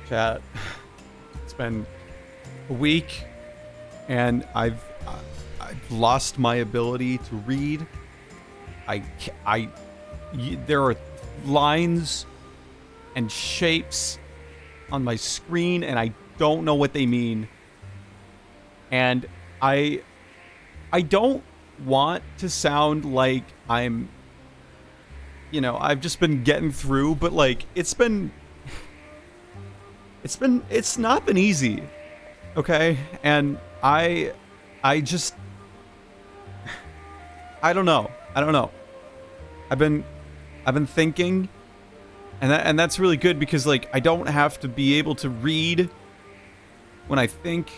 Chat. It's been a week, and I've lost my ability to read. There are lines and shapes on my screen, and I don't know what they mean. And I don't want to sound like I'm, I've just been getting through, but like it's not been easy. Okay? And I don't know. I've been thinking, and that's really good because like I don't have to be able to read when I think.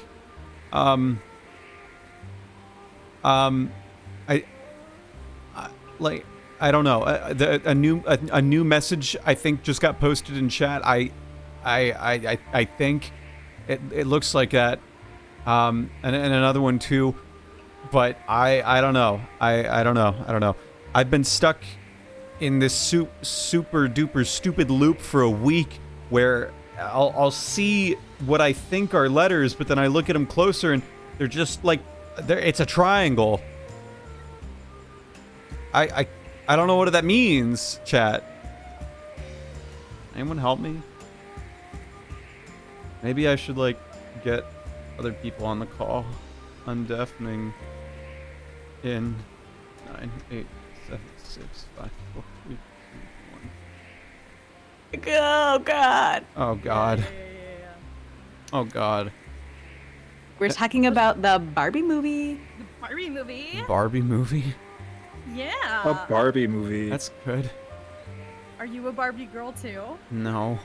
I don't know. A new message I think just got posted in chat. I think it looks like that. And another one too. But I don't know. I don't know. I've been stuck in this super duper stupid loop for a week where I'll see what I think are letters, but then I look at them closer and they're just like it's a triangle. I don't know what that means, chat. Anyone help me? Maybe I should like get other people on the call. Undeafening in 9, 8, 7, 6, 5, 4, 3, 2, 1. Oh God. Oh God. Yeah. Oh God. We're talking about the Barbie movie. The Barbie movie? Barbie movie? Yeah. A Barbie movie. That's good. Are you a Barbie girl too? No.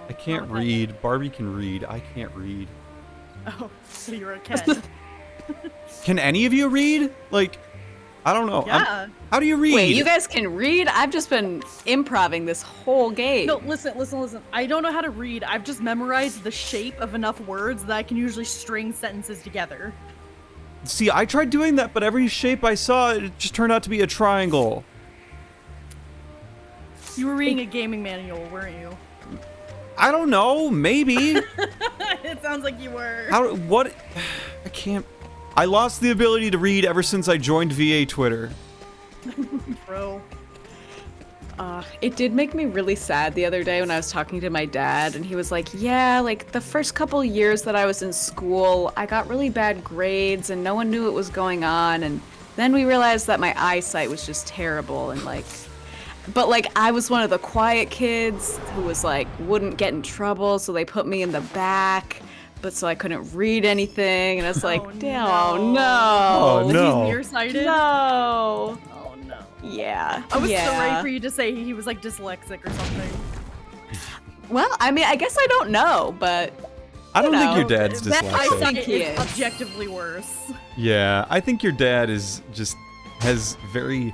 I can't read. Barbie can read. I can't read. Oh, so you're a Ken. Can any of you read? Like, I don't know. Yeah. How do you read? Wait, you guys can read? I've just been improving this whole game. No, listen. I don't know how to read. I've just memorized the shape of enough words that I can usually string sentences together. See, I tried doing that, but every shape I saw, it just turned out to be a triangle. You were reading a gaming manual, weren't you? I don't know. Maybe. It sounds like you were. What? I can't. I lost the ability to read ever since I joined VA Twitter. Bro. It did make me really sad the other day when I was talking to my dad, and he was like, yeah, like the first couple years that I was in school, I got really bad grades and no one knew what was going on, and then we realized that my eyesight was just terrible, and like, but like I was one of the quiet kids who was like, wouldn't get in trouble, so they put me in the back, but so I couldn't read anything, and I was like, Oh, damn, no. Oh, Was no. he nearsighted? No. Oh no. Yeah. I was so yeah. ready for you to say he was like dyslexic or something. Well, I mean, I guess I don't know, but I don't think know, your dad's That dyslexic. think he is is. objectively worse. Yeah, I think your dad is just has very. he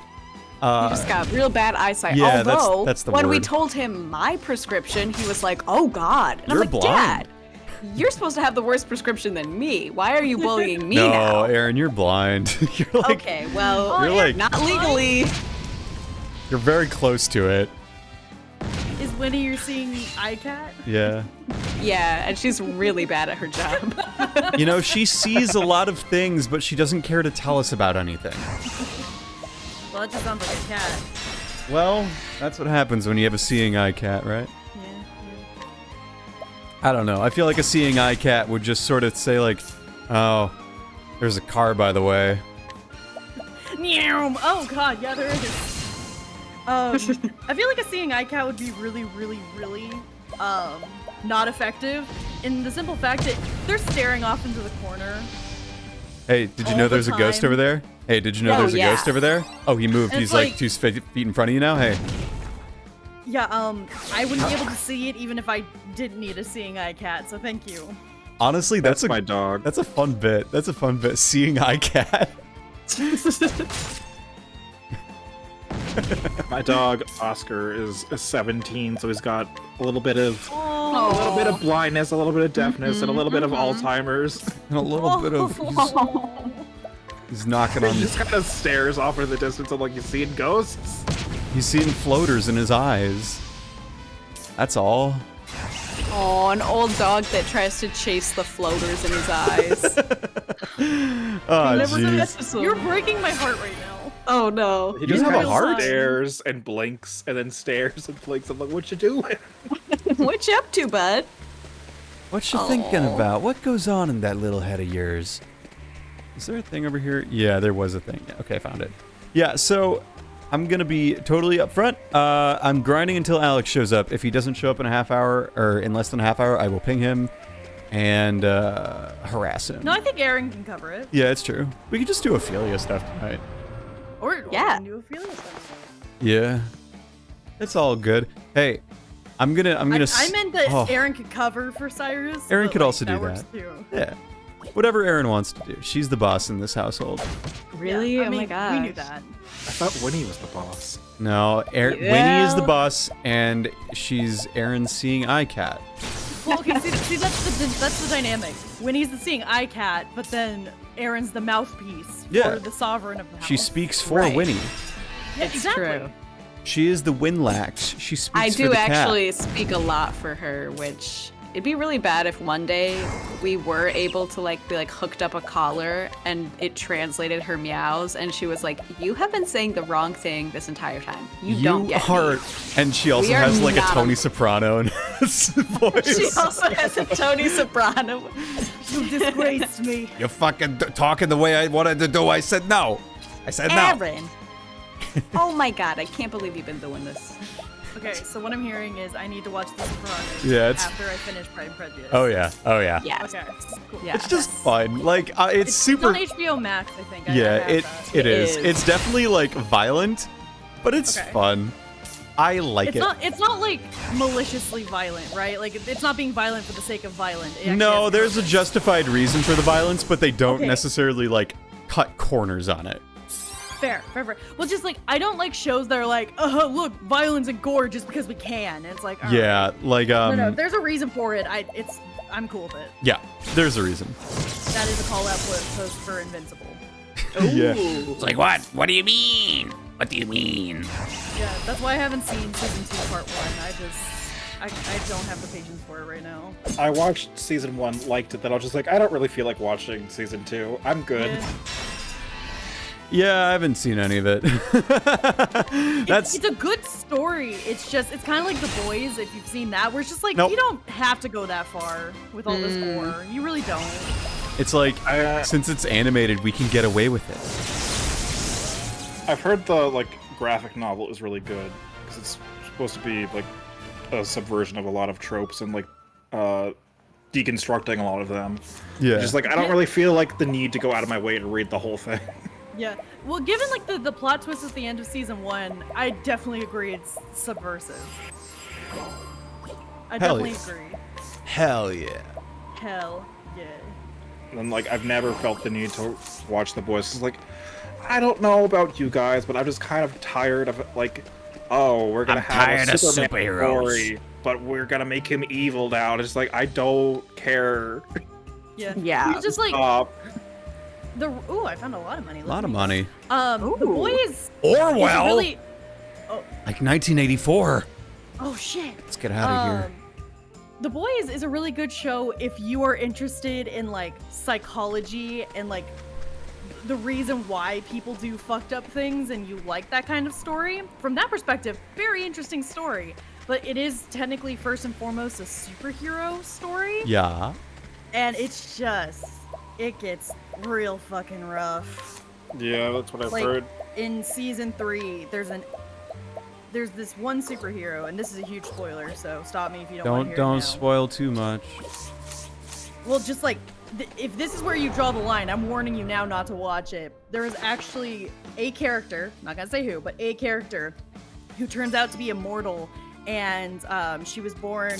just got real bad eyesight. Yeah, Although, that's the when we word. told him my prescription, he was like, "Oh God!" And You're I'm like, blind. "Dad, you're supposed to have the worst prescription than me. Why are you bullying me No, now?" Aaron, you're blind. You're like, Okay, well, You're like- not legally. you're very close to it. Is Winnie you're seeing ICAT? Yeah. Yeah, and she's really bad at her job. You know, she sees a lot of things, but she doesn't care to tell us about anything. Well, that just sounds like a cat. Well, that's what happens when you have a seeing eye cat, right? Yeah. I don't know. I feel like a seeing eye cat would just sort of say like, oh, there's a car by the way. Meow. Oh God, yeah, there is. I feel like a seeing ICAT would be really, not effective. In the simple fact that they're staring off into the corner. Hey, did you All know the there's a ghost time. over there? Hey, did you know Oh, there's a yeah. ghost over there? Oh, he moved. And He's it's like like- 2 feet in front of you now. Hey. Yeah, I wouldn't be able to see it even if I didn't need a seeing ICAT. So thank you. Honestly, That's my dog. That's a fun bit. That's a fun bit. Seeing eye cat. My dog Oscar is 17, so he's got a little bit of Oh. blindness, a little bit of deafness, and a little bit of Alzheimer's. And a little bit of he's knocking on. He just kind of stares off in the distance and like he's seeing ghosts. He's seeing floaters in his eyes. That's all. Oh, an old dog that tries to chase the floaters in his eyes. Oh, There was an jeez. episode- You're breaking my heart right now. Oh no. He You just have kind a of heart? stares and blinks and then stares and blinks. I'm like, what you doing? What you up to, bud? What you thinking about? What goes on in that little head of yours? Is there a thing over here? Yeah, there was a thing. Yeah, okay, I found it. Yeah, so I'm gonna be totally upfront. I'm grinding until Alex shows up. If he doesn't show up in a half hour or in less than a half hour, I will ping him and harass him. No, I think Aaron can cover it. Yeah, it's true. We could just do Ophelia stuff tonight. Or Yeah. we can do a feeling stuff. Yeah, it's all good. Hey, I'm gonna. I meant that oh, Aaron could cover for Cyrus. Aaron but, could like, also do works that. Too. Yeah, whatever Erin wants to do. She's the boss in this household. Really? Yeah, I Oh mean, my god. We knew that. I thought Winnie was the boss. No, Winnie is the boss, and she's Erin's seeing eye cat. Well, okay, see that's the dynamic. Winnie's the seeing eye cat, but then Aaron's the mouthpiece Yeah. for the sovereign of the house. She speaks for Right. Winnie. Yeah, It's exactly. true. She is the Winlax. She speaks I for do the cat. actually speak a lot for her, which it'd be really bad if one day we were able to be hooked up a collar and it translated her meows and she was like, "You have been saying the wrong thing this entire time. You don't get are, me." and she also We are has like a not Tony on- Soprano in her voice. She also has a Tony Soprano. You disgraced me. You're fucking talking the way I wanted to do. I said no. I said no. Aaron. Oh my god, I can't believe you've been doing this. Okay, so what I'm hearing is I need to watch The Sopranos Yeah, it's- after I finish Pride and Prejudice. Oh yeah. Oh yeah. Yes. Okay, cool. Yeah. It's just fun. Like it's super. It's on HBO Max, I think. I Yeah, have it that. it is. is. It's definitely like violent, but it's Okay. fun. I like It's it. not. It's not like maliciously violent, right? Like it's not being violent for the sake of violent. It actually No, has there's a purpose. justified reason for the violence, but they don't Okay. necessarily like cut corners on it. Fair. Well, just like I don't like shows that are like, oh, look, violence and gore just because we can. And it's like, all Yeah, right. like No, if there's a reason for it. I'm cool with it. yeah, there's a reason. That is a call out post for Invincible. Yeah. It's like, what? What do you mean? What do you mean? Yeah, that's why I haven't seen season 2, part 1. I don't have the patience for it right now. I watched season 1, liked it, then I was just like, I don't really feel like watching season 2. I'm good. Yeah. Yeah, I haven't seen any of it. That's It's a good story. It's kind of like The Boys, if you've seen that, where it's just like, Nope. you don't have to go that far with all this gore. You really don't. it's like since it's animated, we can get away with it. I've heard the graphic novel is really good because it's supposed to be like a subversion of a lot of tropes and deconstructing a lot of them. Yeah. Just like I don't really feel like the need to go out of my way to read the whole thing. Yeah. Well, given like the plot twist at the end of season 1, I definitely agree it's subversive. I Hell definitely yeah. agree. Hell yeah. Hell yeah. And I've never felt the need to watch The Boys. It's like I don't know about you guys, but I'm just kind of tired of oh, we're gonna I'm have tired a of Superman superheroes. story, but we're gonna make him evil now. It's like I don't care. Yeah. Yeah. It's just like Stop. ooh, I found a lot of money. A lot of money. The Ooh. Boys is Orwell? really. Like 1984. Oh shit. Let's get out of here. The Boys is a really good show if you are interested in psychology and the reason why people do fucked up things and you like that kind of story. From that perspective, very interesting story. But it is technically first and foremost a superhero story. Yeah. And it's just it gets real fucking rough. Yeah, that's what I've Like heard. in season 3, there's this one superhero, and this is a huge spoiler, so stop me if you don't want to hear it Don't now. spoil too much. Well, just if this is where you draw the line, I'm warning you now not to watch it. There is actually a character, not gonna say who, but a character who turns out to be immortal, and she was born.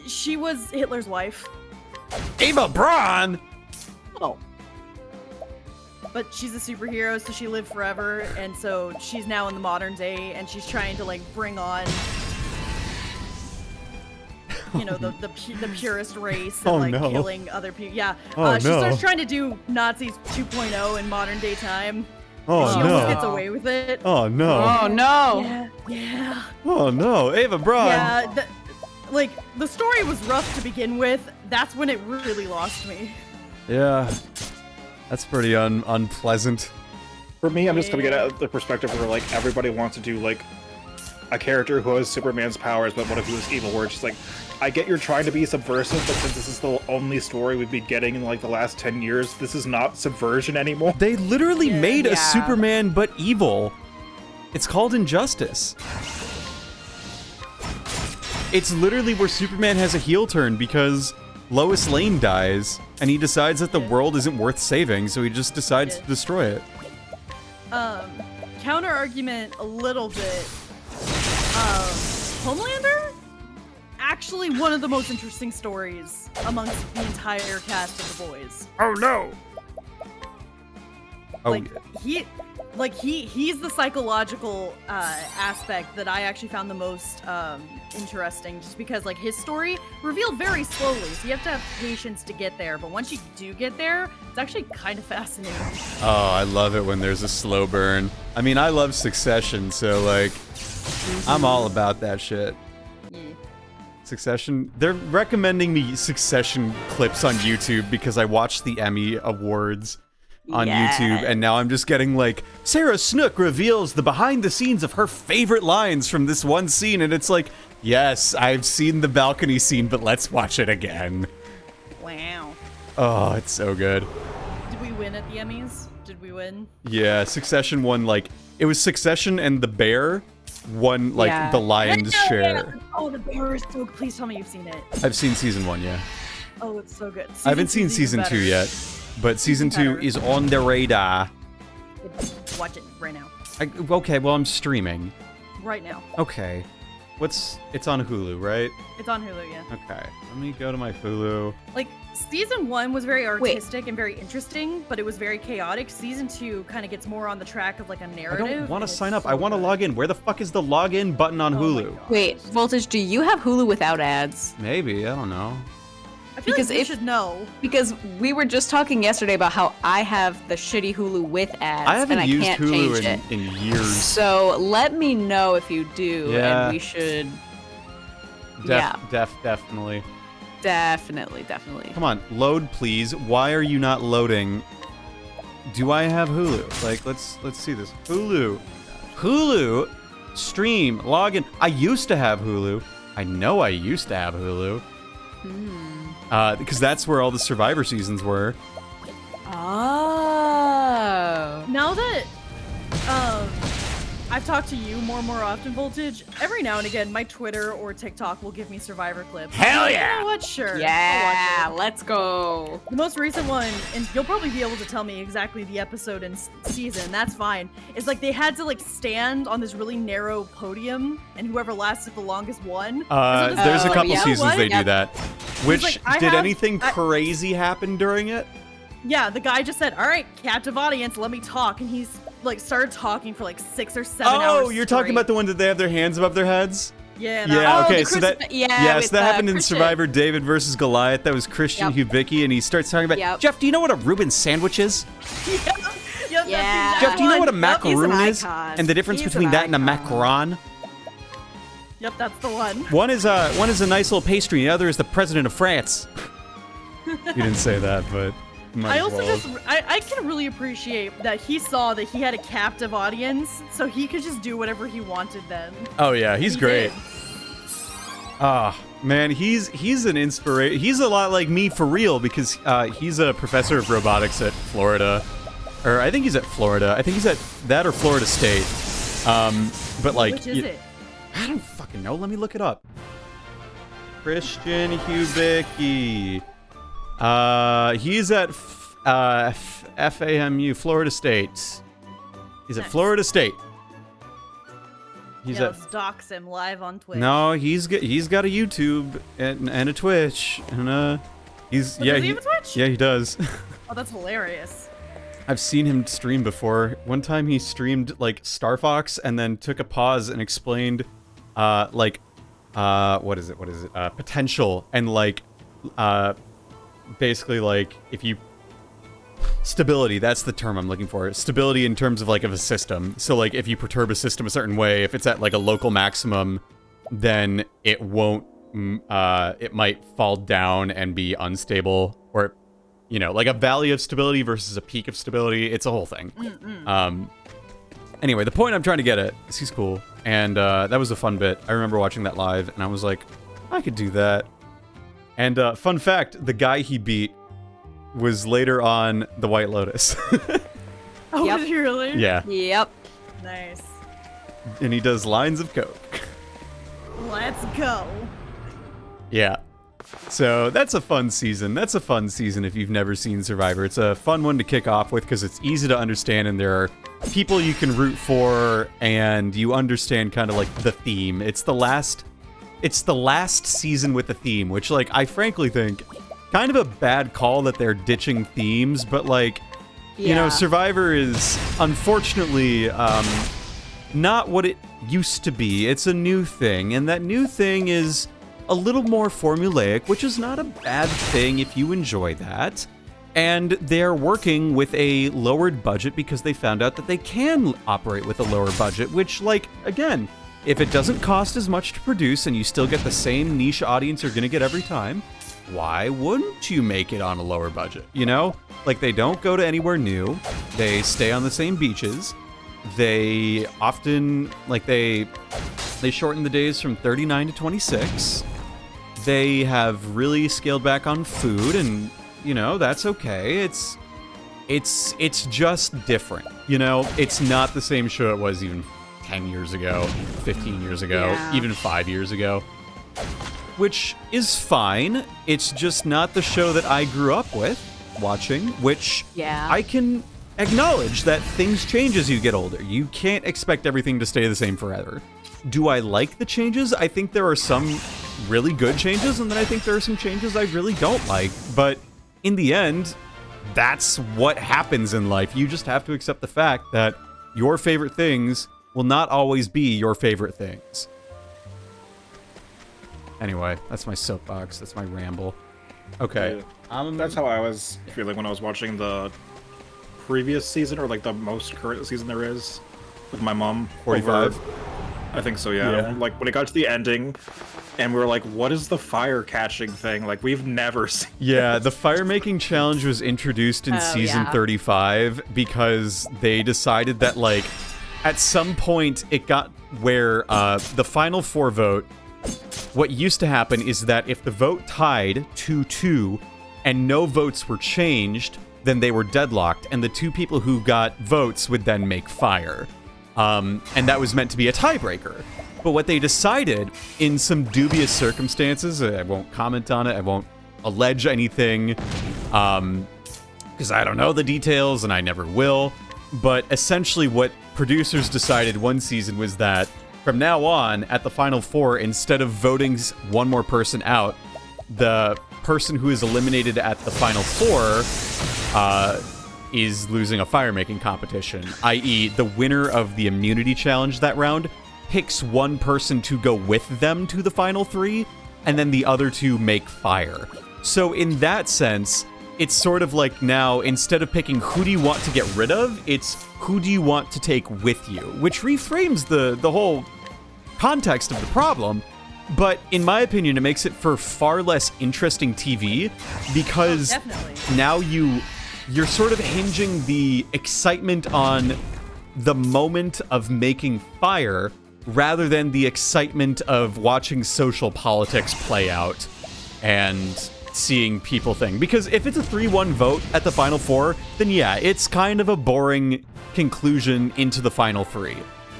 She was Hitler's wife, Eva Braun? Oh. but she's a superhero, so she lived forever, and so she's now in the modern day, and she's trying to bring on. The purest race and Oh, no. killing other people. Yeah. Oh, she no. starts trying to do Nazis 2.0 in modern day time. Oh she no. almost gets away with it. Oh no. Oh no. Yeah. Yeah. Oh no, Ava Braun. Yeah. Like, the story was rough to begin with. That's when it really lost me. Yeah. That's pretty unpleasant. For me, I'm just gonna get at the perspective where like everybody wants to do like a character who has Superman's powers, but what if he was evil? Where it's just like, I get you're trying to be subversive, but since this is the only story we've been getting in like the last 10 years, this is not subversion anymore. They literally made a Yeah. Superman but evil. It's called Injustice. It's literally where Superman has a heel turn because Lois Lane dies, and he decides that the world isn't worth saving, so he just decides to destroy it. Counter argument a little bit. Homelander? Actually one of the most interesting stories amongst the entire cast of The Boys. Oh no! Oh, Like, he's the psychological aspect that I actually found the most interesting, just because like his story revealed very slowly, so you have to have patience to get there, but once you do get there, it's actually kind of fascinating. oh, I love it when there's a slow burn. I mean, I love Succession, so like, I'm all about that shit. Yeah. Succession, they're recommending me Succession clips on YouTube because I watched the Emmy Awards on YouTube, and now I'm just getting like, Sarah Snook reveals the behind the scenes of her favorite lines from this one scene, and it's like, yes, I've seen the balcony scene, but let's watch it again. Wow. Oh, it's so good. Did we win at the Emmys? Did we win? Yeah, Succession won, like, it was Succession and The Bear won, like, Yeah. the lion's share. Oh, The Bear is so... Please tell me you've seen it. I've seen season 1, yeah. Oh, it's so good. I haven't seen two's even season 2 better. yet, but season 2 better. is on the radar. Watch it right now. Okay, well, I'm streaming. Right now. Okay. It's on Hulu, right? It's on Hulu, yeah. Okay, let me go to my Hulu. Like, season 1 was very artistic and very interesting, but it was very chaotic. Season 2 kind of gets more on the track of like a I narrative. don't want to and it's sign up. so I want to good. log in. Where the fuck is the login button on Oh my Hulu? God. Wait, Voltage, do you have Hulu without ads? Maybe, I don't know. I feel Because like you if- should know. Because we were just talking yesterday about how I have the shitty Hulu with ads, I haven't and I used can't Hulu change it. in years. So let me know if you do, Yeah. and we should. Yeah, Definitely. definitely. Come on, load please. Why are you not loading? Do I have Hulu? Like, let's see this. Hulu, stream, login. I used to have Hulu. I know I used to have Hulu. Because that's where all the Survivor seasons were. Oh. Now that I've talked to you more and more often, Voltage, every now and again, my Twitter or TikTok will give me Survivor clips. Hell You yeah! know what? Sure. Yeah, I'll watch let's go. it. The most recent one, and you'll probably be able to tell me exactly the episode and season, that's fine, is like they had to like stand on this really narrow podium, and whoever lasted the longest won. And so this- There's a Oh, couple yeah. seasons What? they do Yep. that. Which, like, I did have- anything crazy happen during it? Yeah, the guy just said, all right, captive audience, let me talk, and he's like started talking for like 6 or 7 hours Oh, you're talking straight. about the one that they have their hands above their heads? Yeah, Yeah, Oh, okay, the so that yeah, yes, with, that happened in Christian. Survivor David versus Goliath. That was Christian Yep. Hubicki, and he starts talking about, Yep. Jeff, do you know what a Reuben sandwich is? Yep, that's the Yeah. exact Jeff, do you know what a one. Yep, he's an macaroon is? icon. And the difference He's between an that and a icon. macaron? Yep, that's the one. One is a nice little pastry, the other is the president of France. You didn't say that, but might I as also well. just, I can really appreciate that he saw that he had a captive audience, so he could just do whatever he wanted then. Oh yeah, he's He great. did. Ah, man, he's an inspiration. He's a lot like me for real because he's a professor of robotics at Florida, or I think he's at Florida. I think he's at that or Florida State. But like, Which is it? I don't fucking know. Let me look it up. Christian Hubicki. He's at FAMU, Florida State. He's at Nice. Florida State. He's Yeah, at let's dox him live on Twitch. no, he's got a YouTube and a Twitch and he's Oh, yeah does he have a Twitch? yeah he does. Oh, that's hilarious. I've seen him stream before. One time he streamed like Star Fox and then took a pause and explained what is it potential and like basically like if you stability, that's the term I'm looking for. Stability in terms of like of a system. So like if you perturb a system a certain way, if it's at like a local maximum, then it won't it might fall down and be unstable, or you know, like a valley of stability versus a peak of stability. It's a whole thing. Anyway, the point I'm trying to get at is he's cool, and that was a fun bit. I remember watching that live, and I was like, I could do that. And fun fact, the guy he beat was later on the White Lotus. Oh, Yep. did you really? Yeah, Yep. Nice. and he does lines of coke. Let's go. Yeah. So that's a fun season. That's a fun season if you've never seen Survivor. It's a fun one to kick off with because it's easy to understand and there are people you can root for and you understand kind of like the theme. It's the last season with a theme, which like I frankly think kind of a bad call that they're ditching themes, but like you know, Yeah. Survivor is unfortunately not what it used to be. It's a new thing, and that new thing is a little more formulaic, which is not a bad thing if you enjoy that. And they're working with a lowered budget because they found out that they can operate with a lower budget, which, like, again, if it doesn't cost as much to produce and you still get the same niche audience you're gonna get every time, why wouldn't you make it on a lower budget? You know? Like, they don't go to anywhere new. They stay on the same beaches. They often, like, they shorten the days from 39 to 26. They have really scaled back on food, and, you know, that's okay. It's just different, you know? It's not the same show it was even 10 years ago, 15 years ago, Yeah. even 5 years ago. Which is fine. It's just not the show that I grew up with watching, which Yeah. I can acknowledge that things change as you get older. You can't expect everything to stay the same forever. Do I like the changes? I think there are some really good changes, and then I think there are some changes I really don't like. But in the end, that's what happens in life. You just have to accept the fact that your favorite things will not always be your favorite things. Anyway, that's my soapbox. That's my ramble. Okay. That's how I was feeling when I was watching the previous season, or like the most current season there is, with my mom. 45? I think so, yeah. Yeah. Like, when it got to the ending, and we were like, what is the fire catching thing? Like, we've never seen Yeah, the fire making challenge was introduced in Oh, season yeah. 35 because they decided that, like, at some point it got where the final four vote, what used to happen is that if the vote tied 2-2 and no votes were changed, then they were deadlocked, and the two people who got votes would then make fire. And that was meant to be a tiebreaker. But what they decided, in some dubious circumstances, I won't comment on it, I won't allege anything, because I don't know the details, and I never will, but essentially what producers decided one season was that from now on, at the final four, instead of voting one more person out, the person who is eliminated at the final four is losing a fire-making competition, i.e. the winner of the immunity challenge that round picks one person to go with them to the final three, and then the other two make fire. So in that sense, it's sort of like now, instead of picking who do you want to get rid of, it's who do you want to take with you, which reframes the whole context of the problem. But in my opinion, it makes it for far less interesting TV because Definitely. now you're sort of hinging the excitement on the moment of making fire rather than the excitement of watching social politics play out and seeing people think. Because if it's a 3-1 vote at the final four, then yeah, it's kind of a boring conclusion into the final three.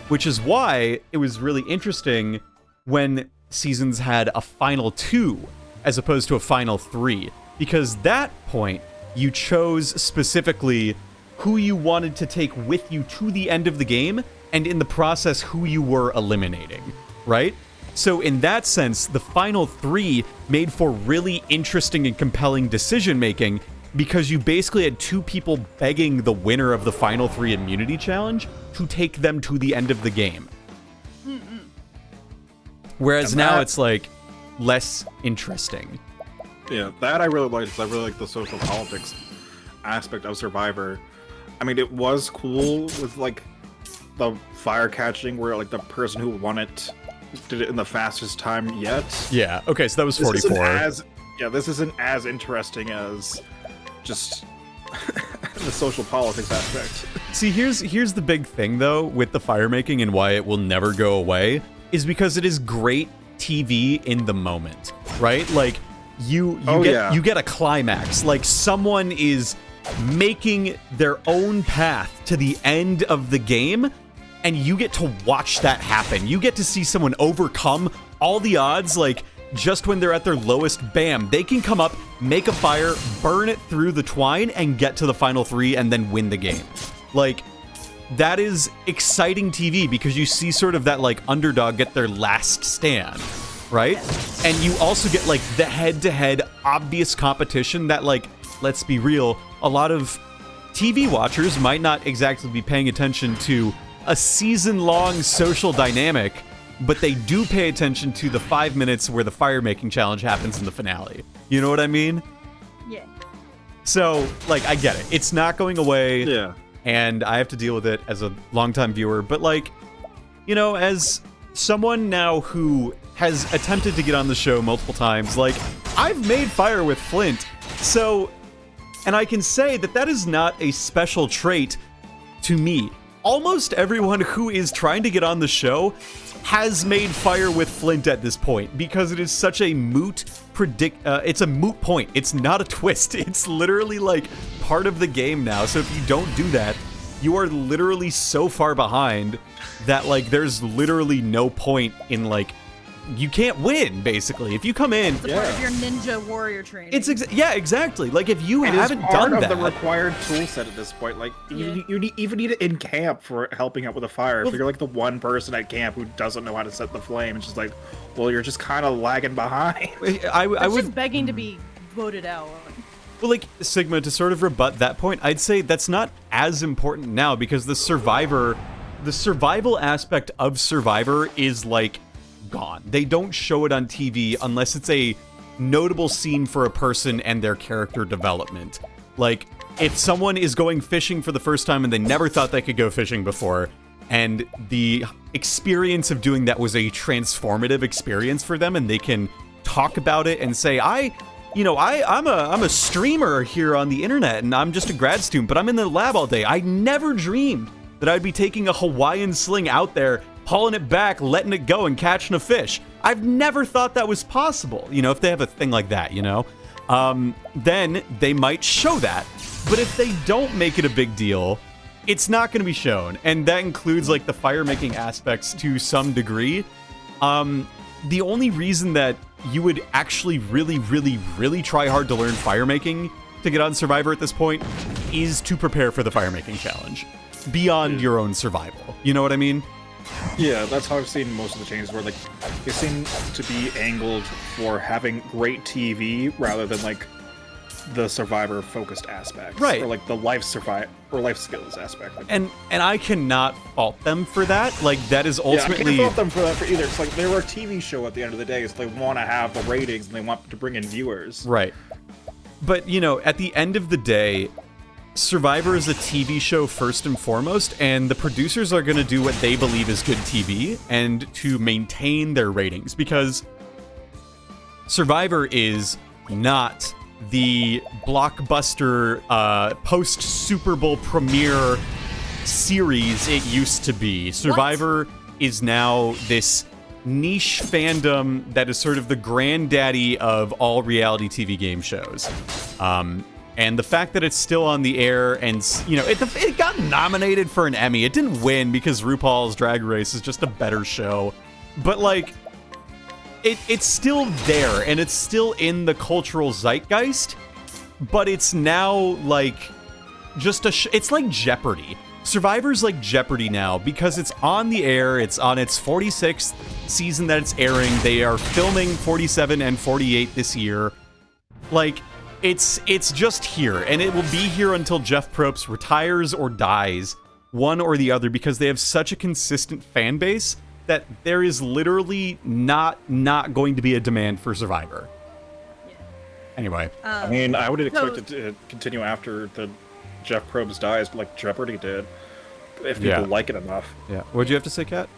Which is why it was really interesting when seasons had a final two as opposed to a final three. Because that point, you chose specifically who you wanted to take with you to the end of the game, and in the process, who you were eliminating, right? So in that sense, the final three made for really interesting and compelling decision-making because you basically had two people begging the winner of the final three immunity challenge to take them to the end of the game. Whereas And now that- it's like less interesting. Yeah, that I really liked, because I really like the social politics. aspect of Survivor. I mean, it was cool with like the fire catching, where like the person who won it did it in the fastest time yet. Yeah. Okay, so that was This 44. this isn't as interesting as just the social politics aspect. See, here's the big thing though with the fire making and why it will never go away is because it is great TV in the moment, right? Like you get a climax. Like someone is making their own path to the end of the game, and you get to watch that happen. You get to see someone overcome all the odds, like just when they're at their lowest, bam, they can come up, make a fire, burn it through the twine, and get to the final 3 and then win the game. Like, that is exciting TV because you see sort of that like underdog get their last stand, right? And you also get like the head-to-head obvious competition that, like, let's be real, a lot of TV watchers might not exactly be paying attention to a season-long social dynamic, but they do pay attention to the 5 minutes where the fire making challenge happens in the finale. You know what I mean? Yeah. So, like, I get it. It's not going away. Yeah. And I have to deal with it as a longtime viewer. But, like, you know, as someone now who has attempted to get on the show multiple times, like, I've made fire with Flint. So, and I can say that that is not a special trait to me. Almost everyone who is trying to get on the show has made fire with Flint at this point because it is such a moot it's a moot point. It's not a twist. It's literally like part of the game now. So if you don't do that, you are literally so far behind that like there's literally no point in like you can't win basysically if you come in. It's a part of your ninja warrior training. It's yeah, exactly. Like if you haven't part done of that, the required tool set at this point. Like you even need it in camp for helping out with a fire. If you're like the one person at camp who doesn't know how to set the flame, it's just like, well, you're just kind of lagging behind. I It's would just begging to be voted out. Well, like, Sigma, to sort of rebut that point, I'd say that's not as important now because the survival aspect of Survivor is, like, gone. They don't show it on TV unless it's a notable scene for a person and their character development. Like, if someone is going fishing for the first time and they never thought they could go fishing before, and the experience of doing that was a transformative experience for them, and they can talk about it and say, I'm a streamer here on the internet, and I'm just a grad student, but I'm in the lab all day. I never dreamed that I'd be taking a Hawaiian sling out there, hauling it back, letting it go, and catching a fish. I've never thought that was possible, if they have a thing like that, then they might show that. But if they don't make it a big deal, it's not going to be shown. And that includes, like, the fire-making aspects to some degree. The only reason that you would actually really, really, really try hard to learn fire making to get on Survivor at this point is to prepare for the fire making challenge beyond your own survival. You know what I mean? Yeah, that's how I've seen most of the changes where like they seem to be angled for having great TV rather than like the Survivor focused aspects. Right. Or like the life skills aspect. And I cannot fault them for that. Like that is ultimately I can't fault them for that for either. It's like they're a TV show at the end of the day, so they want to have the ratings and they want to bring in viewers. Right. But at the end of the day, Survivor is a TV show first and foremost, and the producers are going to do what they believe is good TV and to maintain their ratings, because Survivor is not the blockbuster post-Super Bowl premiere series it used to be. Survivor is now this niche fandom that is sort of the granddaddy of all reality TV game shows. And the fact that it's still on the air and, it got nominated for an Emmy. It didn't win because RuPaul's Drag Race is just a better show. But, like, it's still there, and it's still in the cultural zeitgeist. But it's now, like, just it's like Jeopardy. Survivor's like Jeopardy now because it's on the air. It's on its 46th season that it's airing. They are filming 47 and 48 this year. Like, it's just here, and it will be here until Jeff Probst retires or dies, one or the other, because they have such a consistent fan base that there is literally not going to be a demand for Survivor. Anyway, I mean, I would expect so- it to continue after the Jeff Probst dies, like Jeopardy did, if people like it enough. yeah. What'd you have to say, Kat?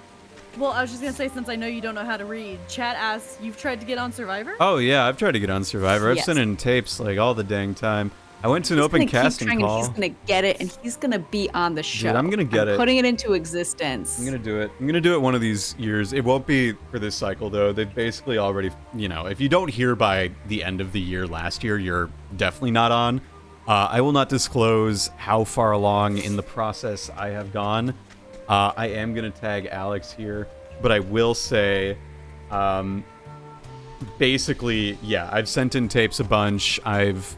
Well, I was just gonna say, since I know you don't know how to read, chat asks, you've tried to get on Survivor? Oh yeah, I've tried to get on Survivor. I've Yes. sent in tapes like all the dang time. I went to an He's open gonna keep casting trying, call. And he's gonna get it, and he's gonna be on the show. I'm gonna get it. Putting it into existence. I'm gonna do it. I'm gonna do it one of these years. It won't be for this cycle though. They've basically already, if you don't hear by the end of the year last year, you're definitely not on. I will not disclose how far along in the process I have gone. I am gonna tag Alex here, but I will say, basically, yeah, I've sent in tapes a bunch. I've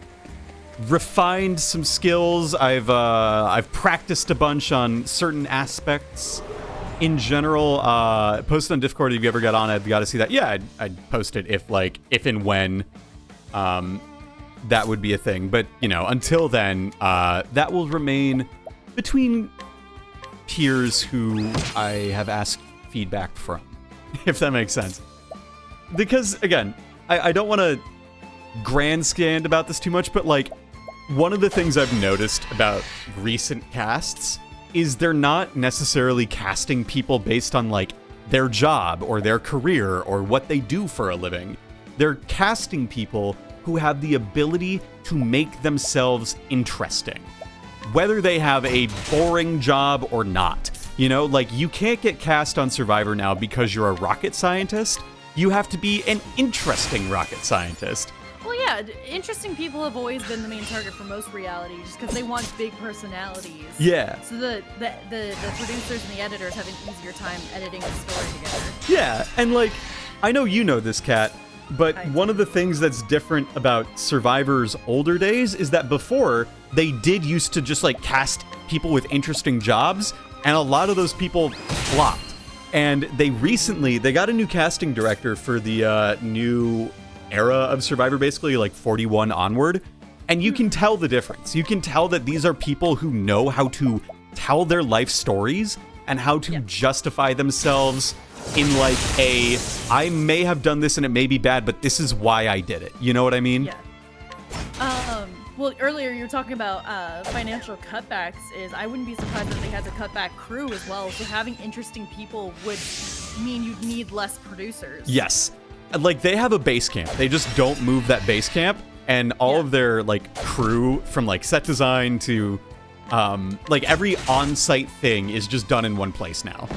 refined some skills. I've practiced a bunch on certain aspects. In general, posted on Discord. If you ever got on, I've got to see that. Yeah, I'd post it if and when that would be a thing. But until then, that will remain between peers who I have asked feedback from, if that makes sense. Because again, I don't want to grandstand about this too much, but one of the things I've noticed about recent casts is they're not necessarily casting people based on their job or their career or what they do for a living. They're casting people who have the ability to make themselves interesting, whether they have a boring job or not. You can't get cast on Survivor now because you're a rocket scientist. You have to be an interesting rocket scientist. Well, yeah, interesting people have always been the main target for most reality, just because they want big personalities. Yeah. So the producers and the editors have an easier time editing the story together. Yeah, and I know you know this, Kat, but I one of the things that's different about Survivor's older days is that before, they did used to just cast people with interesting jobs, and a lot of those people flopped. And they got a new casting director for the new era of Survivor, basically 41 onward, and you can tell the difference. You can tell that these are people who know how to tell their life stories and how to justify themselves in I may have done this and it may be bad, but this is why I did it. You know what I mean? Yeah. Well, earlier you were talking about financial cutbacks. I wouldn't be surprised if they had to cut back crew as well. So having interesting people would mean you'd need less producers. Yes. They have a base camp. They just don't move that base camp, and all of their crew from set design to every on-site thing is just done in one place now.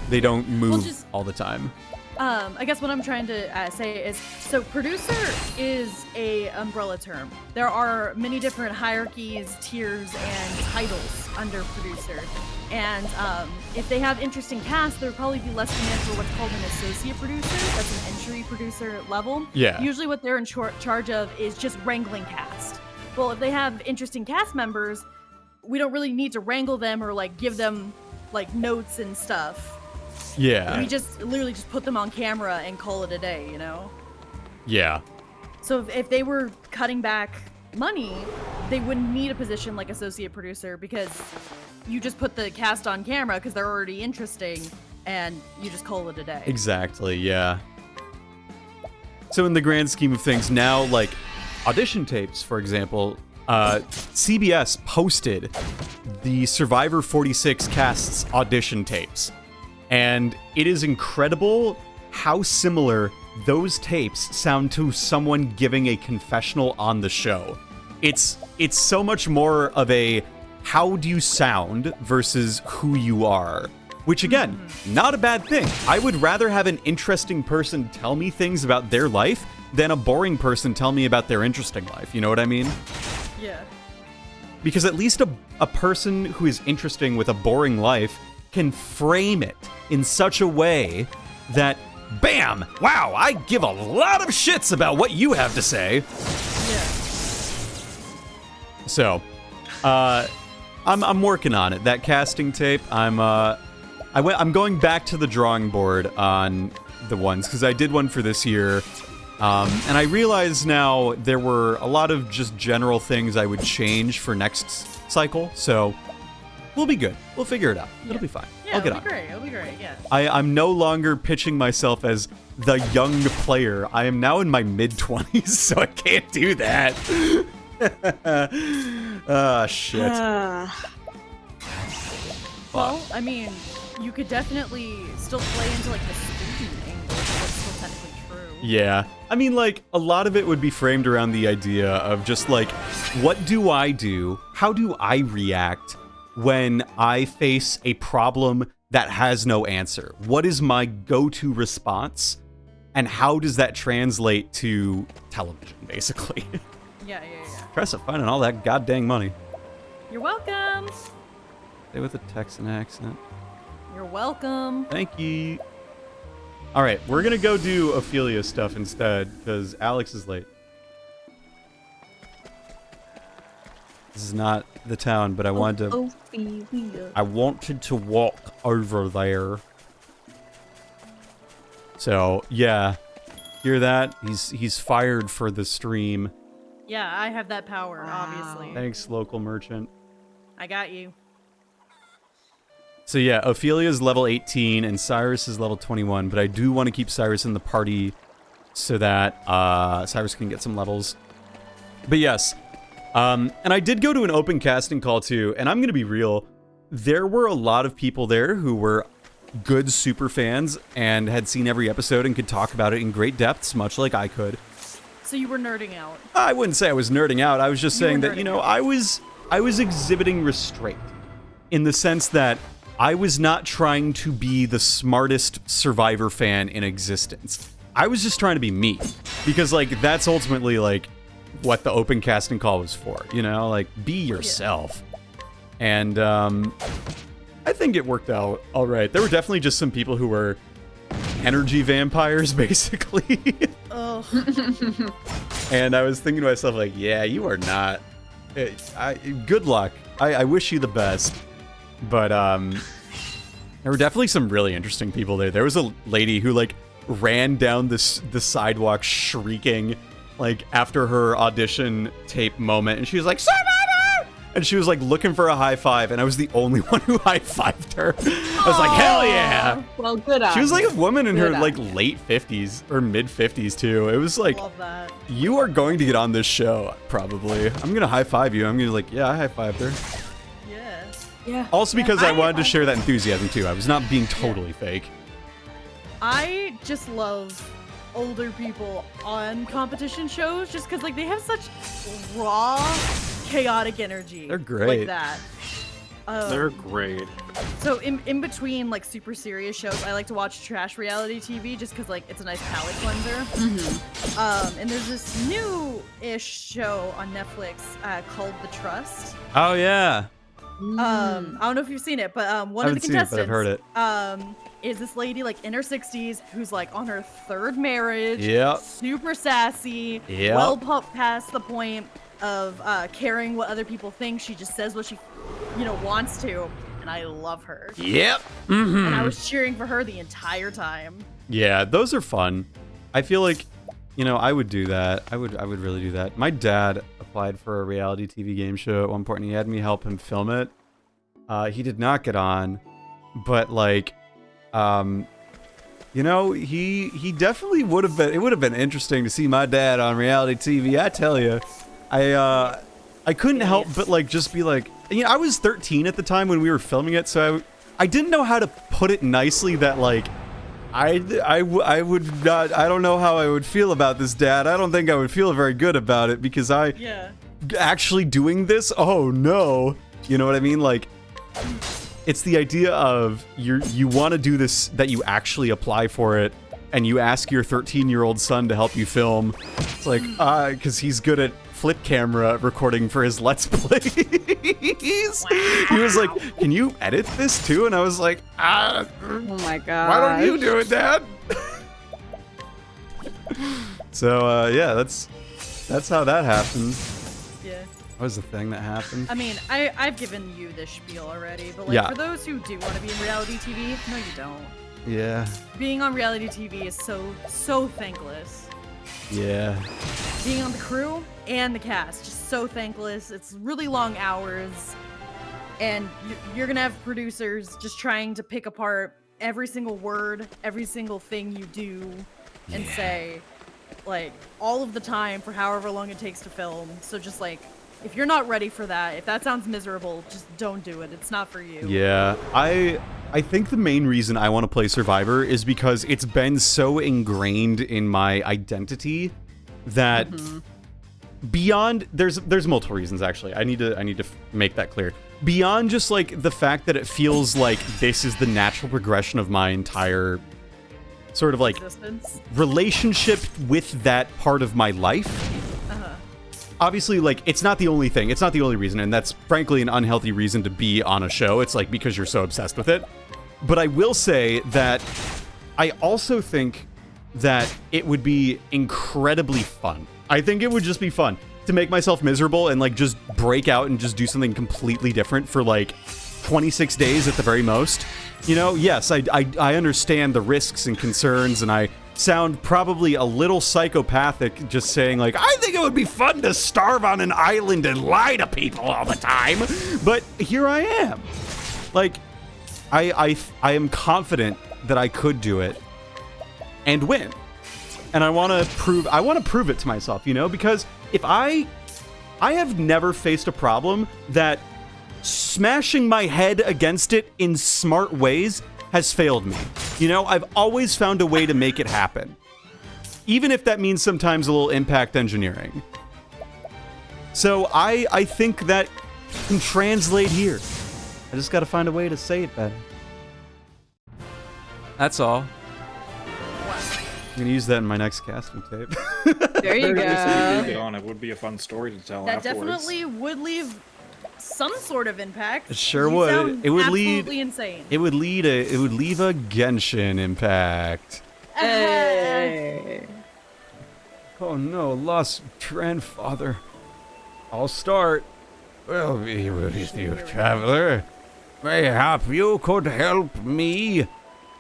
They don't move all the time. I guess what I'm trying to say is, so producer is a umbrella term. There are many different hierarchies, tiers, and titles under producer. And if they have interesting casts, there would probably be less demand for what's called an associate producer. That's an entry producer level. Yeah. Usually what they're in charge of is just wrangling cast. Well, if they have interesting cast members, we don't really need to wrangle them or give them notes and stuff. Yeah. We just literally just put them on camera and call it a day, Yeah. So if they were cutting back money, they wouldn't need a position like associate producer, because you just put the cast on camera because they're already interesting and you just call it a day. Exactly, yeah. So in the grand scheme of things, now, audition tapes, for example, CBS posted the Survivor 46 cast's audition tapes. And it is incredible how similar those tapes sound to someone giving a confessional on the show. It's so much more of a how do you sound versus who you are. Which again, not a bad thing. I would rather have an interesting person tell me things about their life than a boring person tell me about their interesting life. You know what I mean? Yeah. Because at least a person who is interesting with a boring life can frame it in such a way that, bam, wow, I give a lot of shits about what you have to say. Yeah. So, I'm working on it. That casting tape, I'm going back to the drawing board on the ones, because I did one for this year, and I realize now there were a lot of just general things I would change for next cycle, so we'll be good. We'll figure it out. It'll be fine. Yeah, Yeah, I'll get it'll on. be great. It'll be great. Yeah. I'm no longer pitching myself as the young player. I am now in my mid-20s, so I can't do that. Ah, shit. Well, I mean, you could definitely still play into like the student angle, that's still technically true. Yeah. I mean, like, a lot of it would be framed around the idea of just, like, what do I do? How do I react when I face a problem that has no answer? What is my go-to response? And how does that translate to television, basically? Yeah. Impressive finding all that goddamn money. You're welcome. Stay with a Texan accent. You're welcome. Thank you. All right, we're gonna go do Ophelia stuff instead because Alex is late. This is not the town, but I wanted to. Ophelia. I wanted to walk over there. So yeah, hear that? He's fired for the stream. Yeah, I have that power, obviously. Thanks, local merchant. I got you. So yeah, Ophelia's level 18 and Cyrus is level 21, but I do want to keep Cyrus in the party so that Cyrus can get some levels. But yes, and I did go to an open casting call too, and I'm going to be real, there were a lot of people there who were good super fans and had seen every episode and could talk about it in great depths, much like I could. So you were nerding out. I wouldn't say I was nerding out. I was just You were saying that, nerding you know, out. I was exhibiting restraint in the sense that I was not trying to be the smartest Survivor fan in existence. I was just trying to be me because, like, that's ultimately, like, what the open casting call was for, you know? Like, be yourself. And, I think it worked out all right. There were definitely just some people who were energy vampires, basically. Ugh. And I was thinking to myself, like, yeah, you are not. Good luck. I wish you the best. But there were definitely some really interesting people there. There was a lady who, like, ran down the sidewalk shrieking, like, after her audition tape moment. And she was like, Survivor! And she was, like, looking for a high five. And I was the only one who high-fived her. I was like, hell yeah! Well, good on She was like a you. woman in her Good on like you. late 50s or mid 50s too. It was like, Love that. you are going to get on this show probably. I'm gonna high five you. I'm gonna like, yeah, I high fived her. Yeah. Yeah. Also because I I- wanted to share that enthusiasm too. I was not being totally fake. I just love older people on competition shows just because, like, they have such raw, chaotic energy. They're great. Like that. They're great. So in between, like, super serious shows, I like to watch trash reality TV just because, like, it's a nice palate cleanser. And there's this new-ish show on Netflix called The Trust. Oh yeah. I don't know if you've seen it, but one of the Haven't seen it, contestants but I've heard it. is this lady, like, in her 60s who's, like, on her third marriage. Yep. Super sassy. Yep. Well past the point of caring what other people think. She just says what she, wants to. And I love her. Yep. And I was cheering for her the entire time. Yeah, those are fun. I feel like, I would do that. I would really do that. My dad applied for a reality TV game show at one point, and he had me help him film it. He did not get on, but like, he definitely would have been. It would have been interesting to see my dad on reality TV. I tell you, I couldn't help but like just be like, I was 13 at the time when we were filming it, so I didn't know how to put it nicely that like. I would not. I don't know how I would feel about this, Dad. I don't think I would feel very good about it because actually doing this. Oh no, you know what I mean? Like, it's the idea of you want to do this, that you actually apply for it, and you ask your 13-year-old son to help you film. It's like because he's good at flip camera recording for his Let's Plays. He was like, "Can you edit this too?" And I was like, Oh my god. why don't you do it, Dad? So yeah, that's how that happened. Yeah. That was the thing that happened. I mean, I've given you this spiel already, but like Yeah. for those who do want to be in reality TV, no, you don't. Yeah, Being on reality TV is so thankless. yeah. Being on the crew and the cast, just so thankless. It's really long hours, and you're gonna have producers just trying to pick apart every single word, every single thing you do, and say, like, all of the time for however long it takes to film. So just like, if you're not ready for that, if that sounds miserable, just don't do it. It's not for you. Yeah, I think the main reason I want to play Survivor is because it's been so ingrained in my identity that beyond there's multiple reasons actually. I need to make that clear. Beyond just like the fact that it feels like this is the natural progression of my entire sort of like relationship with that part of my life. Obviously, like, it's not the only thing. It's not the only reason, and that's frankly an unhealthy reason to be on a show. It's like because you're so obsessed with it. But I will say that I also think that it would be incredibly fun. I think it would just be fun to make myself miserable and like just break out and just do something completely different for like 26 days at the very most. You know, yes, I understand the risks and concerns, and I sound probably a little psychopathic just saying like, I think it would be fun to starve on an island and lie to people all the time. But here I am. Like, I am confident that I could do it and win. And I want to prove it to myself, you know, because if I have never faced a problem that smashing my head against it in smart ways has failed me. You know, I've always found a way to make it happen. Even if that means sometimes a little impact engineering. So I think that can translate here. I just gotta find a way to say it better. That's all. I'm gonna use that in my next casting tape. There you go. It would be a fun story to tell That afterwards. definitely would leave some sort of impact. It sure You would. sound It would absolutely lead. insane. It would leave a Genshin impact. Hey. Oh no, lost grandfather. I'll start. We'll be with you, traveler. Mayhap you could help me.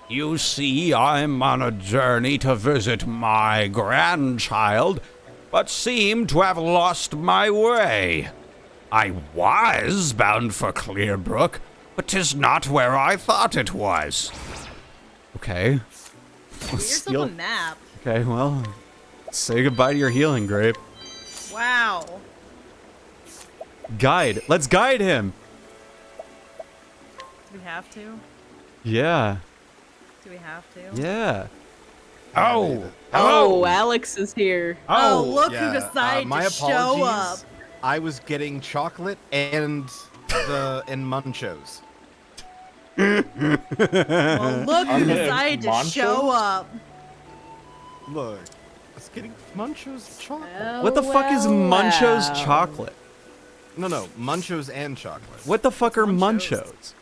You see, I'm on a journey to visit my grandchild, but seem to have lost my way. I was bound for Clearbrook, but 'tis not where I thought it was. Okay. Get yourself a map. Okay, well, say goodbye to your healing grape. Wow. Guide. Let's guide him. Do we have to? Yeah. Do we have to? Yeah. Oh, Oh, Alex is here. Oh, look yeah, who decided my to show up. apologies. I was getting chocolate and Munchos. Well, look who decided to show up. Look, I was getting Munchos chocolate. What the fuck is Muncho's wow. chocolate? No, Munchos and chocolate. What the fuck are Munchos? Munchos?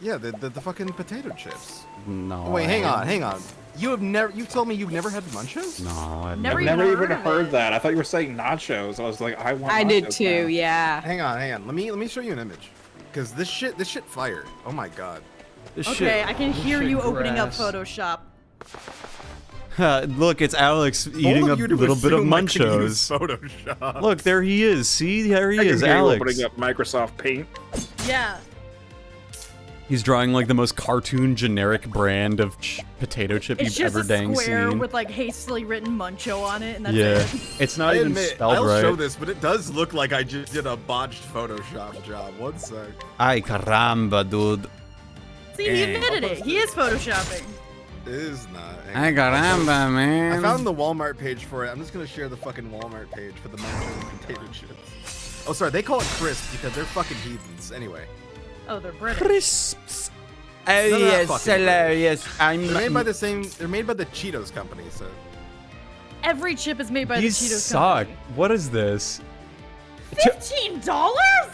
Yeah, the fucking potato chips. No. Oh, wait, hang on. You told me you've never had Munchos? No, I've Never I've even never even heard of heard it. that. I thought you were saying nachos. I was like, I want. I did nachos too, now. yeah. Hang on. Let me show you an image. Cause this shit fire. Oh my god. This Okay, shit. I can hear shit you opening up grass. Photoshop. Look, it's Alex eating a little bit of Munchos. Photoshop. Look, there he is. See, there he I can is, hear you Alex. opening up Microsoft Paint. Yeah. He's drawing like the most cartoon generic brand of potato chip It's you've just ever a dang square seen. with like hastily written Muncho on it, and that's Yeah, it. it's not I even admit, spelled I'll right. show this, but it does look like I just did a botched Photoshop job. One sec. Ay caramba, dude. See, he admitted it. He is photoshopping. It is not. ay caramba, I man. found the Walmart page for it. I'm just gonna share the fucking Walmart page for the Munchos potato chips. Oh, sorry, they call it crisp because they're fucking heathens. Anyway, Oh, they're British. Crisps. Oh None of that yes, fucking hello, British. yes. I'm. they're made by the same. They're made by the Cheetos company. So Every chip is made by These the Cheetos suck. company. What is this? $15?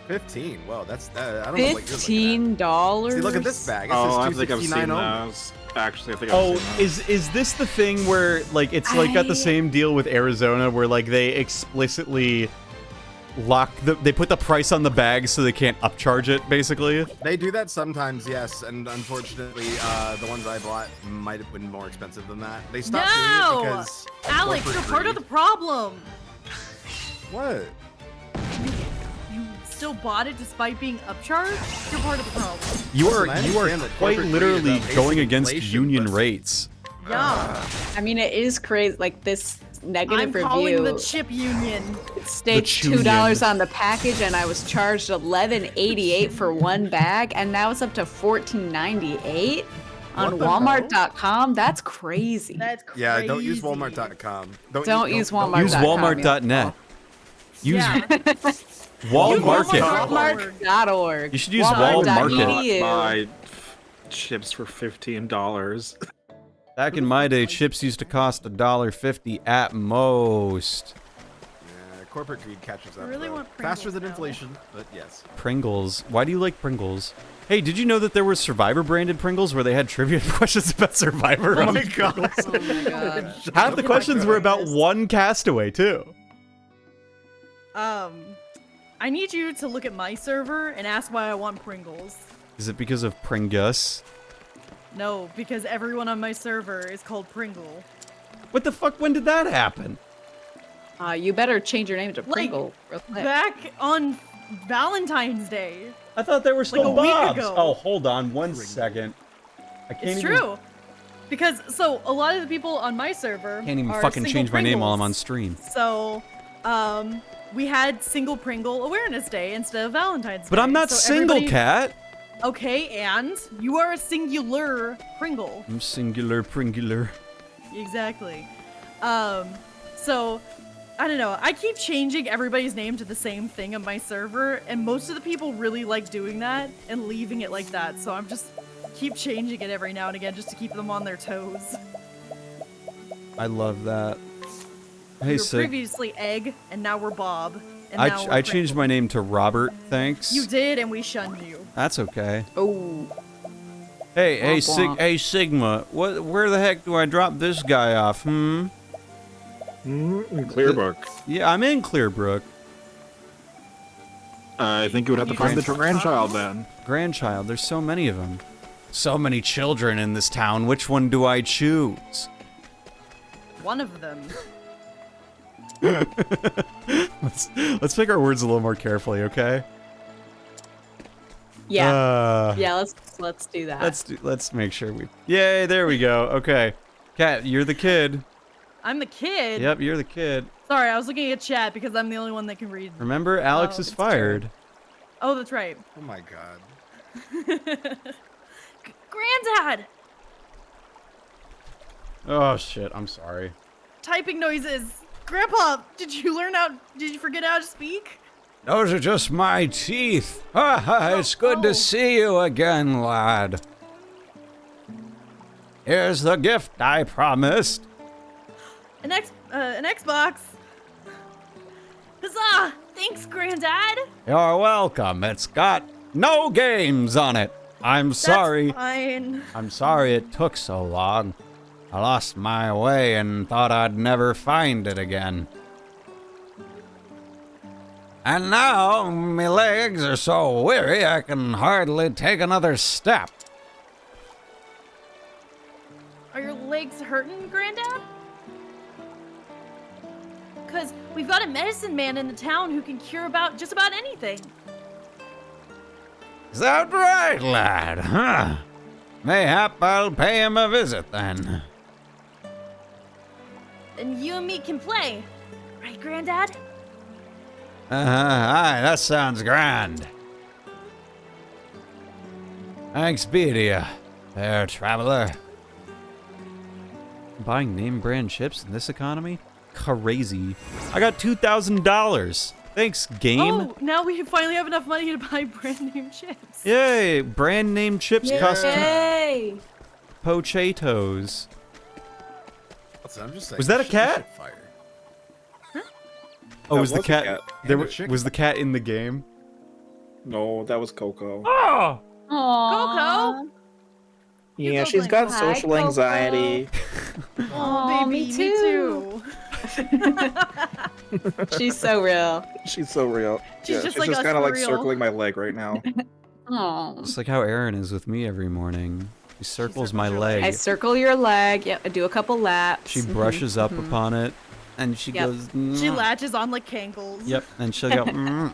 15. Well, that's I don't know what you're looking $15. at. See, look at this bag. It Oh, I says think I've seen $269 those. Actually, I think I've Oh, seen those. is this the thing where like it's like got the I- same deal with Arizona where like they explicitly they put the price on the bag so they can't upcharge it basically? They do that sometimes, yes, and unfortunately, the ones I bought might have been more expensive than that. They stopped doing it No! because Alex, corporate you're part of the greed. problem. What? You still bought it despite being upcharged, you're part of the problem. You are Listen, I understand that quite corporate literally greed is going outpacing against inflation, union but- rates. Yeah. I mean, it is crazy. Like this negative I'm calling review. the chip union. It states Chunion. $2 on the package, and I was charged $11.88 for one bag, and now it's up to $14.98 on What the Walmart.com. That's crazy. That's crazy. Yeah, don't use Walmart.com. Don't use Walmart. Use Walmart.net. Use Yeah. Walmart. Walmart.org. You should use Walmart.edu. Buy chips for $15. Back in my day, chips used to cost $1.50 at most. Yeah, corporate greed catches up. I really though. want Faster Pringles than now. inflation, but yes. Pringles. Why do you like Pringles? Hey, did you know that there were Survivor branded Pringles where they had trivia questions about Survivor? Oh my god. Oh my god. Half the questions were about one castaway too. I need you to look at my server and ask why I want Pringles. Is it because of Pringus? No, because everyone on my server is called Pringle. What the fuck? When did that happen? You better change your name to Like, Pringle real quick. Back on Valentine's Day. I thought there were still a week Bobs. ago. Oh, hold on one second. I can't It's even, true. Because, so, a lot of the people on my server Can't even are fucking single change my name while I'm on Pringles. stream. So, we had Single Pringle Awareness Day instead of Valentine's Day. But I'm not So single, everybody- cat. Okay, and you are a singular Pringle. I'm singular, Pringular. Exactly. So, I don't know. I keep changing everybody's name to the same thing on my server, and most of the people really like doing that and leaving it like that. So I'm just keep changing it every now and again just to keep them on their toes. I love that. We Hey, were Sig. previously Egg, and now we're Bob. And now we're I changed Pringle. my name to Robert, thanks. You did, and we shunned you. That's okay. Oh, Hey, Womp womp. hey, Sigma. Where the heck do I drop this guy off? Clearbrook. Yeah, I'm in Clearbrook. I think you would have to find the grandchild then. Grandchild. There's so many of them. So many children in this town. Which one do I choose? One of them. Let's pick our words a little more carefully, okay? yeah. Yeah, let's do that. Let's make sure we. Yay! There we go. Okay, Kat, you're the kid. I'm the kid. Yep, you're the kid. Sorry, I was looking at chat because I'm the only one that can read. Remember, Alex Oh, is it's true. fired. Oh, that's right. Oh my god. Granddad! Oh shit! I'm sorry. Typing noises. Grandpa, did you forget how to speak? Those are just my teeth. It's good to see you again, lad. Here's the gift I promised. An Xbox. Huzzah! Thanks, Granddad. You're welcome. It's got no games on it. I'm sorry. That's fine. I'm sorry it took so long. I lost my way and thought I'd never find it again. And now, my legs are so weary I can hardly take another step. Are your legs hurting, Granddad? Cause we've got a medicine man in the town who can cure just about anything. Is that right, lad? Huh? Mayhap I'll pay him a visit then. And you and me can play. Right, Granddad? Aye, that sounds grand. Thanks be to you, fair traveler. Buying name brand chips in this economy? Crazy. I got $2,000. Thanks, game. Oh, now we finally have enough money to buy brand name chips. Yay, brand name chips cost Yay! potatoes. Listen, I'm just saying, Was that a shit- cat? shit fire. Oh, That was the was a cat? cat. There And a was, chicken. was the cat in the game? No, that was Coco. Oh! Aww. Coco? Yeah, look she's like got Hi, social Coco. anxiety. Aw, me too. She's so real. She's so real. She's just like she's us kind of for like real. circling my leg right now. Aw. Just like how Aaron is with me every morning. She circles my circles your leg. leg. I circle your leg. Yep, I do a couple laps. She brushes up upon it, and she Yep. goes. She "Mwah." latches on like Kangles. Yep, and she'll go. "Mm."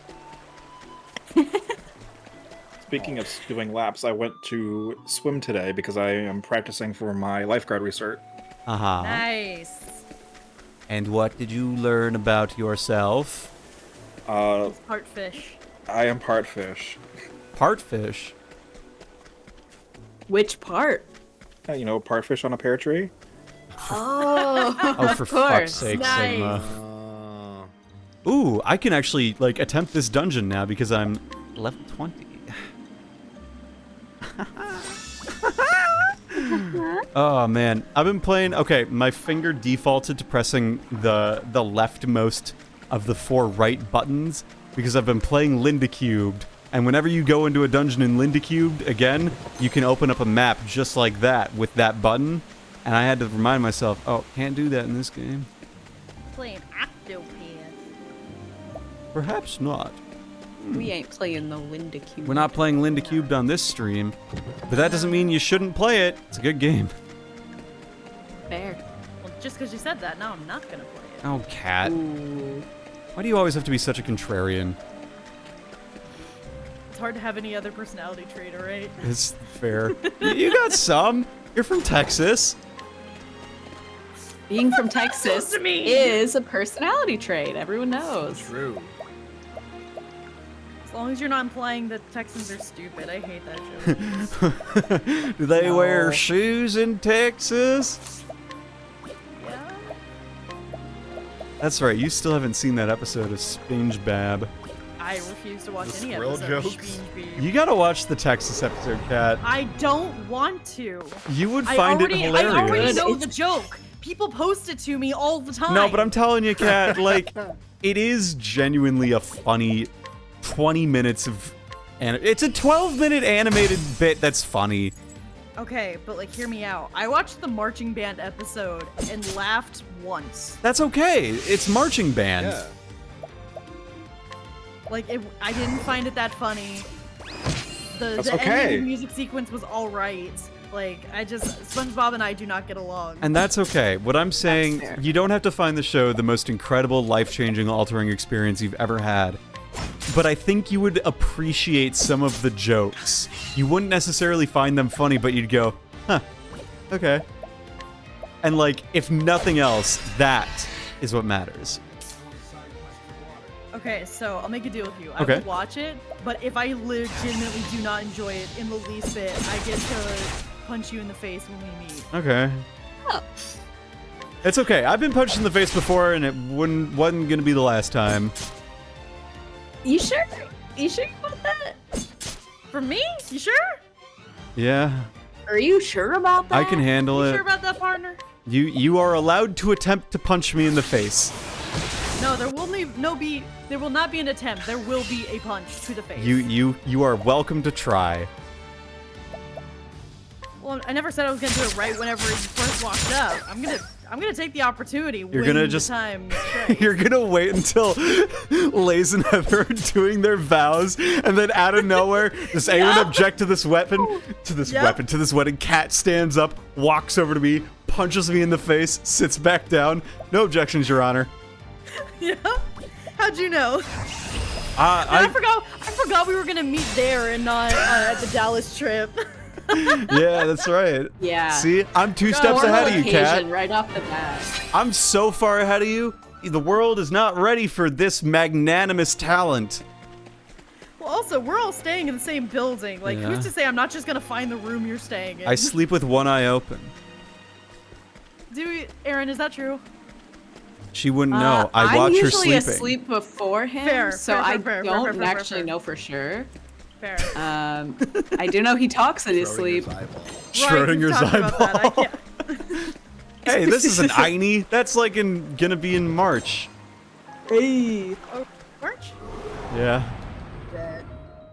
speaking of doing laps, I went to swim today because I am practicing for my lifeguard recert. Uh-huh. Nice. And what did you learn about yourself? Part fish. I am part fish. Part fish? Which part? You know, part fish on a pear tree. Oh, Oh, for of fuck's course. sake, Nice. Sigma. Ooh, I can actually, like, attempt this dungeon now because I'm level 20. Oh, man. I've been playing... Okay, my finger defaulted to pressing the leftmost of the 4 right buttons because I've been playing Linda Cubed. And whenever you go into a dungeon in Linda Cubed, again, you can open up a map just like that with that button. And I had to remind myself, oh, can't do that in this game. Playing Octopath. Perhaps not. We ain't playing the Linda Cube. We're not playing Linda Cubed on this stream, but that doesn't mean you shouldn't play it. It's a good game. Fair. Well, just because you said that, now I'm not gonna play it. Oh, Cat. Ooh. Why do you always have to be such a contrarian? It's hard to have any other personality trait, alright? It's fair. You got some. You're from Texas. Being from Texas to me? is a personality trait. Everyone knows. True. As long as you're not implying that Texans are stupid, I hate that joke. Do they wear No. shoes in Texas? Yeah? That's right. You still haven't seen that episode of SpongeBob. I refuse to watch The any squirrel episode of jokes? SpongeBob. You gotta watch the Texas episode, Cat. I don't want to. You would find it I hilarious. already know It's- the joke. People post it to me all the time. No, but I'm telling you, Kat, like, it is genuinely a funny 20 minutes of... It's a 12-minute animated bit that's funny. Okay, but like, hear me out. I watched the marching band episode and laughed once. That's okay. It's marching band. Yeah. Like, I didn't find it that funny. That's the okay. ending music sequence was all right. Like, SpongeBob and I do not get along. And that's okay. What I'm saying, fair. you don't have to find the show the most incredible, life-changing, altering experience you've ever had. But I think you would appreciate some of the jokes. You wouldn't necessarily find them funny, but you'd go, huh, okay. And like, if nothing else, that is what matters. Okay, so I'll make a deal with you. I Okay. will watch it, but if I legitimately do not enjoy it in the least bit, I get to punch you in the face when we meet. Okay. Oh. It's okay. I've been punched in the face before, and it wasn't gonna be the last time. You sure? You sure about that? For me? You sure? Yeah, Are you sure about that? I can handle You it. sure about that, partner? You are allowed to attempt to punch me in the face. No, there will not be an attempt. There will be a punch to the face. You are welcome to try. Well, I never said I was gonna do it right whenever you first walked up. I'm gonna take the opportunity. You're gonna when just- the time strikes. You're gonna wait until Lays and Heather are doing their vows, and then out of nowhere, does anyone object to this weapon? To this Yep. weapon, to this weapon. Cat stands up, walks over to me, punches me in the face, sits back down. No objections, Your Honor. Yeah. How'd you know? I I forgot we were gonna meet there and not at the Dallas trip. yeah, that's right. Yeah. See, I'm 2 steps Formal ahead of you, Cat. occasion right off the bat. I'm so far ahead of you. The world is not ready for this magnanimous talent. Well, also, we're all staying in the same building. Like, Yeah. who's to say I'm not just gonna find the room you're staying in? I sleep with one eye open. Aaron, is that true? She wouldn't know. I I'm watch her usually sleeping. asleep before him, Fair, so fair, I fair, don't fair, fair, actually fair. know for sure. Fair. I do know he talks in his sleep. Schrodinger's eyeball. Right, we've talked about that. I Schrodinger's can't. Hey, this isn't Einie. That's like gonna be in March. Hey. Oh, March? Yeah.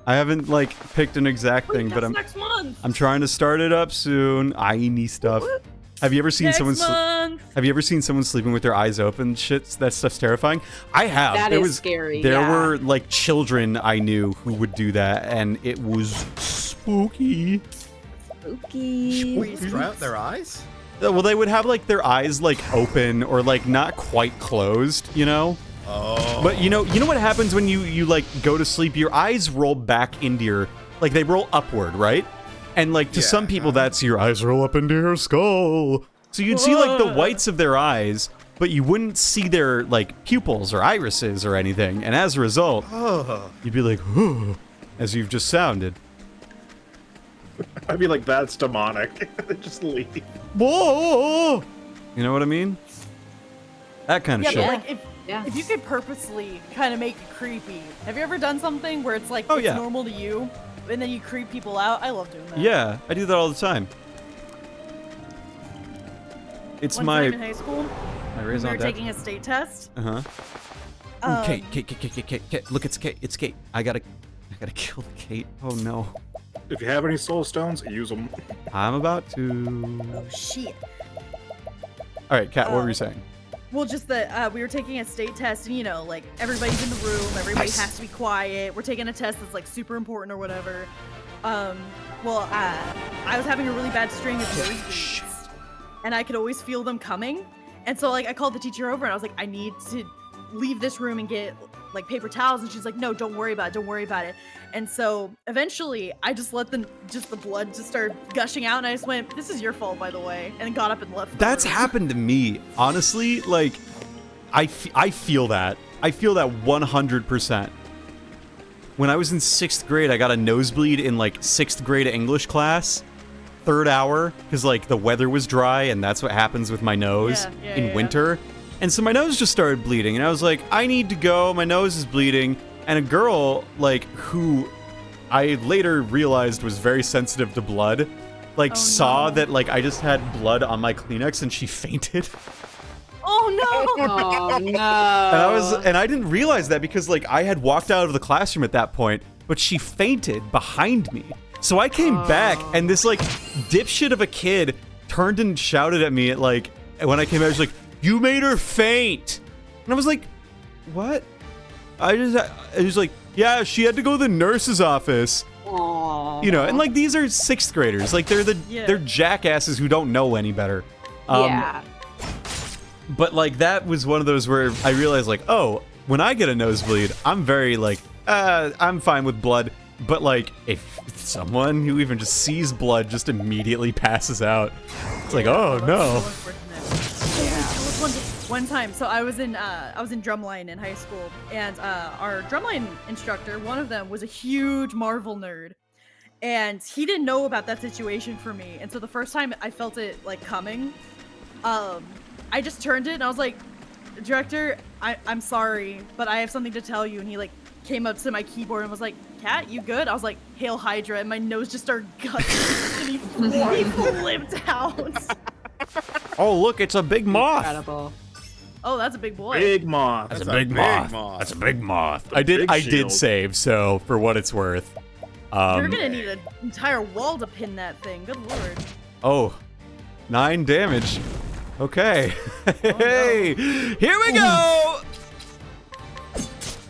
I haven't like picked an exact thing, That's but next month. I'm trying to start it up soon. Einie stuff. Have you ever seen Next someone? month. Have you ever seen someone sleeping with their eyes open? Shit, that stuff's terrifying. I have. That is scary, There yeah. were like children I knew who would do that, and it was spooky. Spooky. Were you dry out their eyes? Well, they would have like their eyes like open or like not quite closed, you know. Oh. But you know what happens when you like go to sleep? Your eyes roll back into your like they roll upward, right? And like to some people, that's your eyes roll up into your skull. So you'd see like the whites of their eyes, but you wouldn't see their like pupils or irises or anything. And as a result, you'd be like, "Huh," as you've just sounded. I'd be like, that's demonic. Just leave. Whoa! You know what I mean? That kind of shit. But like if you could purposely kind of make it creepy, have you ever done something where it's like it's normal to you, and then you creep people out? I love doing that. Yeah, I do that all the time. It's One my time in high school, my we raison were d'etre. taking a state test. Kate, look, it's Kate. It's Kate. I gotta kill the Kate. Oh no. If you have any soul stones, use them. I'm about to. Oh shit. All right, Kat, what were you saying? Well, just that we were taking a state test, and like everybody's in the room, everybody has to be quiet. We're taking a test that's like super important or whatever. I was having a really bad string of nosebleeds, and I could always feel them coming. And so like I called the teacher over, and I was like, I need to leave this room and get like paper towels, and she's like, no, don't worry about it. And so eventually I just let the blood just start gushing out, and I just went, this is your fault, by the way, and got up and left. That's happened to me. Honestly, like I feel that. I feel that 100%. When I was in 6th grade, I got a nosebleed in like 6th grade English class, 3rd hour, because like the weather was dry, and that's what happens with my nose in winter. And so my nose just started bleeding, and I was like, I need to go, my nose is bleeding. And a girl, like, who I later realized was very sensitive to blood, like, saw that, like, I just had blood on my Kleenex, and she fainted. Oh no! Oh no! And I didn't realize that because, like, I had walked out of the classroom at that point, but she fainted behind me. So I came back, and this, like, dipshit of a kid turned and shouted at me at, like, when I came back, she was like, you made her faint! And I was like, what? I was like, yeah, she had to go to the nurse's office. Aww. You know, and like these are 6th graders. Like they're jackasses who don't know any better. Yeah. But like that was one of those where I realized like, oh, when I get a nosebleed, I'm very like, I'm fine with blood. But like if someone who even just sees blood just immediately passes out, it's like, oh no. One time, so I was in drumline in high school, and our drumline instructor, one of them, was a huge Marvel nerd, and he didn't know about that situation for me. And so the first time I felt it like coming, I just turned it and I was like, director, I'm sorry, but I have something to tell you. And he like came up to my keyboard and was like, Kat, you good? I was like, Hail Hydra, and my nose just started gushing, and he flipped out. Oh look, it's a big moth. Incredible. Oh, that's a big boy. Big moth. That's a big moth. That's a big moth. I did shield. save, so for what it's worth. You're gonna need an entire wall to pin that thing. Good lord. Oh, 9 damage. Okay. Hey, here we go.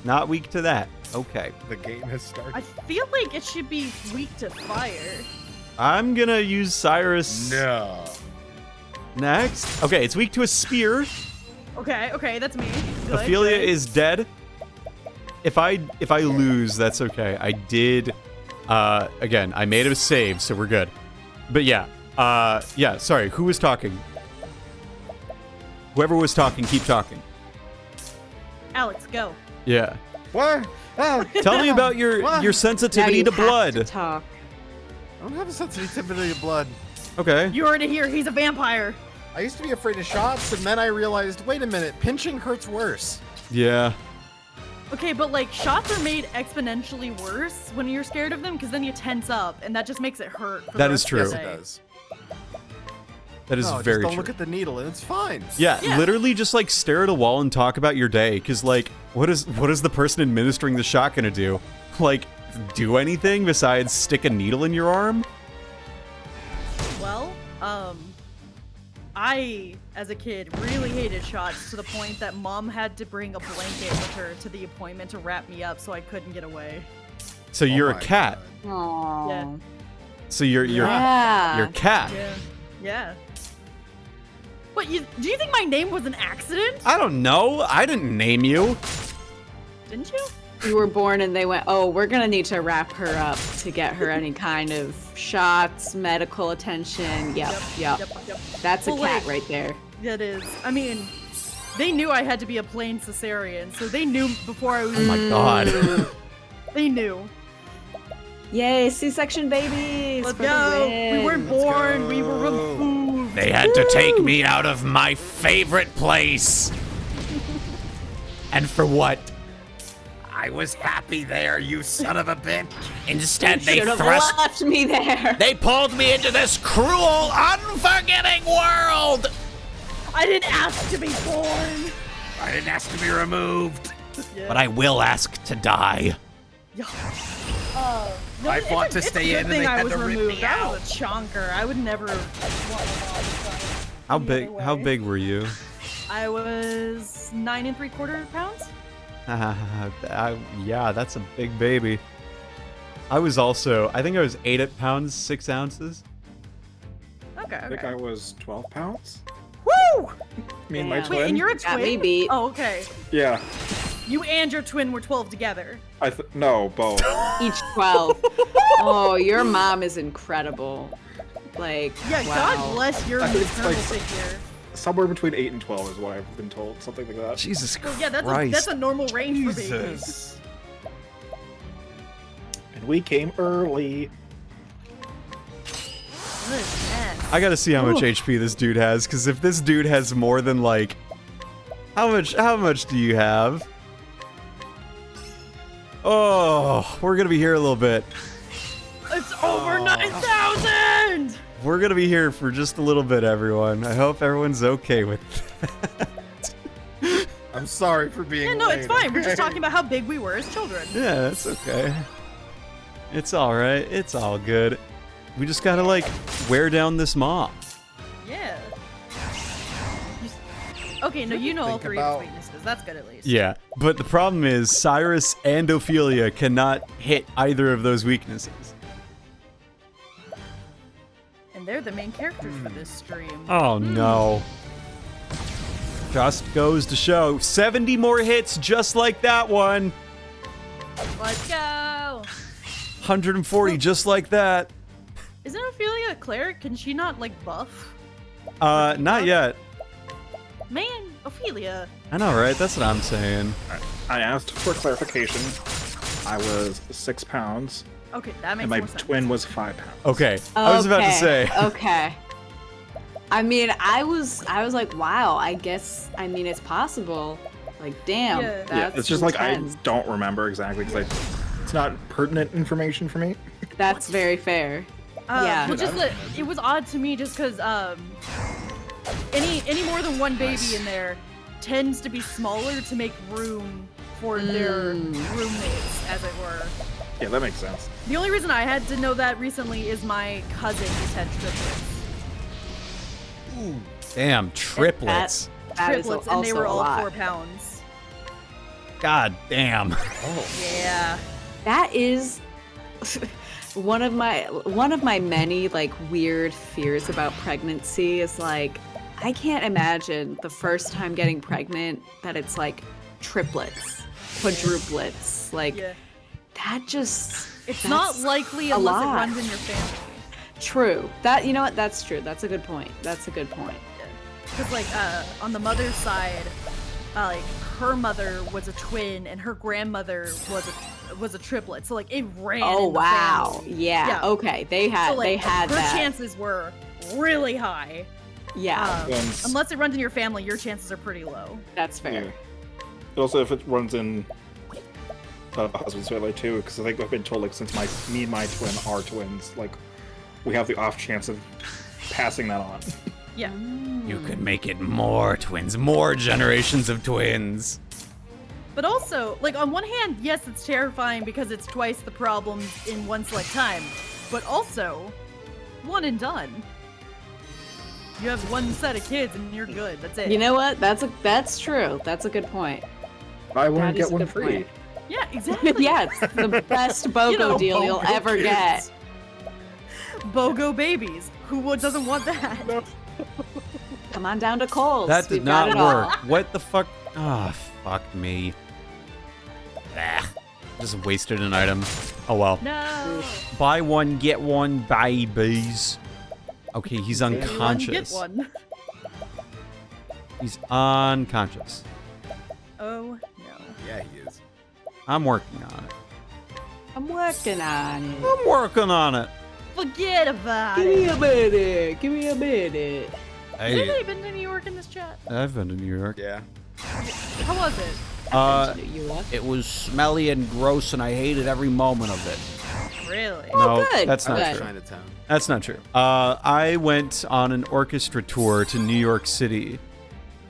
Not weak to that. Okay. The game has started. I feel like it should be weak to fire. I'm gonna use Cyrus No. next. Okay, it's weak to a spear. Okay, that's me. Good, Ophelia good. is dead. If I lose, that's okay. I did. Again, I made a save, so we're good. But yeah. Yeah. Sorry. Who was talking? Whoever was talking, keep talking. Alex, go. Yeah. What? Oh, Tell me about your sensitivity you to have blood. to talk. I don't have a sensitivity to blood. Okay. You already hear he's a vampire. I used to be afraid of shots, and then I realized, wait a minute, pinching hurts worse. Yeah. Okay, but like shots are made exponentially worse when you're scared of them, because then you tense up, and that just makes it hurt. For That the is rest true. of the Yes, it day. does. That is No, very just don't true. look at the needle, and it's fine. Yeah, Yeah. literally just like stare at a wall and talk about your day, because like, what is the person administering the shot gonna do? Like, do anything besides stick a needle in your arm? Well, I, as a kid, really hated shots to the point that mom had to bring a blanket with her to the appointment to wrap me up so I couldn't get away. So you're Oh a my cat. God. Aww. Yeah. So you're Yeah. cat. Yeah. What, do you think my name was an accident? I don't know. I didn't name you. Didn't you? you were born and they went, oh, we're gonna need to wrap her up to get her any kind of shots, medical attention. Yep. That's a Well, cat like- right there. That is. I mean, they knew I had to be a plain cesarean, so they knew before I was. Oh my god. They knew. Yay, C-section babies! Let's for the go. win. We weren't born. We were removed. They had to take me out of my favorite place. And for what? I was happy there, you son of a bitch. Instead, they Should have thrust. left me there. They pulled me into this cruel, unforgiving world. I didn't ask to be born. I didn't ask to be removed, Yeah. but I will ask to die. No, I fought to it's stay a good in and thing they I had was to rip removed. me I out. was a chonker. I would never want my mom to How the big? other How way. big were you? I was 9 3/4 pounds. Yeah, that's a big baby. I was also. I think I was 8 pounds 6 ounces. Okay. I think Okay. I was 12 pounds. Woo! Me and my Damn. Wait, twin. and you're a Got twin? me beat. Oh, okay. Yeah. You and your twin were 12 together. No, both. Each 12. Oh, your mom is incredible. Like, Yeah, wow. God bless your I think it's maternal like- figure. Somewhere between 8 and 12 is what I've been told. Something like that. Jesus Well, yeah, Christ. that's a normal range for babies. Jesus. And we came early. Good mess. I gotta see how much HP this dude has, because if this dude has more than like, how much do you have? Oh, we're gonna be here a little bit. It's over 9,000! We're gonna be here for just a little bit, everyone. I hope everyone's okay with that. I'm sorry for being Yeah, no, it's late, fine. We're just okay? talking about how big we were as children. Yeah, that's okay. It's alright. It's all good. We just gotta, like, wear down this mom. Yeah. Okay, no, you know all Think three about- of his weaknesses. That's good at least. Yeah, but the problem is Cyrus and Ophelia cannot hit either of those weaknesses. And they're the main characters for this stream. Oh no. Just goes to show 70 more hits just like that one. Let's go! 140 just like that. Isn't Ophelia a cleric? Can she not, like, buff? Not yet. Man, Ophelia. I know, right? That's what I'm saying. I asked for clarification. I was 6 pounds, Okay, that makes and my more sense. twin was 5 pounds. Okay, I was about to say. Okay. I mean, I was like, wow, I guess, I mean, it's possible. Like, damn. Yeah. Yeah, That's it's just like intense. I don't remember exactly because it's not pertinent information for me. That's very fair. Yeah. Well, just it was odd to me just because any more than one baby in there tends to be smaller to make room for their roommates, as it were. Yeah, that makes sense. The only reason I had to know that recently is my cousin just had triplets. Damn, triplets. That is Triplets, also and they were a all lot. 4 pounds. God damn. Yeah. That is one of my many like weird fears about pregnancy is like I can't imagine the first time getting pregnant that it's like triplets, quadruplets, like Yeah. that just It's that's not likely a unless it lot. runs in your family. True. That you know what? That's true. That's a good point. That's a good point. Because like on the mother's side, like her mother was a twin and her grandmother was a triplet. So like it ran. Oh in the wow. family. Yeah. Okay. They had So, like, they had her that. chances were really high. Yeah. Unless it runs in your family, your chances are pretty low. That's fair. Yeah. Also, if it runs in husband's family too, because I think I've been told like since me and my twin are twins, like we have the off chance of passing that on. Yeah. You could make it more twins, more generations of twins. But also, like on one hand, yes, it's terrifying because it's twice the problem in one select time. But also, one and done. You have one set of kids and you're good. That's it. You know what? That's true. That's a good point. I That wouldn't is get a one good free. point. Yeah, exactly. Yeah, it's the best BOGO You know, deal you'll BOGO ever kids. get. BOGO babies. Who doesn't want that? Come on down to Kohl's. That did We've got not it all. work. What the fuck? Ah, fuck me. Bah. Just wasted an item. Oh well. No. Buy one, get one, babies. Okay, he's unconscious. Get one. He's unconscious. Oh no. Yeah, he is. I'm working on it. I'm working on it. I'm working on it. Forget about Give me it. a minute. Give me a minute. Has Hey, anybody been to New York in this chat? I've been to New York. Yeah. How was it? You what? It was smelly and gross, and I hated every moment of it. Really? No, good. that's not Good. true. Chinatown. That's not true. I went on an orchestra tour to New York City.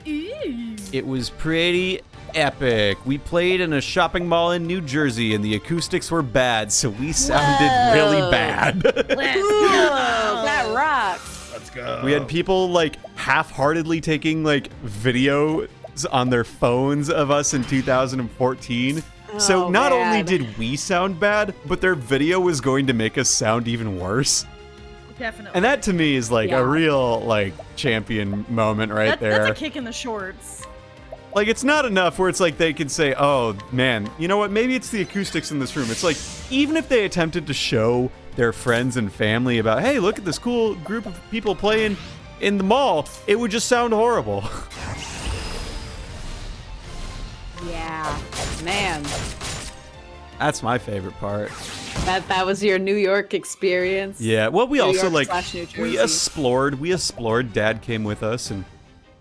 Ew. It was pretty epic. We played in a shopping mall in New Jersey, and the acoustics were bad, so we sounded really Whoa. bad. Whoa, that rocks. Let's go. We had people like half-heartedly taking like videos on their phones of us in 2014. So Oh, not only man. did we sound bad, but their video was going to make us sound even worse. Definitely. And that to me is like Yeah. a real like champion moment right there. That's a kick in the shorts. Like, it's not enough where it's like they can say, oh, man, you know what? Maybe it's the acoustics in this room. It's like, even if they attempted to show their friends and family about, hey, look at this cool group of people playing in the mall, it would just sound horrible. Yeah, man. That's my favorite part. That was your New York experience. Yeah, well, we New also, York like, slash New we Jersey. explored. Dad came with us and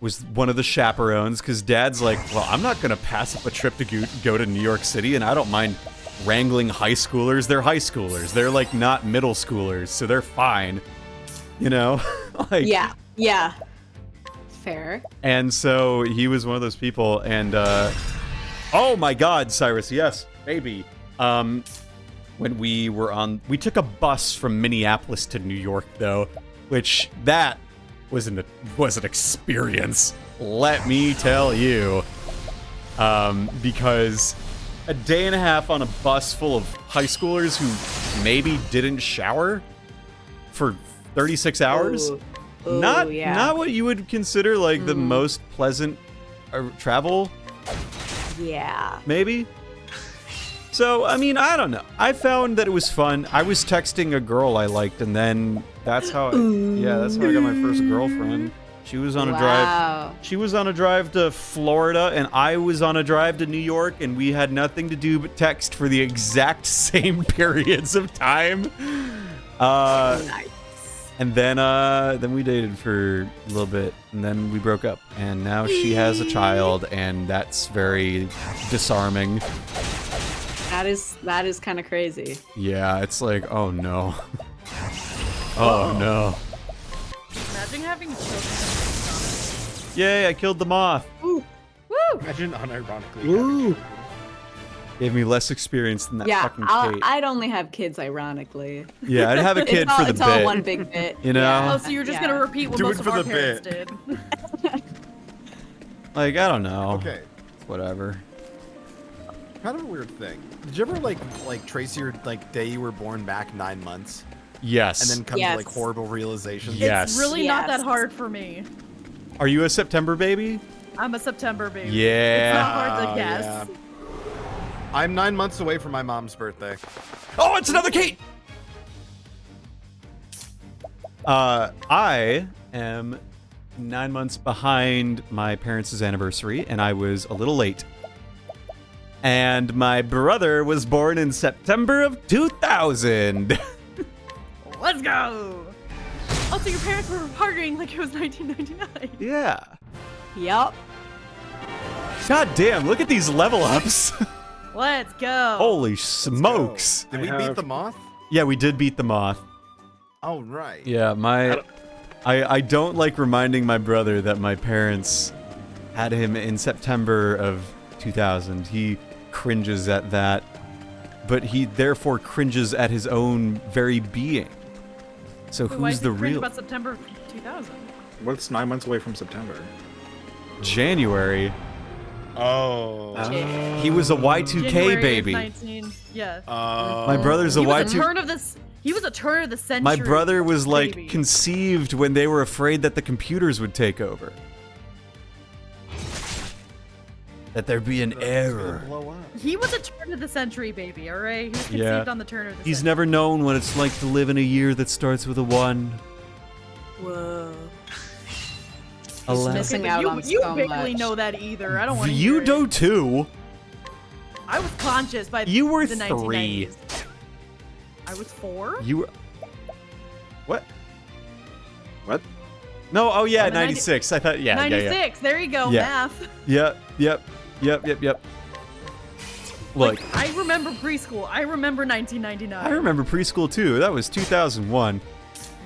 was one of the chaperones, because Dad's like, well, I'm not going to pass up a trip to go to New York City, and I don't mind wrangling high schoolers. They're high schoolers. They're, like, not middle schoolers, so they're fine. You know? Like, Yeah. Fair. and so he was one of those people, and, oh my God, Cyrus, yes, baby. When we took a bus from Minneapolis to New York, though, which that was an experience, let me tell you. Because a day and a half on a bus full of high schoolers who maybe didn't shower for 36 hours, Ooh. not Ooh, yeah. not what you would consider like the most pleasant travel, Yeah. maybe. So, I mean, I don't know. I found that it was fun. I was texting a girl I liked, and then that's how I got my first girlfriend. She was on a drive. Wow. She was on a drive to Florida, and I was on a drive to New York, and we had nothing to do but text for the exact same periods of time. Nice. And then we dated for a little bit, and then we broke up, and now she has a child, and that's very disarming. That is kind of crazy. Yeah, it's like, oh no. Oh no. Imagine having children. Yay, I killed the moth. Woo! Imagine unironically. Woo! Gave me less experience than that Yeah, fucking Kate. I'd only have kids, ironically. Yeah, I'd have a kid for the It's all bit. one big bit. You know? Yeah. Oh, so you're just Yeah. gonna repeat what Do most it of for our the parents bit. did. Like, I don't know. Okay. Whatever. Kind of a weird thing. Did you ever like trace your like day you were born back 9 months, Yes. and then come Yes. to like horrible realizations? Yeah. Yes. It's really not that Yes. hard for me. Are you a September baby? I'm a September baby. Yeah. It's not hard to Oh, guess. yeah. I'm 9 months away from my mom's birthday. Oh, it's another Kate! I am 9 months behind my parents' anniversary, and I was a little late. And my brother was born in September of 2000. Let's go! Also, your parents were partying like it was 1999. Yeah. Yup. God damn, look at these level ups. Let's go! Holy smokes. Did we beat the moth? Yeah, we did beat the moth. Oh right. Yeah, I don't like reminding my brother that my parents had him in September of 2000. He cringes at that, but he therefore cringes at his own very being. So Wait, why who's do you the cringe real about September 2000? What's 9 months away from September? January? Oh. He was a Y2K January of baby. 19, yeah. My brother's a He was a Y2K. turn of this. He was a turn of the century. My brother was like baby. conceived when they were afraid that the computers would take over. that there be an error. Blow up. He was a turn of the century baby, all right? He was conceived Yeah. on the turn of the He's century. never known what it's like to live in a year that starts with a 1. Whoa. 11. missing But out you, on you so barely much. know that either. I don't want to. You do too. I was conscious by You were the 3. 1990s. I was 4. You were. What? What? No, oh yeah, Oh, the 96. I thought, yeah, 96. There you go. Yeah. Math. yeah. Yep. Look, Like, I remember preschool. I remember 1999. I remember preschool too. That was 2001.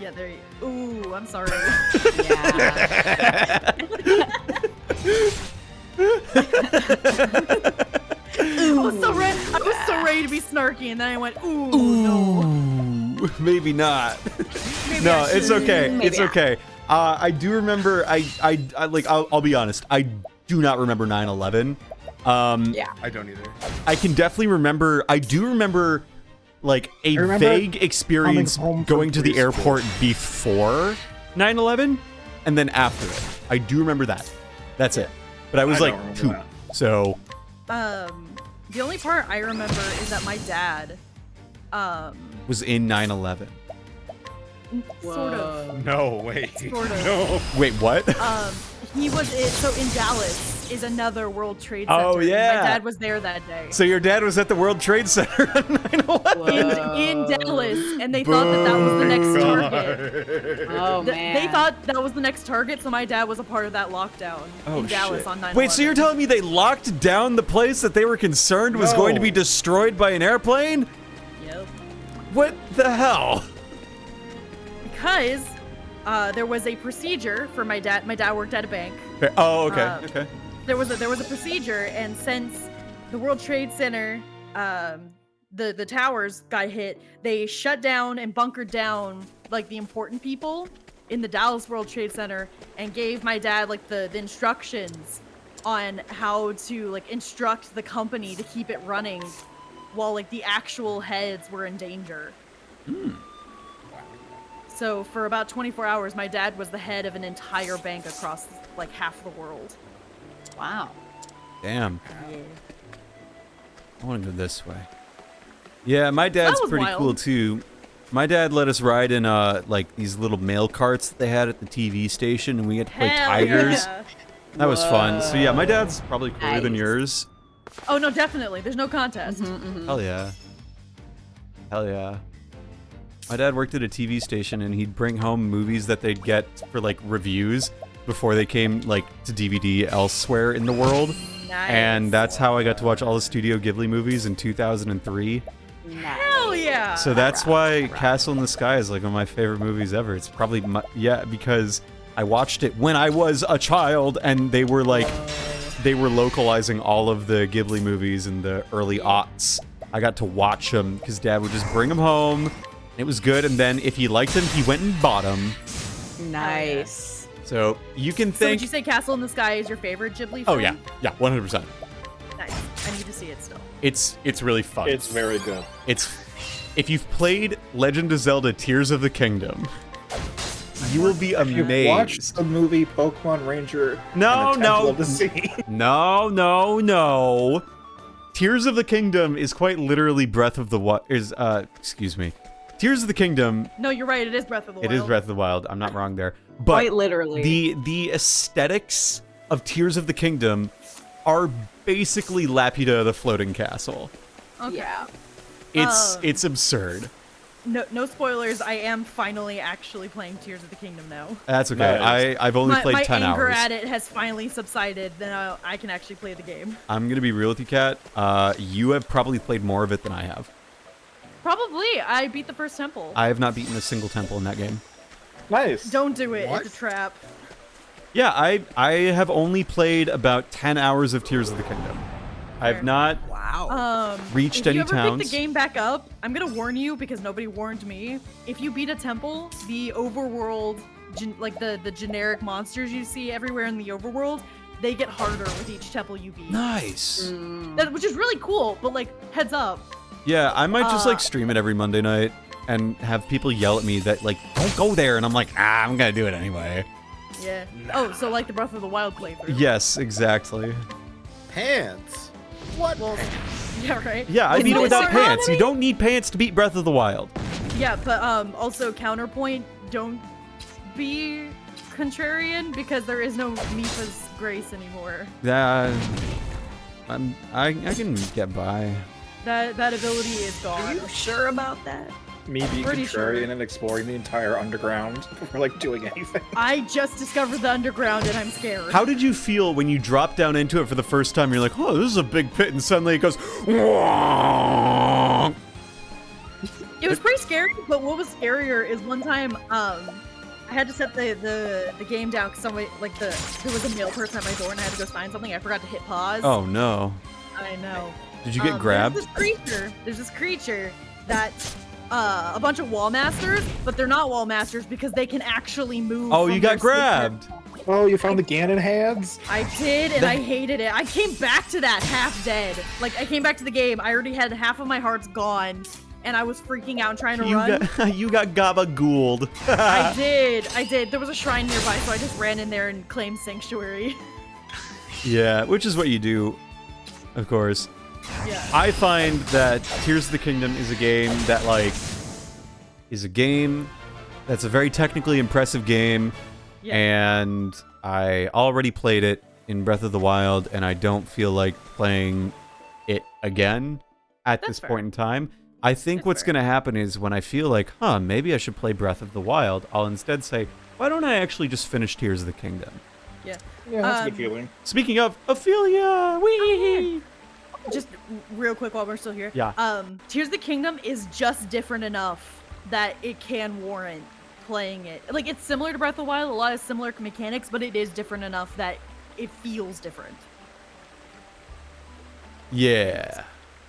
Yeah, there you. Ooh, I'm sorry. Yeah. I was so ready to be snarky, and then I went, ooh, no. Ooh, maybe not. Maybe No, I it's should. okay. Maybe It's not. okay. I do remember. I like. I'll be honest. I do not remember 9/11. Yeah. I don't either. I can definitely remember. I do remember, like a remember vague experience coming home going from to the preschool. airport before 9/11, and then after it. I do remember that. That's it. But I was I like don't remember 2, that. so The only part I remember is that my dad, was in 9/11. sort of, No, wait. sort of. No. Wait, what? He was so in Dallas is another World Trade Center. Oh, and yeah. my dad was there that day. So your dad was at the World Trade Center on 9/11. In Dallas, and they thought that was the next target. Oh man. They thought that was the next target, so my dad was a part of that lockdown in Dallas shit. on 9/11. Wait, so you're telling me they locked down the place that they were concerned was going to be No. destroyed by an airplane? Yep. What the hell? Because there was a procedure for my dad. My dad worked at a bank. Oh, okay, Um, There was a procedure, and since the World Trade Center, the towers got hit, they shut down and bunkered down like the important people in the Dallas World Trade Center, and gave my dad like the instructions on how to like instruct the company to keep it running, while like the actual heads were in danger. So for about 24 hours, my dad was the head of an entire bank across like half the world. Wow. Damn. I want to go this way. Yeah, my dad's was pretty wild. cool too. My dad let us ride in like these little mail carts that they had at the TV station, and we had to play Hell tigers. yeah. That was fun. So yeah, my dad's probably cooler than Nice. yours. Oh no, definitely. There's no contest. Hell yeah. Hell yeah. My dad worked at a TV station, and he'd bring home movies that they'd get for like reviews before they came like to DVD elsewhere in the world. Nice. And that's how I got to watch all the Studio Ghibli movies in 2003. Hell yeah. So that's why Castle in the Sky is like one of my favorite movies ever. It's probably because I watched it when I was a child, and they were localizing all of the Ghibli movies in the early aughts. I got to watch them because Dad would just bring them home. It was good, and then if he liked them, he went and bought them. Nice. So you can So think. would you say Castle in the Sky is your favorite Ghibli film? Oh yeah, 100%. Nice. I need to see it still. It's really fun. It's very good. It's if you've played Legend of Zelda: Tears of the Kingdom, you will be You amazed. watched the movie Pokemon Ranger. No, and the Temple no. of the Sea. No. Tears of the Kingdom is quite literally Breath of the Wild. Excuse me. Tears of the Kingdom. No, you're right. It is Breath of the Wild. It is Breath of the Wild. I'm not wrong there. But Quite literally. the aesthetics of Tears of the Kingdom are basically Laputa the Floating Castle. Okay. Yeah. It's absurd. No spoilers. I am finally actually playing Tears of the Kingdom now. That's okay. Nice. I've only played my 10 anger hours. at it has finally subsided. Then I can actually play the game. I'm gonna be real with you, Kat. You have probably played more of it than I have. Probably. I beat the first temple. I have not beaten a single temple in that game. Nice. Don't do it. What? It's a trap. Yeah, I have only played about 10 hours of Tears of the Kingdom. I have Fair. not reached If any you ever towns. pick the game back up, I'm gonna warn you because nobody warned me. If you beat a temple, the overworld, like the generic monsters you see everywhere in the overworld, they get harder with each temple you beat. Nice. Which is really cool. But like, heads up. Yeah, I might just like stream it every Monday night and have people yell at me that like, don't go there, and I'm like, I'm gonna do it anyway. Yeah. Oh, so like the Breath of the Wild playthrough. Yes, exactly. Pants? What? Well, yeah, right. Yeah, I Is beat it it without Sarah pants. You don't need pants to beat Breath of the Wild. Yeah, but also counterpoint, don't be contrarian because there is no Mipha's grace anymore. I can get by. That ability is Are gone. you sure about that? Me being Pretty contrarian sure. and exploring the entire underground before like doing anything. I just discovered the underground and I'm scared. How did you feel when you dropped down into it for the first time? You're like, oh, this is a big pit, and suddenly it goes. "Wonk." It was pretty scary, but what was scarier is one time I had to set the game down because somebody there was a mail person at my door and I had to go sign something. I forgot to hit pause. Oh no! I know. Did you get grabbed? There's this creature that's a bunch of wall masters, but they're not wall masters because they can actually move. Oh, from you their got grabbed. Oh, you found the Ganon hands? I did, and I hated it. I came back to that half dead. Like, I came back to the game. I already had half of my hearts gone, and I was freaking out and trying to run. You got gabagooled. I did. There was a shrine nearby, so I just ran in there and claimed sanctuary. Yeah, which is what you do, of course. Yeah. I find that Tears of the Kingdom is a game that, that's a very technically impressive game, Yeah. and I already played it in Breath of the Wild, and I don't feel like playing it again at That's this fair. point in time. I think That's what's fair. going to happen is when I feel like, maybe I should play Breath of the Wild, I'll instead say, why don't I actually just finish Tears of the Kingdom? Yeah. Yeah, that's a good feeling. Speaking of Ophelia, wee! Just real quick while we're still here. Yeah. Tears of the Kingdom is just different enough that it can warrant playing it. Like, it's similar to Breath of the Wild, a lot of similar mechanics, but it is different enough that it feels different. Yeah.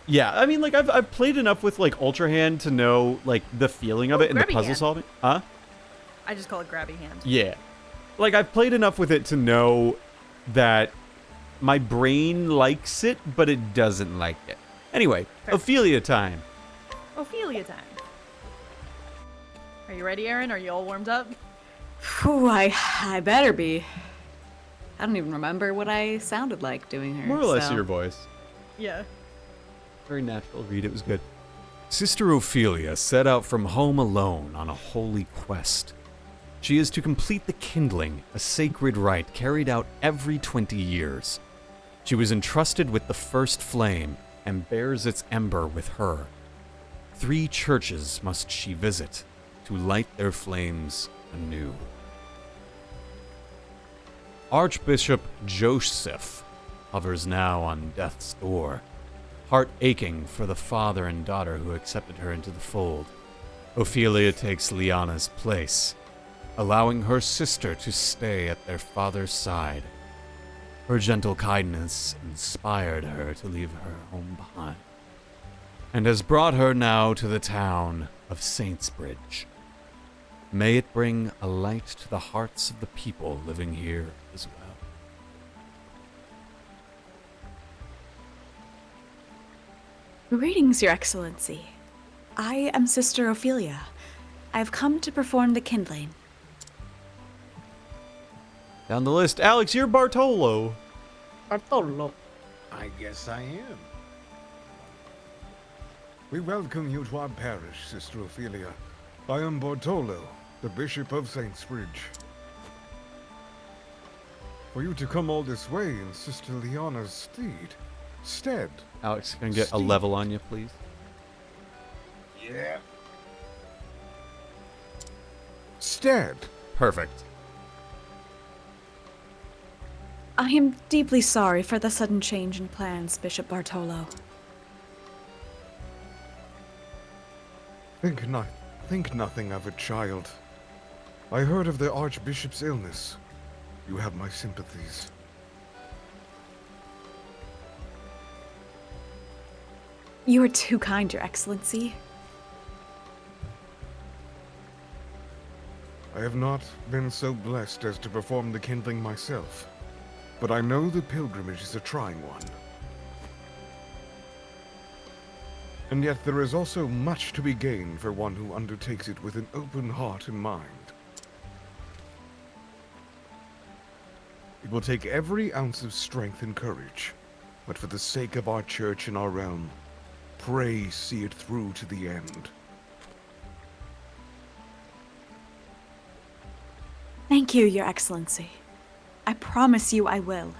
Yeah, I mean, I've played enough with, Ultra Hand to know, the feeling of it and the Grabby puzzle Hand. solving. Huh? I just call it grabby hand. Yeah. I've played enough with it to know that my brain likes it, but it doesn't like it. Anyway, Fair. Ophelia time. Ophelia time. Are you ready, Aaron? Are you all warmed up? Whew, I better be. I don't even remember what I sounded like doing her. More or less so- your voice. Yeah. Very natural read, it was good. Sister Ophelia set out from home alone on a holy quest. She is to complete the kindling, a sacred rite carried out every 20 years. She was entrusted with the first flame and bears its ember with her. 3 churches must she visit to light their flames anew. Archbishop Joseph hovers now on death's door, heart aching for the father and daughter who accepted her into the fold. Ophelia takes Liana's place, allowing her sister to stay at their father's side. Her gentle kindness inspired her to leave her home behind, and has brought her now to the town of Saintsbridge. May it bring a light to the hearts of the people living here as well. Greetings, Your Excellency. I am Sister Ophelia. I have come to perform the kindling. Down the list, Alex, you're Bartolo. I guess I am. We welcome you to our parish, Sister Ophelia. I am Bartolo, the Bishop of Saintsbridge. For you to come all this way in Sister Liana's stead. Alex, can I get a Steve. level on you, please? Yeah. Stead. Perfect. I am deeply sorry for the sudden change in plans, Bishop Bartolo. Think nothing of it, child. I heard of the Archbishop's illness. You have my sympathies. You are too kind, Your Excellency. I have not been so blessed as to perform the kindling myself, but I know the pilgrimage is a trying one. And yet there is also much to be gained for one who undertakes it with an open heart and mind. It will take every ounce of strength and courage, But for the sake of our church and our realm, pray see it through to the end. Thank you, Your Excellency. I promise you I will.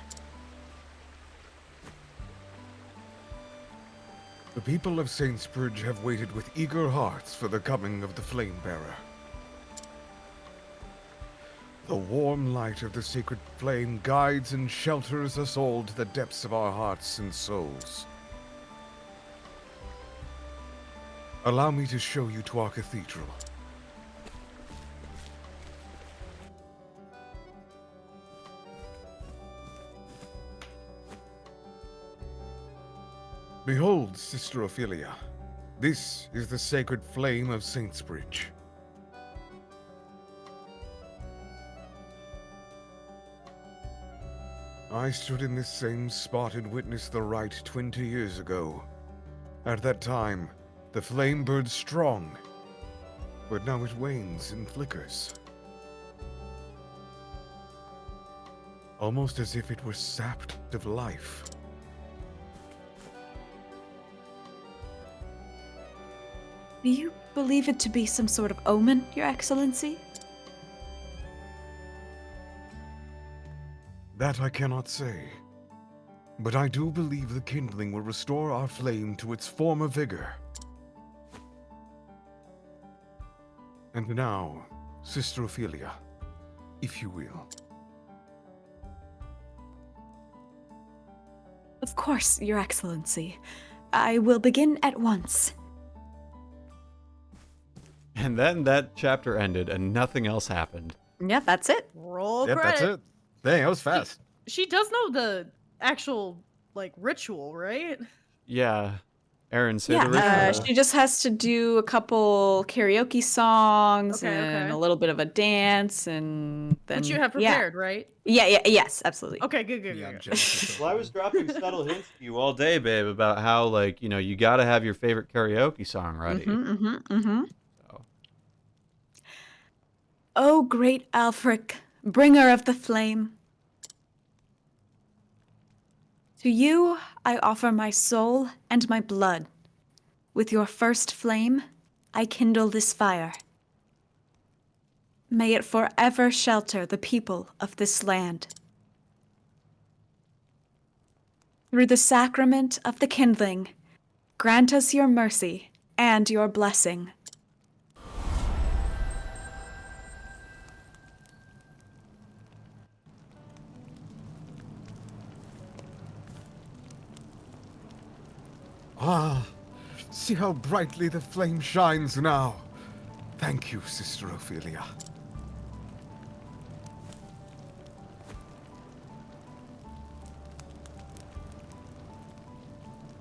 The people of Saintsbridge have waited with eager hearts for the coming of the Flame Bearer. The warm light of the sacred flame guides and shelters us all to the depths of our hearts and souls. Allow me to show you to our cathedral. Behold, Sister Ophelia. This is the sacred flame of Saintsbridge. I stood in this same spot and witnessed the rite 20 years ago. At that time, the flame burned strong, but now it wanes and flickers. Almost as if it were sapped of life. Do you believe it to be some sort of omen, Your Excellency? That I cannot say. But I do believe the kindling will restore our flame to its former vigor. And now, Sister Ophelia, if you will. Of course, Your Excellency. I will begin at once. And then that chapter ended and nothing else happened. Yeah, that's it. Roll Yep, credit. that's it. Dang, that was fast. She does know the actual like ritual, right? Yeah. Aaron, say Yeah, the ritual. she just has to do a couple karaoke songs Okay, and okay. a little bit of a dance, and then Which you have yeah. prepared, right? Yes, absolutely. Okay, good, good, Yeah, good. I'm good. jealous. Well, I was dropping subtle hints to you all day, babe, about how, like, you know, you got to have your favorite karaoke song ready. So. O great Alfric, bringer of the flame. To you I offer my soul and my blood. With your first flame, I kindle this fire. May it forever shelter the people of this land. Through the sacrament of the kindling, grant us your mercy and your blessing. Ah, see how brightly the flame shines now. Thank you, Sister Ophelia.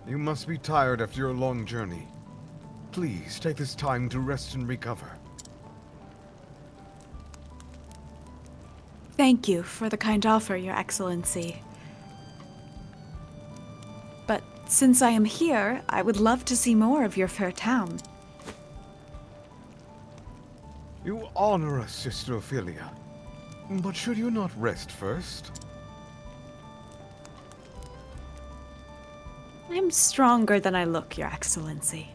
You must be tired after your long journey. Please take this time to rest and recover. Thank you for the kind offer, Your Excellency. But since I am here, I would love to see more of your fair town. You honor us, Sister Ophelia. But should you not rest first? I'm stronger than I look, Your Excellency.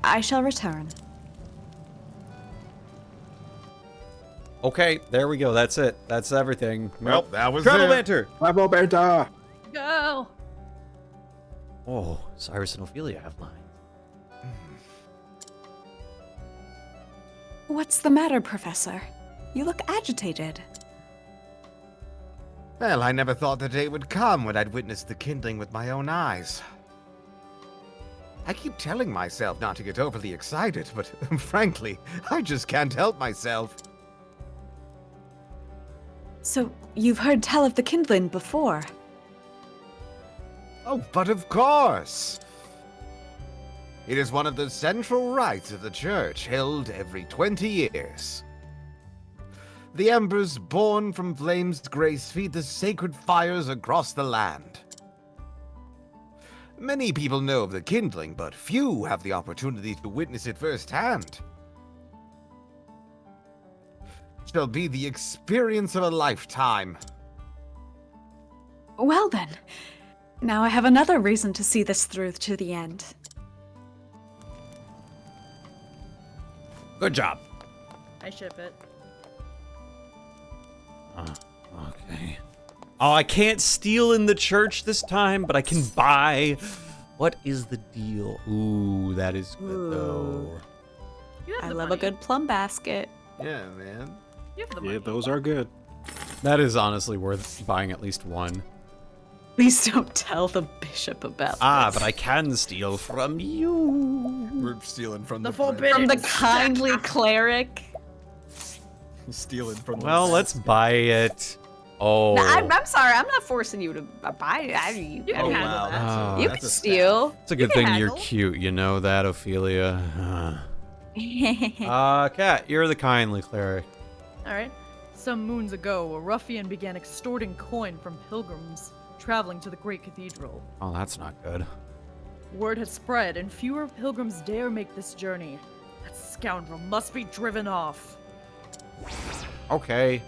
I shall return. Okay, there we go. That's it. That's everything. Well, that was Travel it. banter. Bravo, Berta! Go. Oh, Cyrus and Ophelia have lines. What's the matter, Professor? You look agitated. Well, I never thought the day would come when I'd witness the kindling with my own eyes. I keep telling myself not to get overly excited, but frankly, I just can't help myself. So, you've heard tell of the kindling before? Oh, but of course! It is one of the central rites of the church, held every 20 years. The embers born from Flame's grace feed the sacred fires across the land. Many people know of the kindling, but few have the opportunity to witness it firsthand. It shall be the experience of a lifetime. Well then, Now I have another reason to see this through to the end. Good job. I ship it. Okay. Oh, I can't steal in the church this time, but I can buy. What is the deal? Ooh, that is good though. You have I the love money. a good plum basket. Yeah, man. You have the Yeah, money. those are good. That is honestly worth buying at least one. Please don't tell the bishop about Ah, this. but I can steal from you. We're stealing from The the forbidden. From the kindly cleric. Stealing from the Well, let's buy it. Oh. No, I'm sorry. I'm not forcing you to buy it. You I can mean, handle that. Ah. you that's can a steal. It's a good can thing you're haggle. cute, you know that, Ophelia. Kat, you're the kindly cleric. All right. Some moons ago, a ruffian began extorting coin from pilgrims traveling to the great cathedral. Oh, that's not good. Word had spread, and fewer pilgrims dare make this journey. That scoundrel must be driven off. Okay.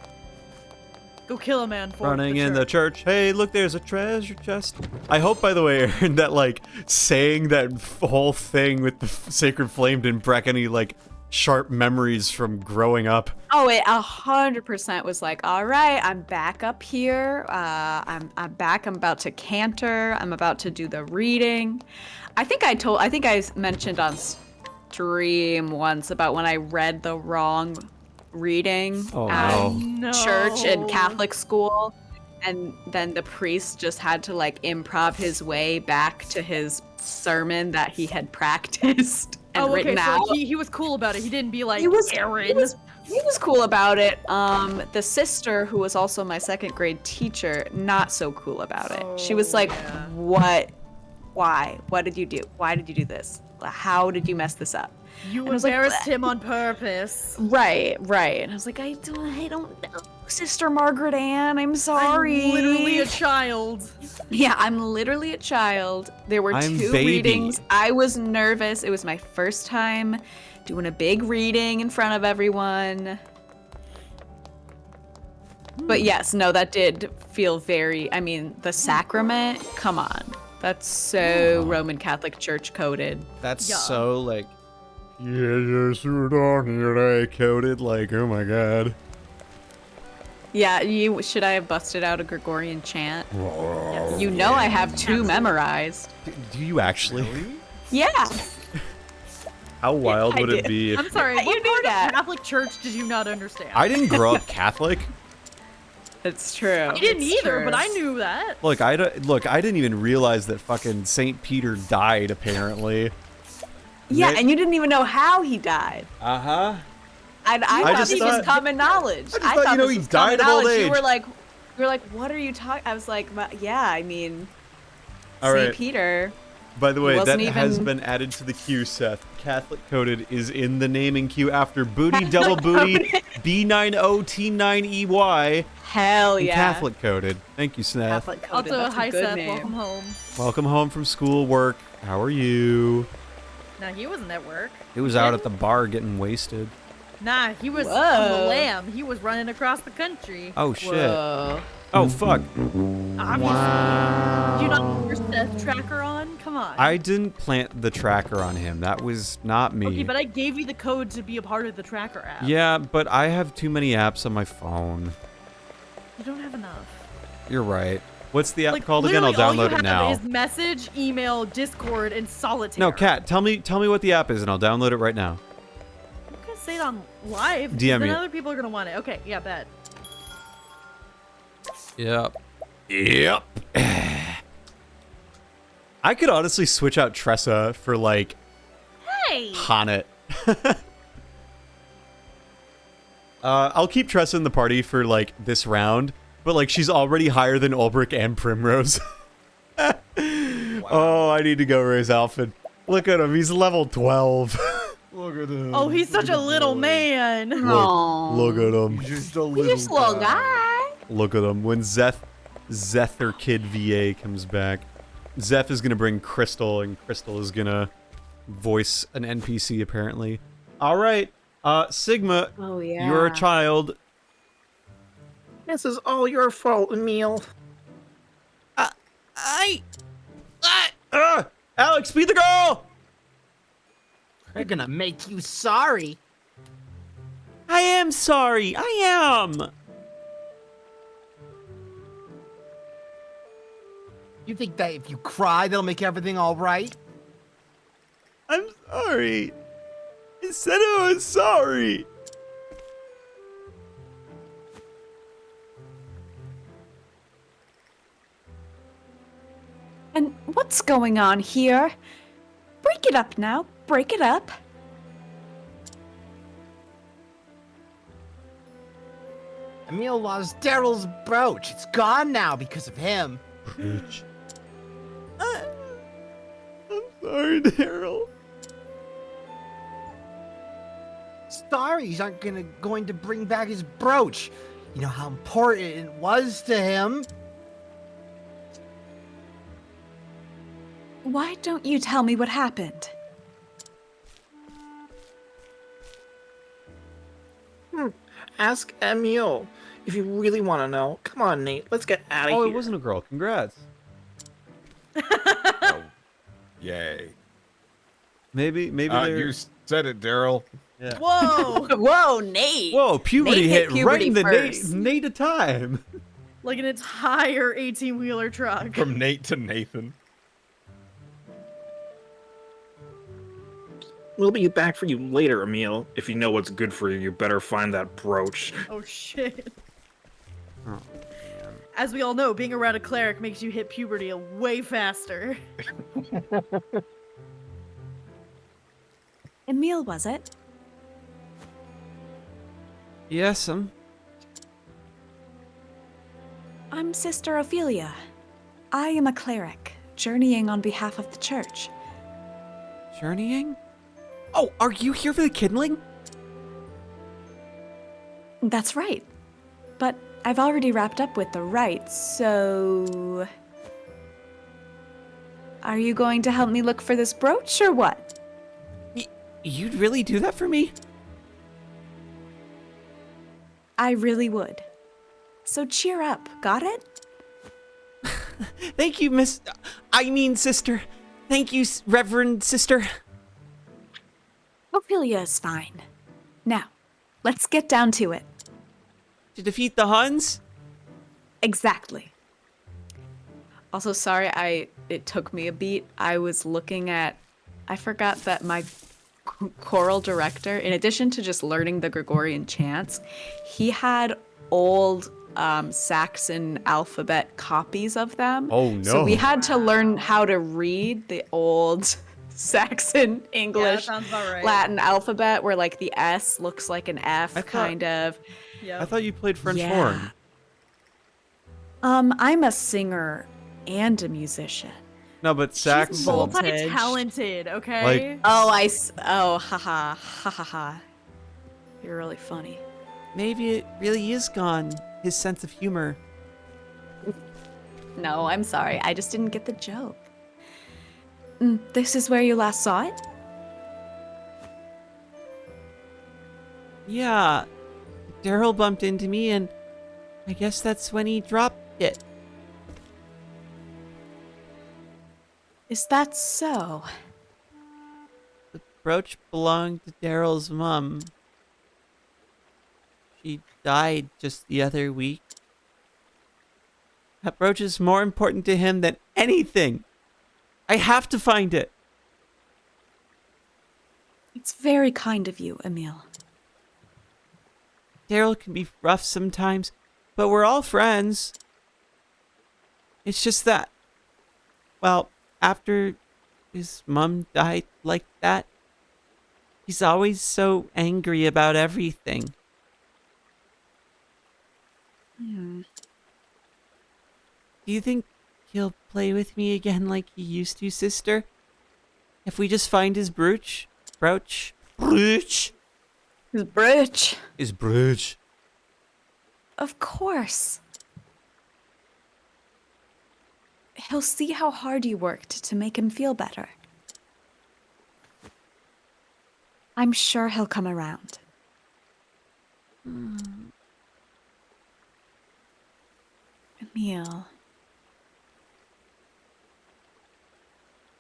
Go kill a man for Running in the church. church. Hey, look, there's a treasure chest. I hope, by the way, Aaron, that, like, saying that whole thing with the sacred flame didn't bring any, like, sharp memories from growing up. Oh, it 100% was like, all right, I'm back up here. I'm back. I'm about to canter. I'm about to do the reading. I think I mentioned on stream once about when I read the wrong reading Oh, at no. church in No. Catholic school, and then the priest just had to like improv his way back to his sermon that he had practiced and Oh, okay. written So out. he was cool about it. He didn't be like He was Aaron. He was cool about it. The sister, who was also my second grade teacher, not so cool about it. She was Oh, like, yeah. "What? Why? What did you do? Why did you do this? How did you mess this up?" You And I was like, embarrassed "Bleh." him on purpose. Right. And I was like, I don't know, Sister Margaret Ann. I'm sorry. I'm literally a child. Yeah, I'm literally a child. There were I'm 2 baby. readings. I was nervous. It was my first time doing a big reading in front of everyone. But yes, no, that did feel very, I mean, the sacrament, come on. That's so Roman Catholic Church coded. That's Yeah. so, like, coded, like, oh my god. Yeah, should I have busted out a Gregorian chant? You know I have 2 memorized. Do you actually? Yeah. How wild I would it did. be if I'm sorry. You What knew part that. of Catholic Church did you not understand? I didn't grow up Catholic? It's true. I didn't It's either, true. but I knew that. Look, I didn't even realize that fucking St. Peter died, apparently. Yeah, Nick- and you didn't even know how he died. Uh-huh. I thought just this was thought- common knowledge. I thought, thought you know, this he was died common of old knowledge. age. You were like, what are you talking? I was like, yeah, I mean, All St. right. Peter. By the way, that wasn't has even- been added to the queue, Seth. Catholic coded is in the naming queue after booty, double booty, B90T9EY, Hell and yeah. Catholic coded. Thank you, Seth. Catholic coded. Also, That's hi a good Seth, name. welcome home. Welcome home from school, work. How are you? Nah, he wasn't at work. He was out at the bar getting wasted. Nah, he was on Whoa. the lam. He was running across the country. Oh, shit. Whoa. Oh, fuck. Obviously. Do you not have your Seth tracker on? Come on. I didn't plant the tracker on him. That was not me. Okay, but I gave you the code to be a part of the tracker app. Yeah, but I have too many apps on my phone. You don't have enough. You're right. What's the app Like, called again? I'll literally all download you it have now. Is message, email, Discord, and solitaire. No, Kat, tell me what the app is and I'll download it right now. I'm gonna say it on live. 'cause DM then me. other people are gonna want it. Okay, yeah, bet. Yep. I could honestly switch out Tressa for like Hey. Hanet. I'll keep Tressa in the party for like this round, but like she's already higher than Ulbrich and Primrose. Oh, I need to go raise Alfred. Look at him, he's level 12. Look at him. Oh, he's such a little man. Look at him. Just a Just little guy. Look at him. When Zether Kid VA comes back, Zeph is gonna bring Crystal, and Crystal is gonna voice an NPC apparently. All right, Sigma, Oh yeah. you're a child. This is all your fault, Emil. Alex, be the girl! They're gonna make you sorry. I am sorry. I am. You think that if you cry, that'll make everything all right? I'm sorry. I said I was sorry. And what's going on here? Break it up now. Break it up. Emil lost Daryl's brooch. It's gone now because of him. Bitch. I'm sorry, Daryl. Sorries aren't going to bring back his brooch. You know how important it was to him. Why don't you tell me what happened? Ask Emil if you really want to know. Come on, Nate. Let's get out of Oh, here. it wasn't a girl. Congrats. Oh, yay. Maybe they're... You said it, Daryl. Yeah. Whoa! Whoa, Nate. Whoa, puberty Nate hit hit right puberty in the first. Nate of time. Like an entire 18-wheeler truck. From Nate to Nathan. We'll be back for you later, Emil. If you know what's good for you, you better find that brooch. Oh shit. Oh, man. As we all know, being around a cleric makes you hit puberty way faster. Emil, was it? Yes, I'm Sister Ophelia. I am a cleric, journeying on behalf of the church. journeying? Oh, are you here for the kindling? That's right. But I've already wrapped up with the rites, so... Are you going to help me look for this brooch, or what? You'd really do that for me? I really would. So cheer up, got it? Thank you, sister. Thank you, Reverend Sister. Ophelia is fine. Now, let's get down to it. To defeat the Huns? Exactly. Also, sorry, it took me a beat. I was looking at, I forgot that my choral director, in addition to just learning the Gregorian chants, he had old Saxon alphabet copies of them. Oh, no. So we had to learn how to read the old Saxon English sounds about right. Latin alphabet, where like the S looks like an F, I thought- kind of. Yep. I thought you played French Yeah. horn. I'm a singer and a musician. No, but sax. She's bold. Multi-talented, okay? Like- Oh, haha, ha ha ha. You're really funny. Maybe it really is gone. His sense of humor. No, I'm sorry. I just didn't get the joke. This is where you last saw it? Yeah. Daryl bumped into me, and I guess that's when he dropped it. Is that so? The brooch belonged to Daryl's mom. She died just the other week. That brooch is more important to him than anything. I have to find it. It's very kind of you, Emil. Daryl can be rough sometimes, but we're all friends. It's just that, well, after his mom died like that, he's always so angry about everything. Do you think he'll play with me again like he used to, sister? If we just find his brooch? His Brooch. His brooch. Of course. He'll see how hard you worked to make him feel better. I'm sure he'll come around. Emil.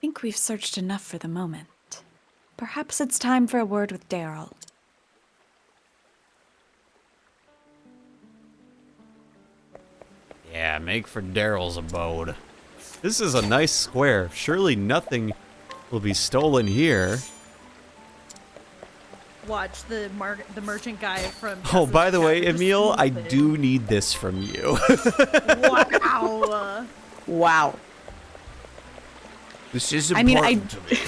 think we've searched enough for the moment. Perhaps it's time for a word with Daryl. Yeah, make for Daryl's abode. This is a nice square. Surely nothing will be stolen here. Watch the merchant guy from. Oh, by the way, Just Emil, I stupid. do need this from you. Wow. Wow. This is I mean, important to me.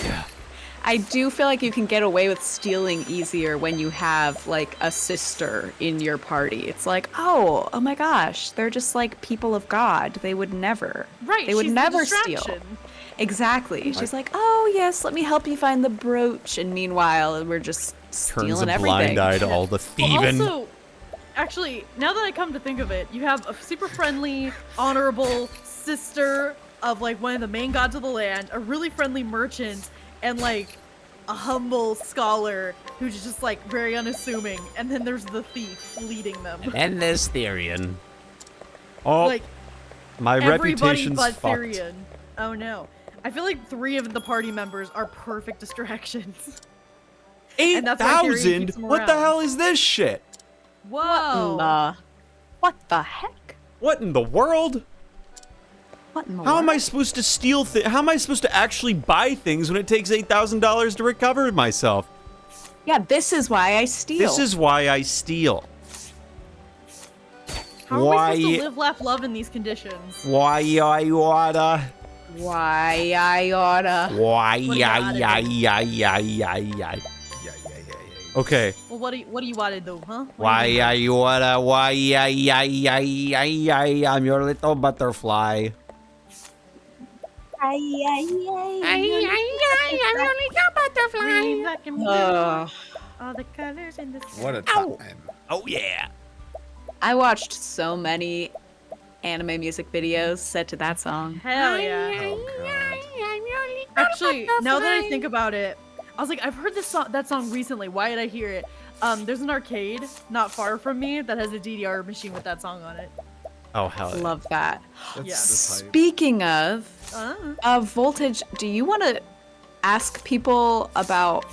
I do feel like you can get away with stealing easier when you have like a sister in your party. It's like, oh my gosh, they're just like people of God. They would never. Right. They would she's never the steal. distraction. Exactly. She's like, oh yes, let me help you find the brooch. And meanwhile, we're just Turns stealing a everything. blind eye to all the thieving. Well, also, actually, now that I come to think of it, you have a super friendly, honorable sister of like one of the main gods of the land, a really friendly merchant, and like a humble scholar who's just like very unassuming, and then there's the thief leading them. And this Therian. Oh, Like my everybody reputation's but fucked. Therian. Oh no. I feel like 3 of the party members are perfect distractions. And that's why Therian 8,000? keeps them What the around. hell is this shit? Whoa. What the heck? What in the world? What in the How am world? I supposed to steal How am I supposed to actually buy things when it takes $8,000 to recover myself? Yeah, this is why I steal. This is why I steal. How are we supposed to live, laugh, love in these conditions? Why I oughta? why I oughta. Why What do you I? Okay. Well, what do you want to do, huh? Why I oughta? Why I? I'm your little butterfly. All the colors in the sky. What a time. Oh yeah. I watched so many anime music videos set to that song. Hell yeah. Oh, God. Actually, now that I think about it, I was like, I've heard that song recently. Why did I hear it? There's an arcade not far from me that has a DDR machine with that song on it. Oh hell yeah. Love that. That's Yeah. the type. Speaking of Voltage, do you want to ask people about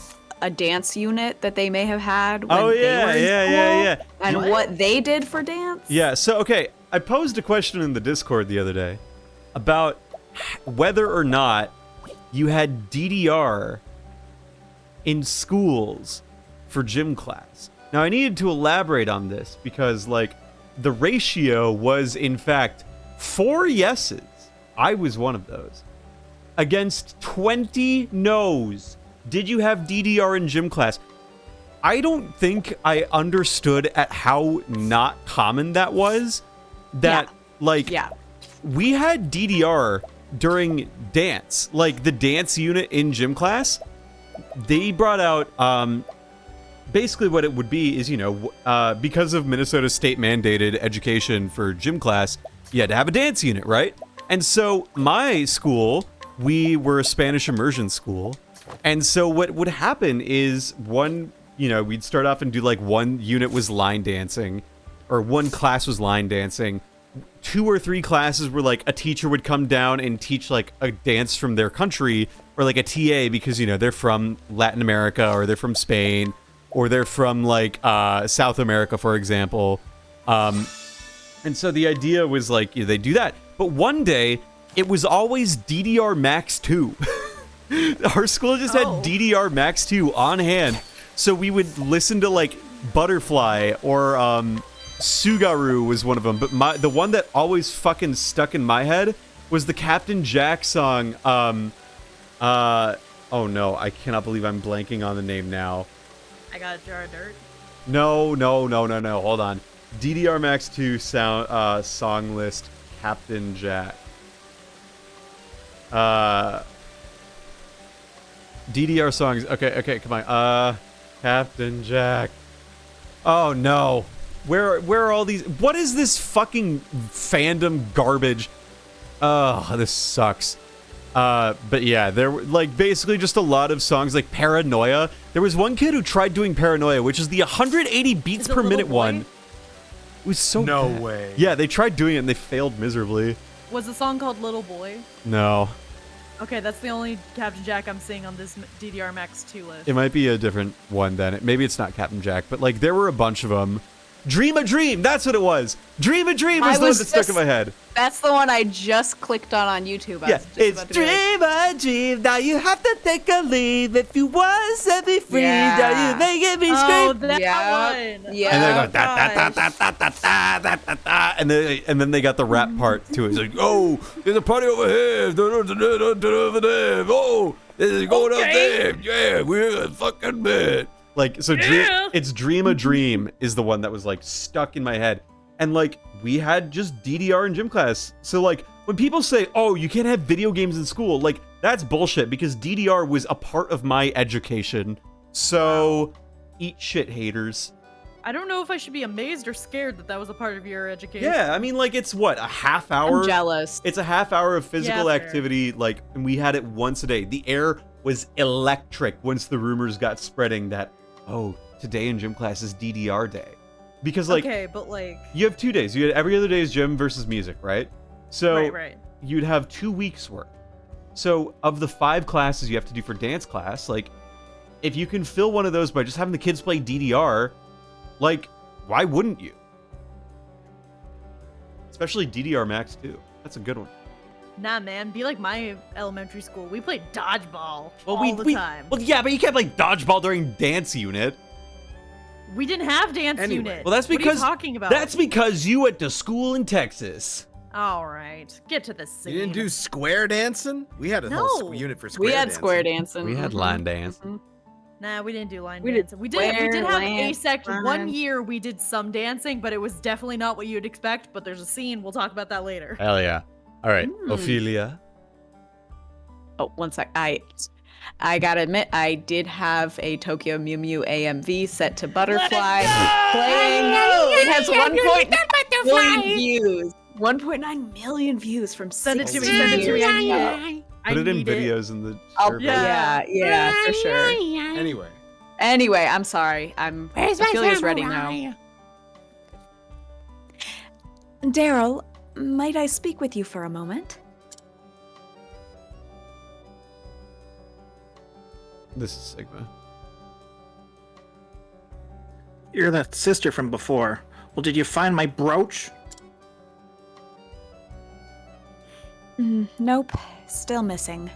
a dance unit that they may have had when Oh they yeah, were in yeah. school and what they did for dance? Yeah, so okay, I posed a question in the Discord the other day about whether or not you had DDR in schools for gym class. Now I needed to elaborate on this because like the ratio was in fact 4 yeses. I was one of those. Against 20 no's. Did you have DDR in gym class? I don't think I understood at how not common that was. That Yeah. we had DDR during dance, like the dance unit in gym class. They brought out basically what it would be is, because of Minnesota state mandated education for gym class, you had to have a dance unit, right? And so my school, we were a Spanish immersion school. And so what would happen is we'd start off and do like one unit was line dancing or one class was line dancing. 2 or 3 classes where like a teacher would come down and teach like a dance from their country or like a TA because, they're from Latin America or they're from Spain or they're from like South America, for example. And so the idea was like, they do that. But one day it was always DDR Max 2. Our school just had DDR Max 2 on hand. So we would listen to like Butterfly or Sugaru was one of them. But the one that always fucking stuck in my head was the Captain Jack song. Oh no, I cannot believe I'm blanking on the name now. I got a jar of dirt. No. Hold on. DDR Max 2 song list. Captain Jack. DDR songs. Okay, come on. Captain Jack. Oh no. Where are all these? What is this fucking fandom garbage? Oh, this sucks. But yeah, there were like basically just a lot of songs like Paranoia. There was one kid who tried doing Paranoia, which is the 180 beats Is it per Little minute Boy? one. It was so No bad. way. Yeah, they tried doing it and they failed miserably. Was the song called Little Boy? No. Okay, that's the only Captain Jack I'm seeing on this DDR Max 2 list. It might be a different one then. Maybe it's not Captain Jack, but like there were a bunch of them. Dream a Dream, that's what it was. Dream a Dream was the one that stuck in my head. That's the one I just clicked on YouTube. Yeah, it's Dream a Dream. Now you have to take a leave if you want to set me free. Now you making me Oh, scream. that one. Yeah. And they're going gosh. da, and then they got the rap part to it. It's like, oh, there's a party over here. Over there. Oh, it's going up there. Yeah, we're a fucking bit. Like, so it's Dream a Dream is the one that was like stuck in my head. And like, we had just DDR in gym class. So like, when people say, oh, you can't have video games in school, like, that's bullshit because DDR was a part of my education. So, eat shit, haters. I don't know if I should be amazed or scared that that was a part of your education. Yeah, I mean, like, it's what, a half hour? I'm jealous. It's a half hour of physical fair. activity, like, and we had it once a day. The air was electric once the rumors got spreading that, oh, today in gym class is DDR day. Because, like, Okay, but like... you have 2 days. You had every other day is gym versus music, right? So, Right. you'd have 2 weeks worth. So, of the 5 classes you have to do for dance class, like, if you can fill one of those by just having the kids play DDR, like, why wouldn't you? Especially DDR Max 2. That's a good one. Nah, man, be like my elementary school. We played dodgeball all the time. Well, yeah, but you can't play dodgeball during dance unit. We didn't have dance unit. Well, that's because what are you talking about? That's because you went to school in Texas. All right, get to the scene. You didn't do square dancing? We had a No. whole unit for square We had dancing. square dancing. We had line dance. Nah, we didn't do line We did dancing. We did have square asect. dance. One year we did some dancing, but it was definitely not what you'd expect. But there's a scene. We'll talk about that later. Hell yeah. All right, Ophelia. Oh, one sec. I gotta admit, I did have a Tokyo Mew Mew AMV set to Butterfly playing. It has 1.9 million views. 1.9 million views from Send it to me. 16 Send it to me. years I need ago. it. Put it in need videos in the Oh, share Yeah. yeah, for sure. Anyway, Anyway, I'm sorry. Ophelia's ready now. Daryl, might I speak with you for a moment? This is Sigma. You're that sister from before. Well, did you find my brooch? Nope, still missing.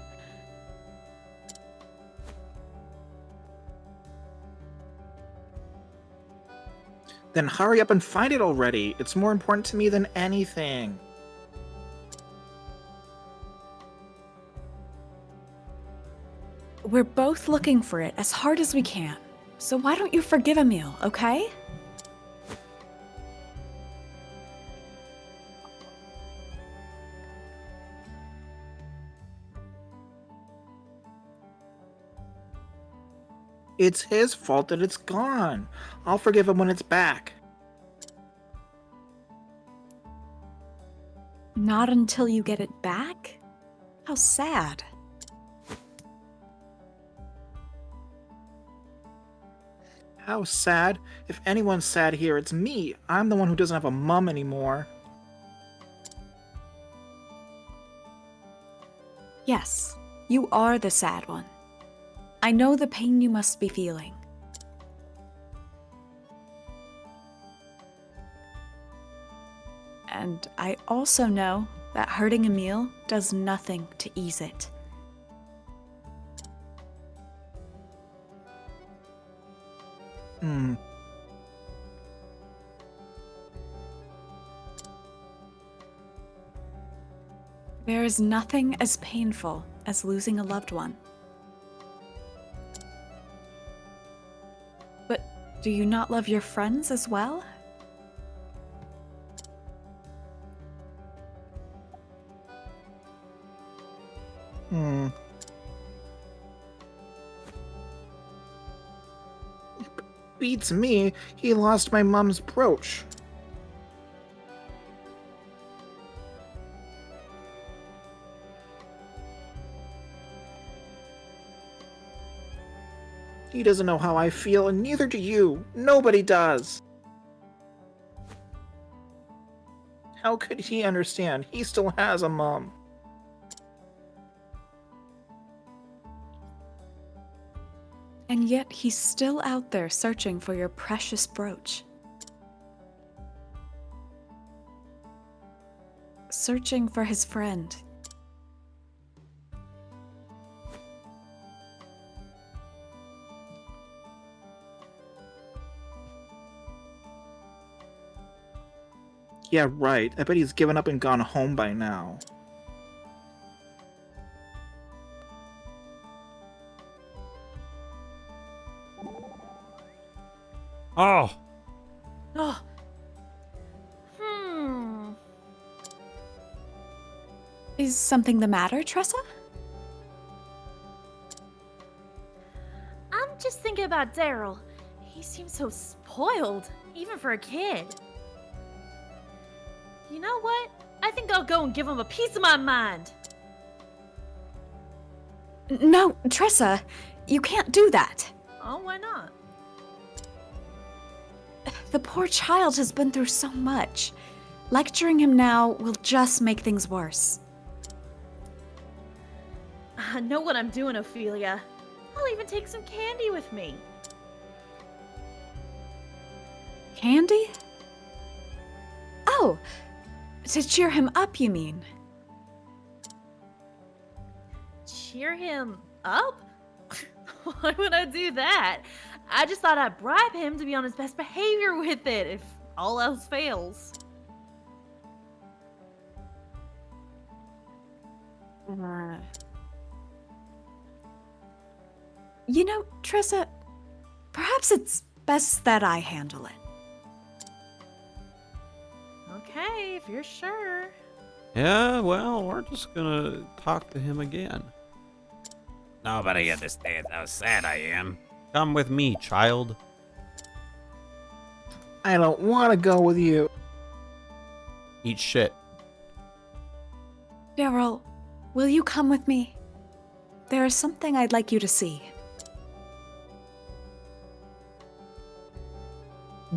Then hurry up and find it already. It's more important to me than anything. We're both looking for it as hard as we can. So why don't you forgive Emil, okay? It's his fault that it's gone. I'll forgive him when it's back. Not until you get it back? How sad. How sad. If anyone's sad here, it's me. I'm the one who doesn't have a mom anymore. Yes, you are the sad one. I know the pain you must be feeling. And I also know that hurting Emil does nothing to ease it. There is nothing as painful as losing a loved one. But do you not love your friends as well? Beats me. He lost my mom's brooch. He doesn't know how I feel, and neither do you. Nobody does. How could he understand? He still has a mom. And yet he's still out there searching for your precious brooch. Searching for his friend. Yeah, right. I bet he's given up and gone home by now. Oh, Oh. Is something the matter, Tressa? I'm just thinking about Daryl. He seems so spoiled, even for a kid. You know what? I think I'll go and give him a piece of my mind. No, Tressa, you can't do that. Oh, why not? The poor child has been through so much. Lecturing him now will just make things worse. I know what I'm doing, Ophelia. I'll even take some candy with me. Candy? Oh, to cheer him up, you mean? Cheer him up? Why would I do that? I just thought I'd bribe him to be on his best behavior with it, if all else fails. You know, Tressa, perhaps it's best that I handle it. Okay, if you're sure. yeah, well, we're just gonna talk to him again. Nobody understands how sad I am. Come with me, child. I don't want to go with you. Eat shit. Daryl, will you come with me? There is something I'd like you to see.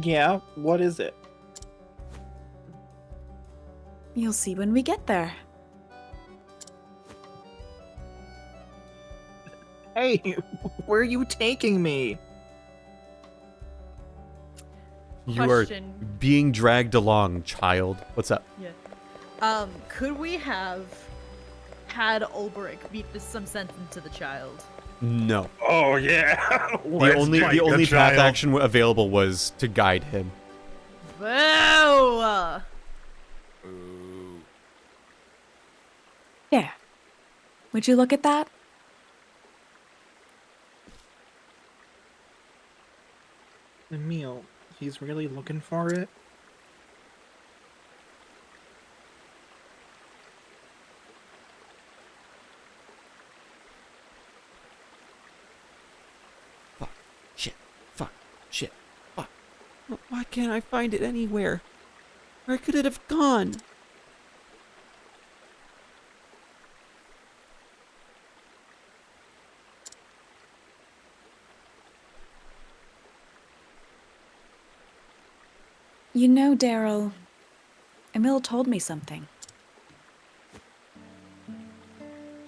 Yeah, what is it? You'll see when we get there. Hey, where are you taking me? You Question. are being dragged along, child. What's up? Yeah. Could we have had Ulbrich beat some sense into the child? No. Oh yeah. The only path action available was to guide him. Boo! There. Would you look at that? Emil, he's really looking for it? Fuck. Shit. Fuck. Shit. Fuck. Why can't I find it anywhere? Where could it have gone? You know, Daryl, Emil told me something.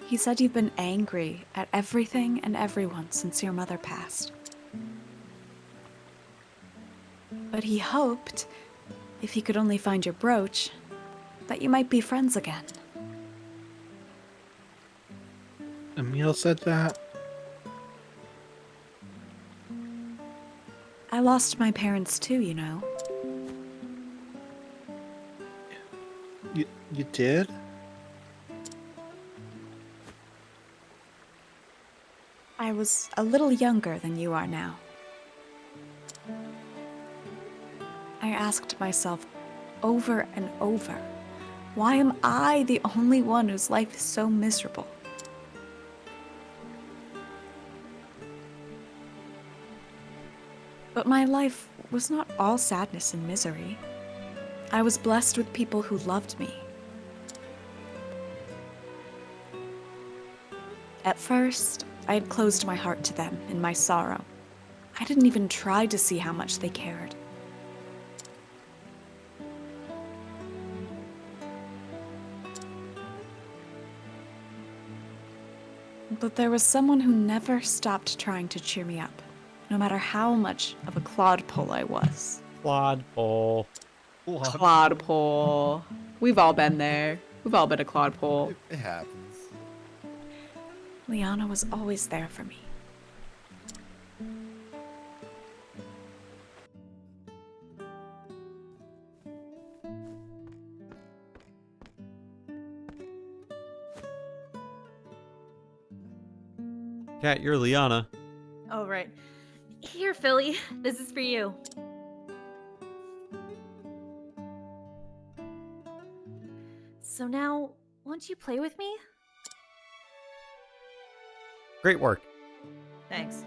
He said you've been angry at everything and everyone since your mother passed. But he hoped, if he could only find your brooch, that you might be friends again. Emil said that? I lost my parents too, you know. You did? I was a little younger than you are now. I asked myself over and over, why am I the only one whose life is so miserable? But my life was not all sadness and misery. I was blessed with people who loved me. At first, I had closed my heart to them in my sorrow. I didn't even try to see how much they cared. But there was someone who never stopped trying to cheer me up, no matter how much of a clodpole I was. Clodpole. Clodpole. We've all been there. We've all been a clodpole. It happens. Liana was always there for me. Cat, you're Liana. Oh, right. Here, Philly. This is for you. So now, won't you play with me? Great work. Thanks.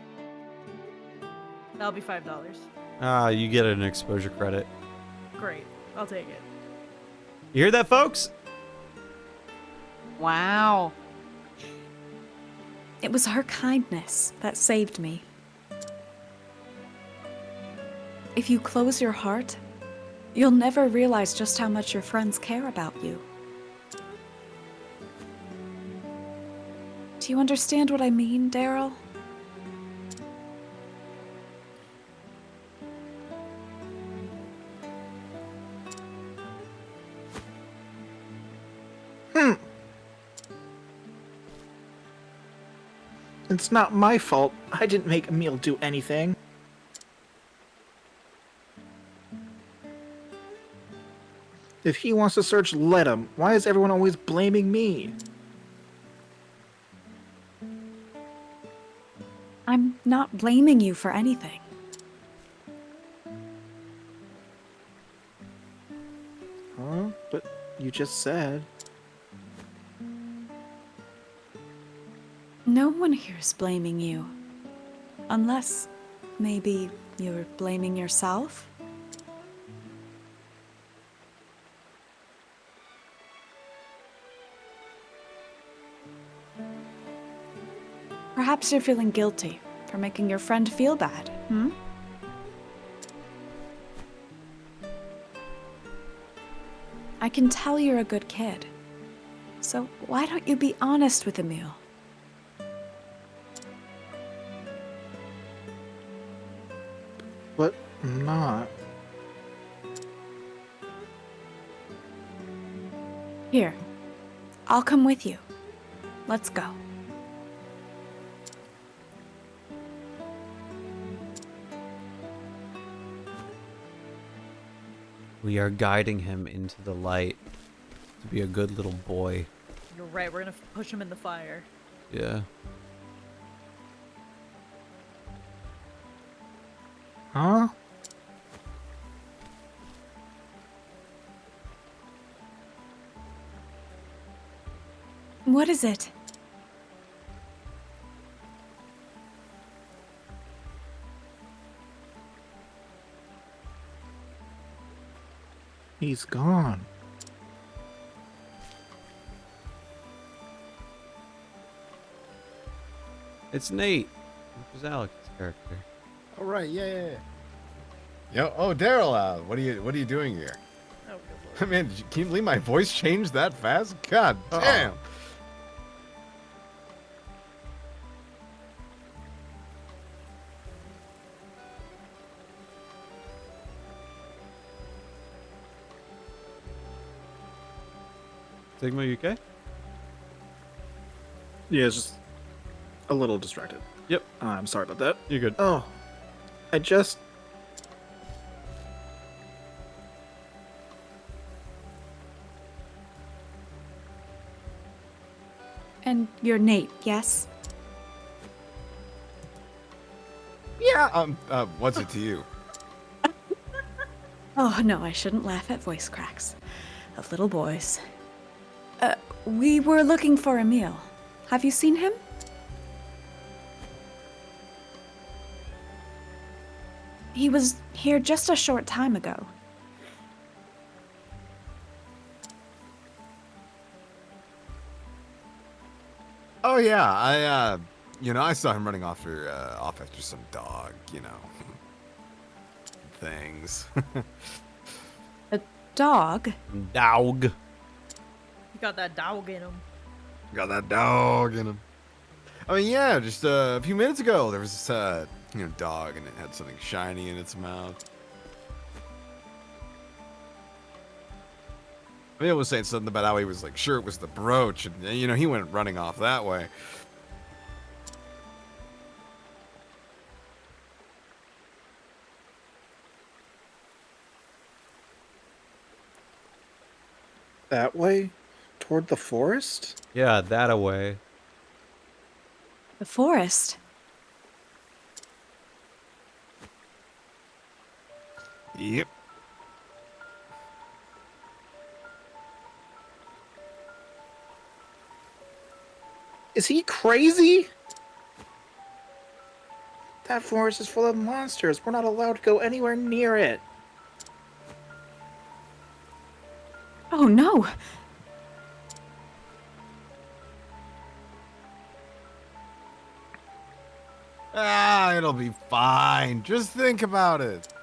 That'll be $5. You get an exposure credit. Great. I'll take it. You hear that, folks? Wow. It was her kindness that saved me. If you close your heart, you'll never realize just how much your friends care about you. Do you understand what I mean, Daryl? It's not my fault. I didn't make Emil do anything. If he wants to search, let him. Why is everyone always blaming me? I'm not blaming you for anything. Huh? But you just said. No one here's blaming you. Unless, maybe, you're blaming yourself? Perhaps you're feeling guilty for making your friend feel bad, hmm? I can tell you're a good kid. So why don't you be honest with Emil? But I'm not. Here, I'll come with you. Let's go. We are guiding him into the light to be a good little boy. You're right. We're gonna push him in the fire. Yeah. Huh? What is it? He's gone. It's Nate, which is Alex's character. All right, yeah. Yo, oh, Daryl, what are you doing here? Oh, good lord. Man, can you believe my voice changed that fast? God damn. Sigma, you okay? Yeah, it's just a little distracted. Yep. I'm sorry about that. You're good. Oh, I just... And you're Nate, yes? Yeah. What's it to you? Oh, no, I shouldn't laugh at voice cracks of little boys. We were looking for Emil. Have you seen him? He was here just a short time ago. Oh yeah, I saw him running off after some dog, things. A dog? Dog. He got that dog in him. Got that dog in him. I mean, yeah, just a few minutes ago, there was this, dog, and it had something shiny in its mouth. Emil was saying something about how he was, like, sure it was the brooch, and, he went running off that way. That way? Toward the forest? Yeah, that away. The forest. Yep. Is he crazy? That forest is full of monsters. We're not allowed to go anywhere near it. Oh no! It'll be fine. Just think about it.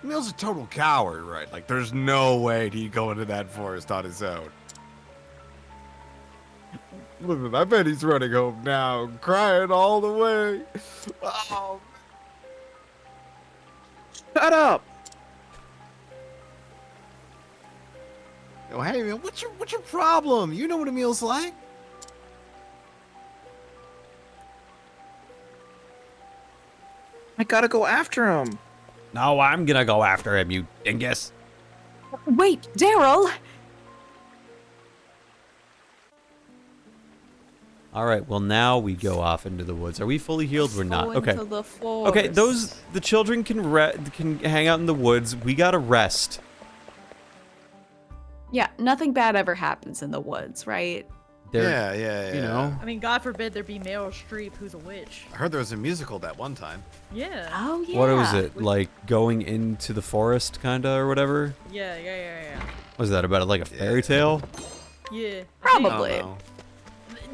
Emil's a total coward, right? Like, there's no way he'd go into that forest on his own. Listen, I bet he's running home now, crying all the way. Oh. Shut up! Oh, hey, man, what's your problem? You know what Emil's like. I gotta go after him. No, I'm gonna go after him, you dingus. Wait, Daryl! All right, well now we go off into the woods. Are we fully healed? We're not. Go Okay. into the Okay, forest. the children can hang out in the woods. We gotta rest. Yeah, nothing bad ever happens in the woods, right? They're, Yeah. You know. I mean, God forbid there be Meryl Streep, who's a witch. I heard there was a musical that one time. Yeah. Oh yeah. What was it? Like going into the forest, kinda, or whatever? Yeah. Was that about like a fairy tale? Yeah. Probably. I don't know.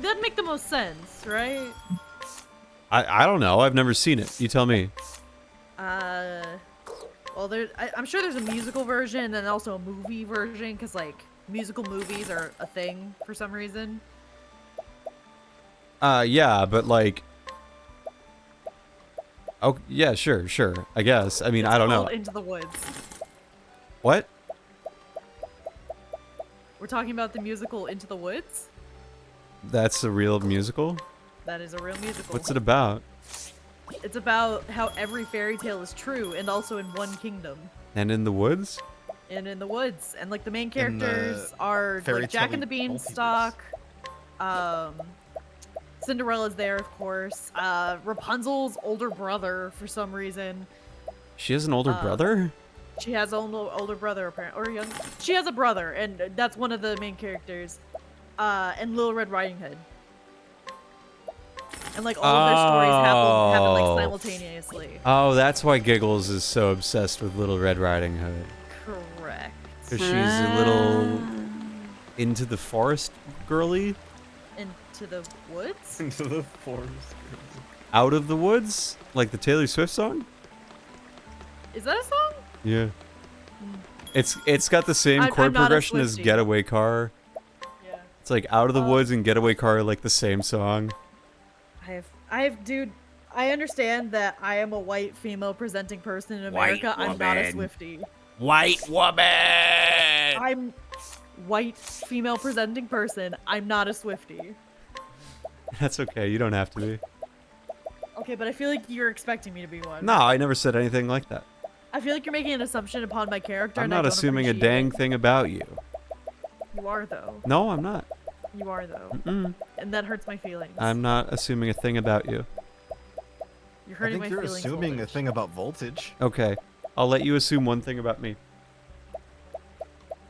That'd make the most sense, right? I don't know. I've never seen it. You tell me. Well, I'm sure there's a musical version and then also a movie version, because, like, musical movies are a thing for some reason. Yeah, but like. Oh, yeah, sure. I guess. I mean, It's I don't know. called Into the Woods. What? We're talking about the musical Into the Woods? That's a real musical? That is a real musical. What's it about? It's about how every fairy tale is true, and also in one kingdom. And in the woods? And in the woods. And, like, the main And the characters are, fairy like, Jack and the tale Beanstalk. Cinderella's there, of course. Rapunzel's older brother, for some reason. She has an older brother? She has an older brother, apparently. Or young. She has a brother, and that's one of the main characters. And Little Red Riding Hood. And, like, all of their stories happen like, simultaneously. Oh, that's why Giggles is so obsessed with Little Red Riding Hood. Correct. Because she's a little into the forest girly? Into the woods? Into the forest. Out of the woods? Like the Taylor Swift song? Is that a song? Yeah. It's got the same I'm chord not a progression as Swiftie. Getaway Car. Yeah. It's like Out of the Woods and Getaway Car are like the same song. Dude, I understand that I am a white female presenting person in America. I'm not a woman. Swiftie. White woman! I'm white female presenting person. I'm not a Swiftie. That's okay, you don't have to be. Okay, but I feel like you're expecting me to be one. No, I never said anything like that. I feel like you're making an assumption upon my character. I'm and I not don't assuming a appreciate dang it. thing about you. You are though. No, I'm not. You are though. Mm-mm. And that hurts my feelings. I'm not assuming a thing about you. You're I hurting think my you're feelings. assuming a Voltage. thing about voltage. Okay, I'll let you assume one thing about me.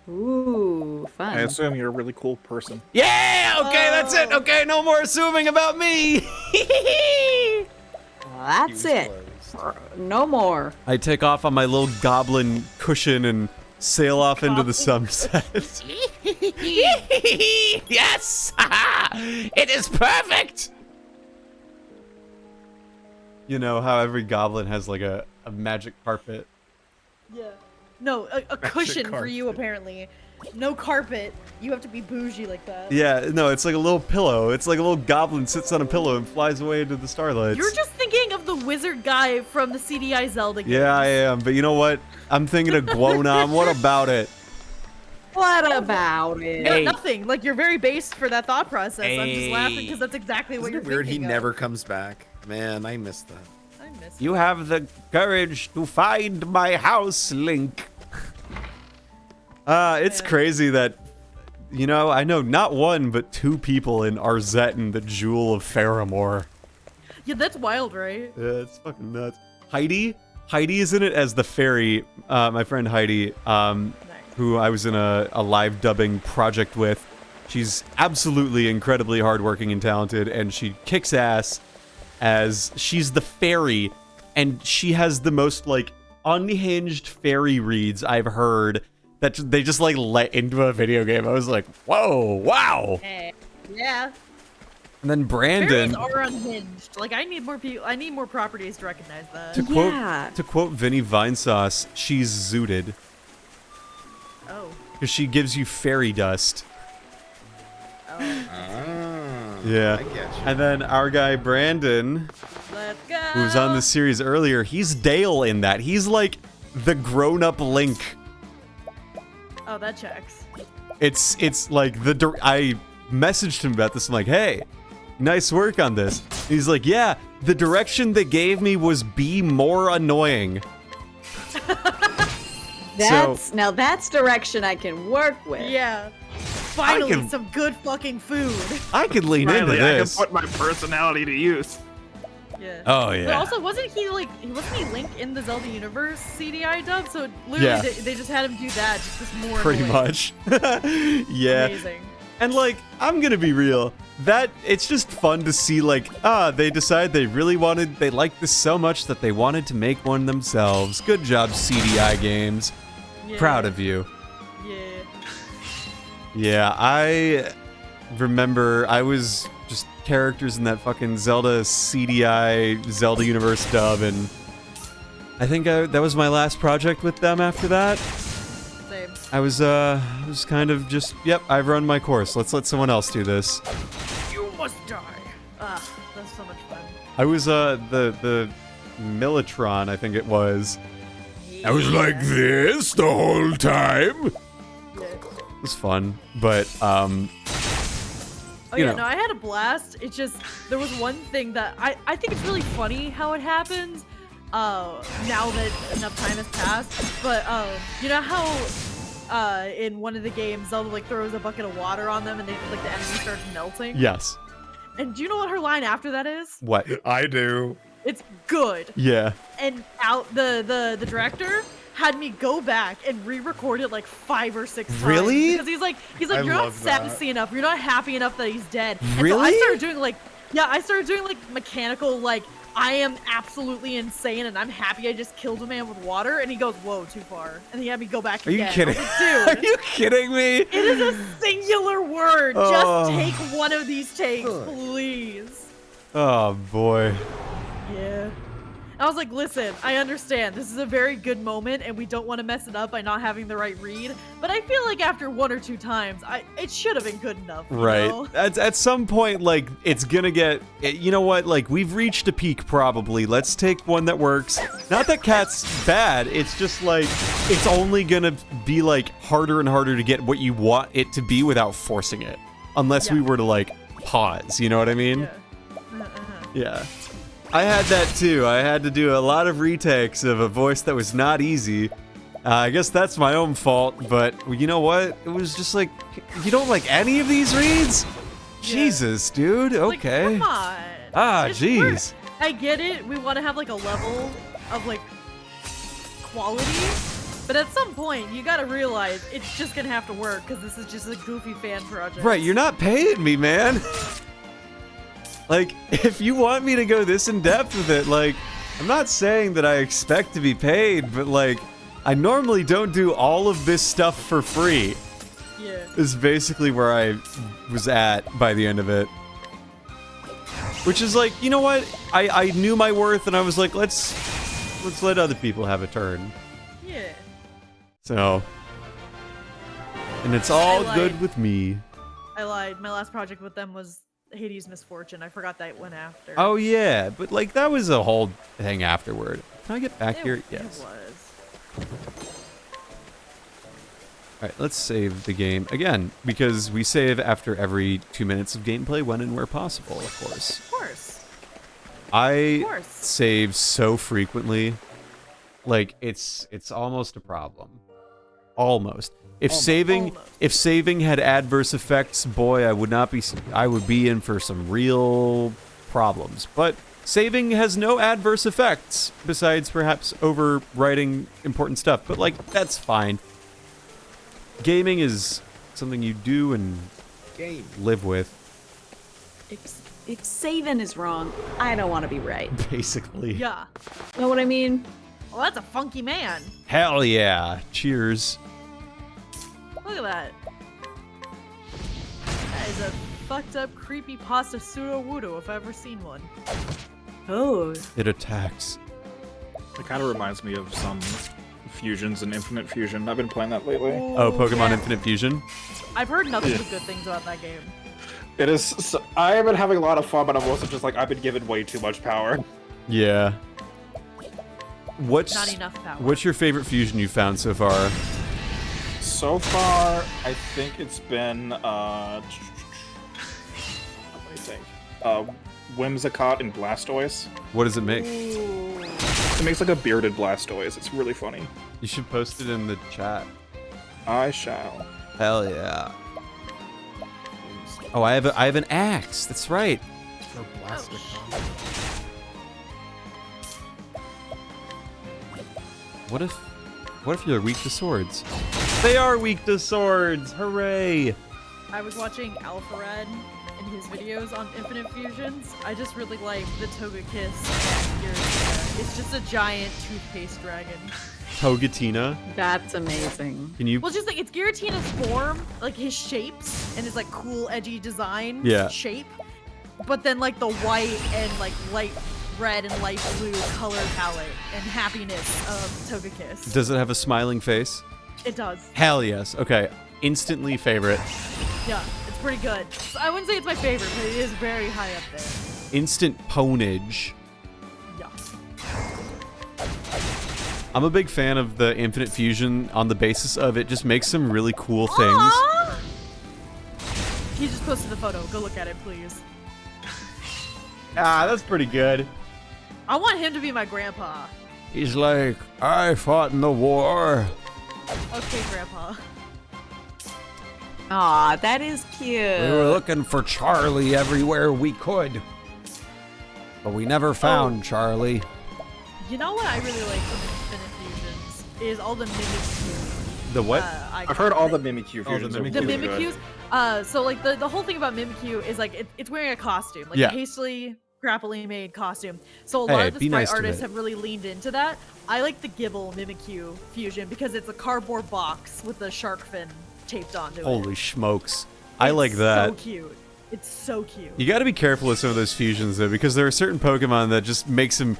Ooh, fun. I assume you're a really cool person. Yeah, okay, that's it. Okay, no more assuming about me. Well, that's it. No more. I take off on my little goblin cushion and sail off into the sunset. Yes! It is perfect! You know how every goblin has like a magic carpet. Yeah. No, a cushion for you apparently. No carpet. You have to be bougie like that. Yeah, no, it's like a little pillow. It's like a little goblin sits on a pillow and flies away into the starlights. You're just thinking of the wizard guy from the CDI Zelda game. Yeah, I am. But you know what? I'm thinking of Guonam. What about it? What about it? Yeah, nothing. Like, you're very based for that thought process. I'm just laughing because that's exactly what Isn't you're it weird he thinking of. never comes back? Man, I missed that. I miss You have the courage to find my house, Link. It's crazy that, you know, I know not one, but two people in Arzetten, the Jewel of Faramore. Yeah, that's wild, right? Yeah, it's fucking nuts. Heidi is in it as the fairy, my friend Heidi, who I was in a live dubbing project with. She's absolutely incredibly hardworking and talented, and she kicks ass as she's the fairy, and she has the most, like, unhinged fairy reads I've heard that they just, like, let into a video game. I was like, whoa, wow. Yeah. And then Brandon... Fairies are unhinged. Like, I need more people. I need more properties to recognize that. To quote Vinny Vinesauce, she's zooted. Oh. Because she gives you fairy dust. Yeah. I get you. And then our guy Brandon, Let's go. who was on this series earlier, he's Dale in that. He's like the grown-up Link. Oh, that checks. It's like I messaged him about this. I'm like, hey, nice work on this. And he's like, yeah, the direction they gave me was be more annoying. Now that's direction I can work with. Yeah. Finally, some good fucking food. I could lean into Finally, this. I can put my personality to use. Yeah. Oh, yeah. But also, wasn't he Link in the Zelda Universe CDI dub? So literally, Yeah. they just had him do that, just more Pretty annoying. much. Yeah. Amazing. And like, I'm gonna be real. That it's just fun to see like, they decide they liked this so much that they wanted to make one themselves. Good job, CDI Games. Yeah. Proud of you. Yeah. Yeah, I remember I was just characters in that fucking Zelda CDI Zelda Universe dub, and I think that was my last project with them after that. Same. I was kind of just, yep, I've run my course. Let's let someone else do this. You must die. Ah, that's so much fun. I was the Militron, I think it was. I was like this the whole time. Yeah. It was fun, but Oh you yeah, know. no, I had a blast. It's just there was one thing that I think it's really funny how it happens. Now that enough time has passed, but you know how in one of the games Zelda like throws a bucket of water on them and they like the enemy starts melting. Yes. And do you know what her line after that is? What? I do. It's good. Yeah. And the director had me go back and re-record it like 5 or 6 times. Really? Because he's like I you're not love that. sassy enough. You're not happy enough that he's dead. Really? And so I started doing like mechanical like I am absolutely insane and I'm happy I just killed a man with water. And he goes, whoa, too far. And he had me go back Are you again. kidding? I was like, Are dude, you kidding me? it is a singular word. Oh. Just take one of these takes, please. Oh boy. Yeah. I was like, listen, I understand. This is a very good moment, and we don't want to mess it up by not having the right read. But I feel like after 1 or 2 times, it should have been good enough. You Right. know? At some point, like, it's gonna get... You know what? Like, we've reached a peak, probably. Let's take one that works. Not that Cat's bad. It's just, like, it's only gonna be, like, harder and harder to get what you want it to be without forcing it. Unless we were to, like, pause. You know what I mean? Yeah. Yeah. I had that too. I had to do a lot of retakes of a voice that was not easy. I guess that's my own fault, but you know what? It was just like, you don't like any of these reads? Jesus, dude. Okay. Like, come on. Ah, It's jeez. I get it. We want to have like a level of like quality. But at some point, you gotta realize it's just gonna have to work because this is just a goofy fan project. Right, you're not paying me, man. Like, if you want me to go this in depth with it, like, I'm not saying that I expect to be paid, but like, I normally don't do all of this stuff for free. Yeah. Is basically where I was at by the end of it. Which is like, you know what? I knew my worth and I was like, let's let other people have a turn. Yeah. So And it's all I good lied. with me. I lied. My last project with them was Hades Misfortune. I forgot that went after. Oh yeah, but like that was a whole thing afterward. Can I get back It- here? It Yes. was. All right, let's save the game again because we save after every 2 minutes of gameplay when and where possible, of course. Of course. I Of course. save so frequently, like it's almost a problem. Almost. If saving had adverse effects, boy, I would be in for some real problems. But saving has no adverse effects besides perhaps overwriting important stuff. But like that's fine. Gaming is something you do and live with, If saving is wrong, I don't want to be right. basically. Yeah. Know what I mean? Well, that's a funky man. Hell yeah. Cheers. Look at that. That is a fucked up, creepy pasta pseudo voodoo if I've ever seen one. Oh. It attacks. It kind of reminds me of some fusions and Infinite Fusion. I've been playing that lately. Oh, Pokemon yeah. Infinite Fusion? I've heard nothing but good things about that game. It is. So, I have been having a lot of fun, but I'm also just like I've been given way too much power. Yeah. Not enough power. What's your favorite fusion you found so far? So far, I think it's been let me think. Whimsicott and Blastoise. What does it make? Ooh. It makes like a bearded Blastoise. It's really funny. You should post it in the chat. I shall. Hell yeah. Oh, I have an axe. That's right. For Blastoise. What if you're weak to swords? They are weak to swords. Hooray. I was watching Alpha Red and his videos on Infinite Fusions. I just really like the Togekiss Giratina. It's just a giant toothpaste dragon. Togetina. That's amazing. Can you Well, just like it's Giratina's form, like his shapes, and his like cool, edgy design Yeah. shape. But then like the white and like light red and light blue color palette and happiness of Togekiss. Does it have a smiling face? It does. Hell yes. Okay. Instantly favorite. Yeah, it's pretty good. So I wouldn't say it's my favorite, but it is very high up there. Instant ponage. Yeah. I'm a big fan of the Infinite Fusion on the basis of it just makes some really cool things. Aww! He just posted the photo. Go look at it, please. Ah, that's pretty good. I want him to be my grandpa. He's like, I fought in the war. Okay, grandpa. Aw, that is cute. We were looking for Charlie everywhere we could. But we never found Charlie. You know what I really like from Infinite Fusions is all the Mimikyu. The what? I've heard all the Mimikyu Oh, the fusions. are Mimikyu. The really good. Mimikyus. So like the whole thing about Mimikyu is like it's wearing a costume, like Yeah. a hastily, crappily made costume. So a Hey, lot of the be sprite nice to artists it. have really leaned into that. I like the Gibble Mimikyu fusion because it's a cardboard box with the shark fin taped onto it. Holy smokes. I It's like that. So cute. It's so cute. You gotta be careful with some of those fusions though, because there are certain Pokemon that just makes them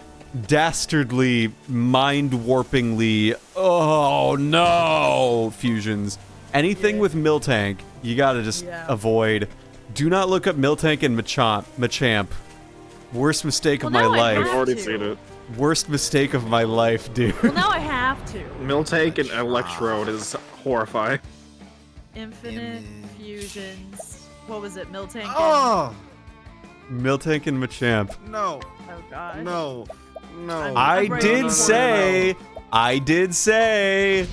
dastardly, mind-warpingly, oh no, fusions. Anything with Miltank, you gotta just avoid. Do not look up Miltank and Machamp. Worst mistake of my Well, now I life. have I've already to. seen it. Worst mistake of my life, dude. Well, now I have to. Miltank and Electrode is horrifying. Infinite Fusions. What was it? Miltank and... Oh Miltank and Machamp. no, Oh god. no, no! I'm I right did on say. I did say.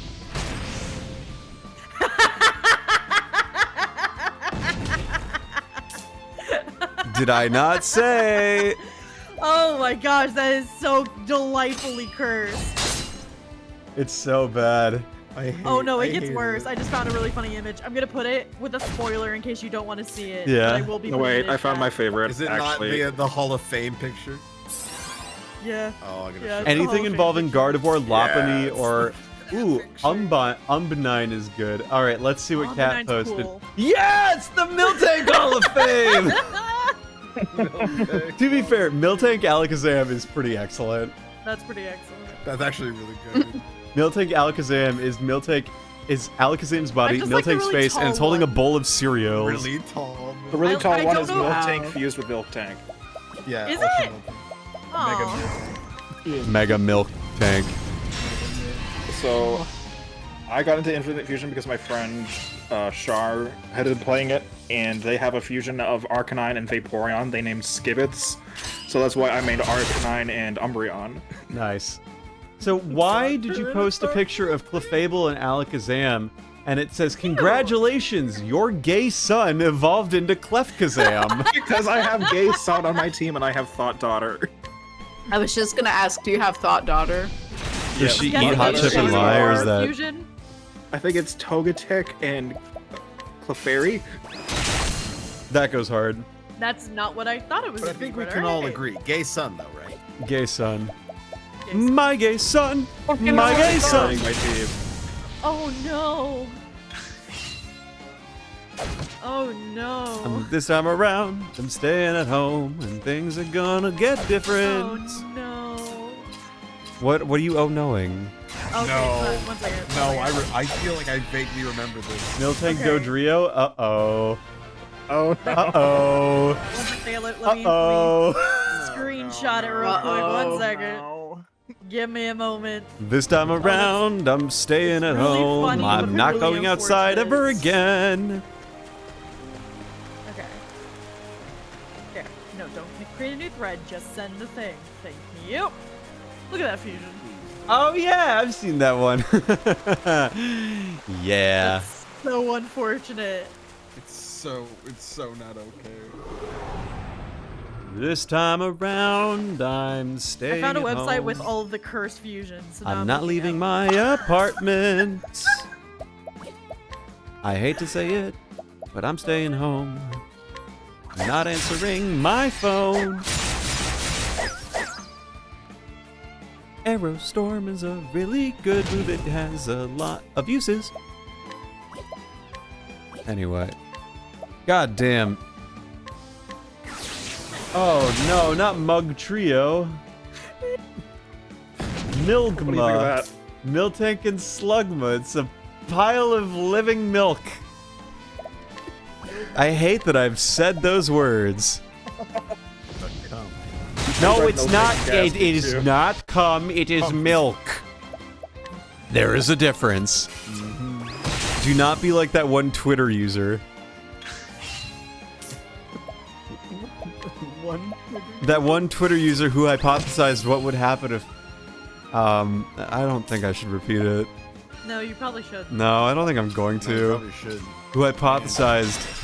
Did I not say? Oh my gosh, that is so delightfully cursed. It's so bad. Oh no, it gets worse. I just found a really funny image. I'm gonna put it with a spoiler in case you don't want to see it. Yeah. but I will be No, putting it wait, in I found my chat. favorite. Is it actually. not the Hall of Fame picture? Yeah. Oh, I'm gonna Yeah, show it's the Hall Anything of involving Fame Gardevoir, Lopunny, Yes. or ooh, Umbunine is good. All right, let's see what Kat Umbunine's posted. cool. Yes, the Miltank Hall of Fame. To be fair, Miltank Alakazam is pretty excellent. That's pretty excellent. That's actually really good. Miltank Alakazam is Miltank is Alakazam's body, just like the Miltank's really face, and tall it's holding a one. bowl of cereals. Really tall. The really I tall one don't is know Milk how. Tank fused with Milk Tank. Yeah. Is Ultra it? Milk Tank. Oh. Mega Milk Tank. So, I got into Infinite Fusion because my friend Shar had been playing it, and they have a fusion of Arcanine and Vaporeon they named Skibbits. So that's why I made Arcanine and Umbreon. Nice. So why did you post a picture of Clefable and Alakazam, and it says, "Congratulations, your gay son evolved into Clefkazam"? Because I have Gay Son on my team and I have Thought Daughter. I was just gonna ask, do you have Thought Daughter? Does she Yes, eat hot it chip and is. lie, or is that? Fusion? I think it's Togetic and Clefairy. That goes hard. That's not what I thought it was. But I gonna be, think we but can all alright. agree. Gay son, though, right? Gay son. Gay son. My gay son. My gay son. My team. Oh no. Oh no. This time around, I'm staying at home, and things are gonna get Oh different. no. What are you knowing? Okay, No. one second. No, I feel like I vaguely remember this. Miltank Okay. Dodrio? Uh-oh. Oh no. Uh-oh. One second, let me Uh-oh. screenshot it real quick. One second. Give me a moment. This time around, I'm staying at really home. funny, I'm but not really going outside unfortunate. ever again. Okay. There. No, don't create a new thread. Just send the thing. Thank you. Look at that fusion. Oh yeah, I've seen that one. Yeah. That's so unfortunate. It's so not okay. This time around, I'm staying I found a at website home. with all of the cursed fusions. So now I'm not looking leaving at- my apartment. I hate to say it, but I'm staying home. I'm not answering my phone. Aerostorm is a really good move. It has a lot of uses. Anyway. God damn. Oh no, not Mug Trio. What do you think of Milgma. that? Miltank and Slugma. It's a pile of living milk. I hate that I've said those words. No, Right, it's no, not. like It gasping is too. not cum. It is milk. There is a difference. Do not be like that one Twitter user. That one Twitter user who hypothesized what would happen if. I don't think I should repeat it. No, you probably should. No, I don't think I'm going No, you to. probably should. Who hypothesized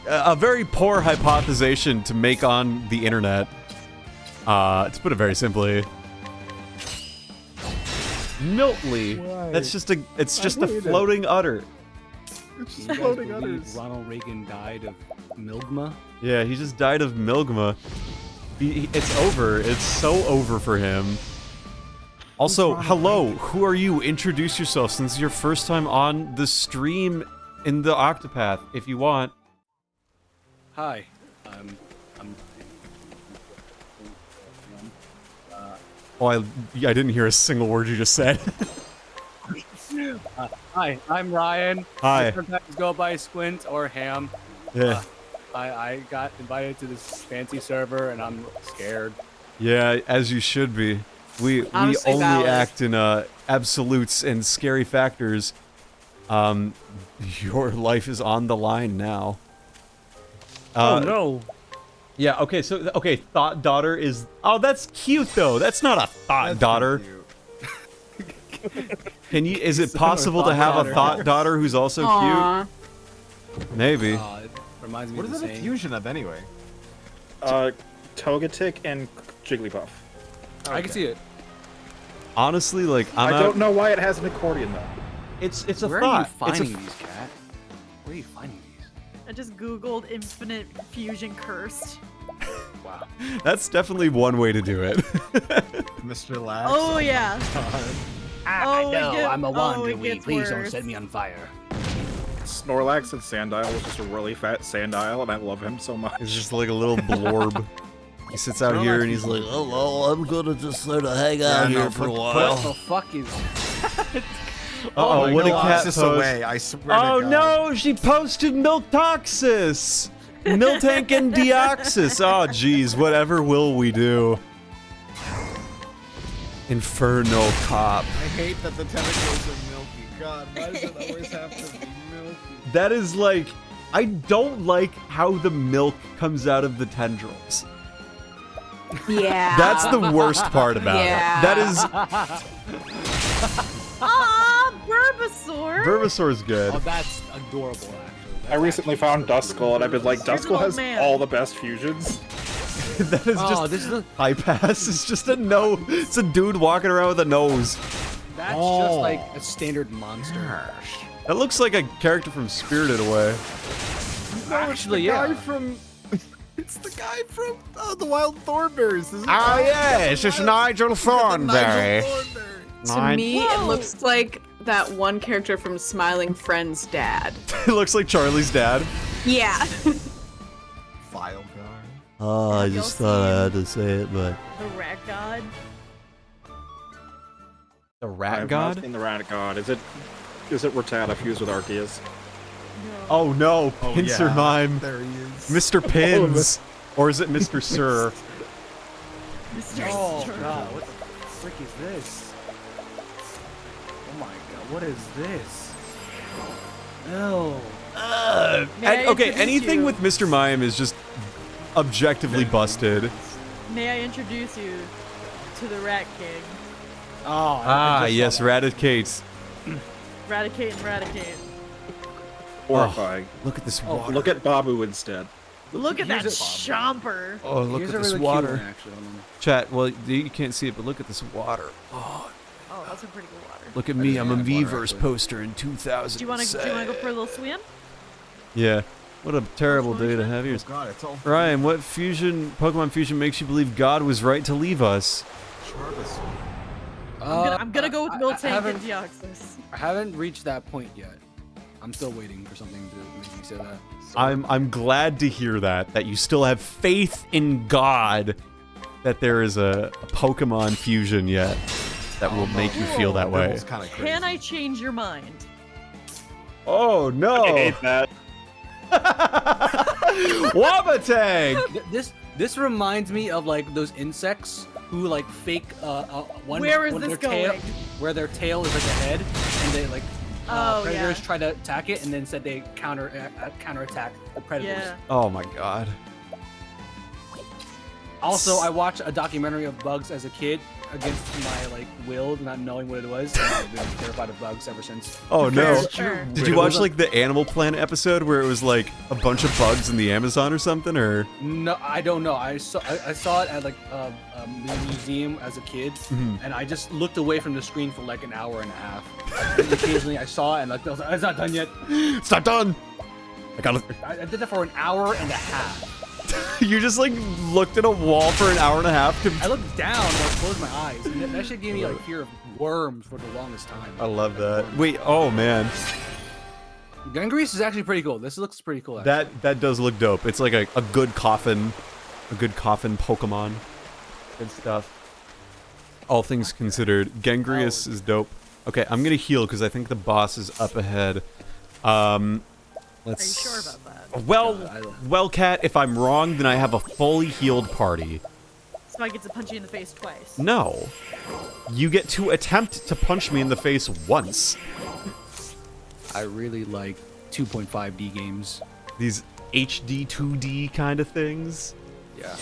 a very poor hypothesization to make on the internet. To put it very simply. Miltly. That's just a. It's just a floating udder. It's You just guys floating believe udders. Ronald Reagan died of Milgma? Yeah, he just died of Milgma. It's over. It's so over for him. Also, hello. Who are you? Introduce yourself since it's your first time on the stream in the Octopath, if you want. Hi, I'm Oh, I didn't hear a single word you just said. hi, I'm Ryan. Hi. I sometimes go by Squint or Ham. Yeah. I got invited to this fancy server and I'm scared. Yeah, as you should be. We Honestly, only valid. act in absolutes and scary factors. Your life is on the line now. Oh no. Yeah. Okay. So Thought Daughter is. Oh, that's cute though. That's not a Thought That's Daughter. cute. Can you? Is it possible to have a Thought Daughter who's also Aw. cute? Maybe. It reminds me What of is the it a saying. fusion of anyway? Togetic and Jigglypuff. I can see it. Honestly, like I don't know why it has an accordion though. It's a Where thought. are you finding it's a, these, cat? Where are you finding these? I just googled infinite fusion cursed. Wow. That's definitely one way to do it. Mr. Lax. Oh yeah. Oh, it get- I'm a oh, Wander it Wee. gets Please don't worse. set me on fire. Snorlax and Sandile was just a really fat Sandile, and I love him so much. It's just like a little blorb. He sits out here and he's like, "Hello, I'm gonna just sort of hang out here for a while." What the fuck is Uh-oh, what did no, Cat this post? away, I swear Oh to God. no, she posted Miltoxis! Miltank and Deoxys. Oh jeez, whatever will we do? Inferno Cop. I hate that the tentacles are milky. God, why does it always have to be milky? That is like, I don't like how the milk comes out of the tendrils. Yeah. That's the worst part about Yeah. it. That is, Aw, Bulbasaur. Bulbasaur's good. Oh, that's adorable, actually. I recently found Duskull, and I've been like, Here's an Duskull old has man. all the best fusions. That is Oh, just this is the, high pass. It's just a nose. It's a dude walking around with a nose. that's Oh. just like a standard monster. That looks like a character from Spirited Away. Actually, yeah. It's the guy from the Wild Thornberries. Isn't Oh it? yes, it's Nigel Thornberry. Nigel Thornberry. To me, it looks like that one character from Smiling Friends' dad. It looks like Charlie's dad. Yeah. File guard. Oh, I just thought I had to say it, but The Rat God. the I rat have not god. seen the Rat God. Is it Rattata fused with Arceus? Oh no, Oh, Pincer yeah. Mime, There he is. Mr. Pins, or is it Mr. Sir? Mr. Oh Sturgill. god, what the frick is this? Oh my god, what is this? Oh. May I Okay, introduce anything you? with Mr. Mime is just objectively busted. May I introduce you to the Rat King? Oh, I Ah, just saw yes, that. Radicate. Raticate and Raticate. Horrifying. Look at this Oh, water. look at Babu instead. Look at that Here's a- chomper. Oh, look Here's at a this really cute water. one, actually. Hold on. Chat, well, you can't see it, but look at this water. Oh, Oh, that's a pretty good water. look at me. I'm a like water, Miiverse actually. poster in 2000. Do you want to go for a little swim? Yeah. What a terrible day to have yours. Oh God, it's all Ryan, what Pokemon fusion makes you believe God was right to leave us? Charmander. I'm gonna go with I Miltank and haven't- Deoxys. I haven't reached that point yet. I'm still waiting for something to make me say that. I'm glad to hear that you still have faith in God that there is a Pokemon fusion yet that will make you feel that way. Kind of crazy. Can I change your mind? Oh I no! hate that. Wabatang! This reminds me of like those insects who like fake one. Where is one of this their tail, going? where their tail is like a head, and they like Oh, predators yeah. try to attack it, and then said they counterattack the predators. Yeah. Oh my god. Also, I watched a documentary of bugs as a kid against my like will, not knowing what it was. And I've been terrified of bugs ever since. Oh no. Sure. Did you watch like the Animal Planet episode where it was like a bunch of bugs in the Amazon or something, or? No, I don't know. I saw it at like a museum as a kid, and I just looked away from the screen for like an hour and a half. And occasionally I saw it and like I was like, it's not done yet. It's not done! I did that for an hour and a half. You just like looked at a wall for an hour and a half to... I looked down and I closed my eyes, and that shit gave me like fear of worms for the longest time. I love that. Wait, oh man. Gangrease is actually pretty cool. This looks pretty cool. Actually. That does look dope. It's like a good coffin Pokemon. Good stuff. All things considered, Gangrease is dope. Okay, I'm gonna heal because I think the boss is up ahead. Are you Let's. sure about that? Well, Kat, if I'm wrong, then I have a fully healed party. So I get to punch you in the face twice. No. You get to attempt to punch me in the face once. I really like 2.5D games. These HD 2D kind of things. Yeah.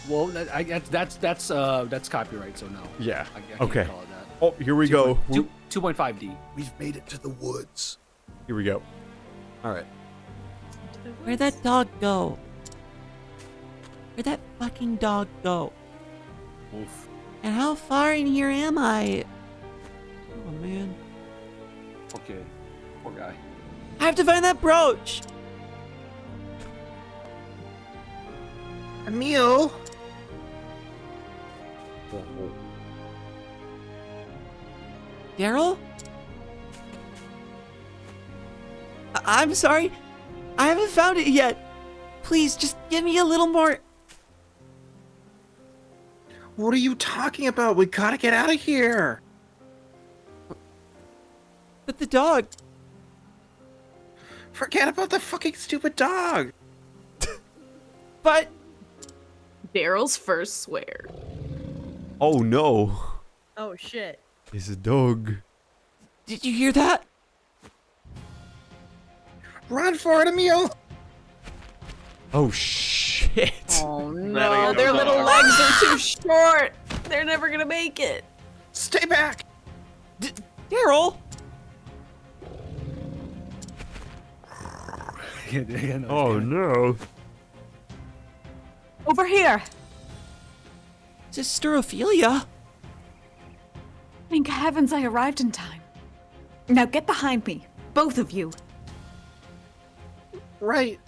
Well, that's copyright, so no. Yeah. I can't Okay. call it that. Oh, here we go. 2.5D. We've made it to the woods. Here we go. All right. Where'd that dog go? Where'd that fucking dog go? Oof. And how far in here am I? Oh man. Okay. Poor guy. I have to find that brooch! Emil! Daryl? I'm sorry. I haven't found it yet. Please, just give me a little more. What are you talking about? We gotta get out of here. But the dog. Forget about the fucking stupid dog. But Daryl's first swear. Oh no. Oh shit. It's a dog. did you hear that? Run for it, Emil. Oh shit. Oh Rather no, go their dog. little legs are too short. They're never gonna make it. Stay back. Daryl. Oh no. Over here. Sister Ophelia. Thank heavens I arrived in time. Now get behind me, both of you. Right.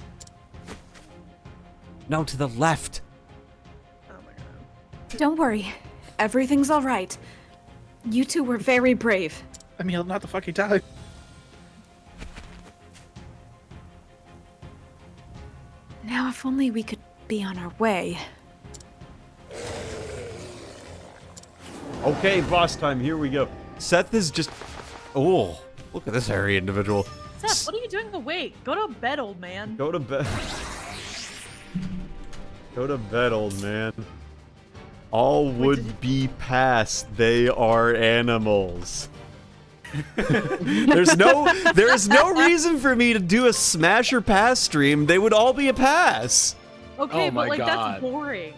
No, to the left. Oh my god. Don't worry, everything's all right. You two were very brave. Emil, not the fucking time. Now, if only we could be on our way. Okay, boss time. Here we go. Seth is just. Oh, look at this hairy individual. Seth, what are you doing awake? Go to bed, old man. Go to bed. Go to bed, old man. All would be past. They are animals. There's no reason for me to do a smash or pass stream. They would all be a pass. Okay, Oh my but like God. that's boring.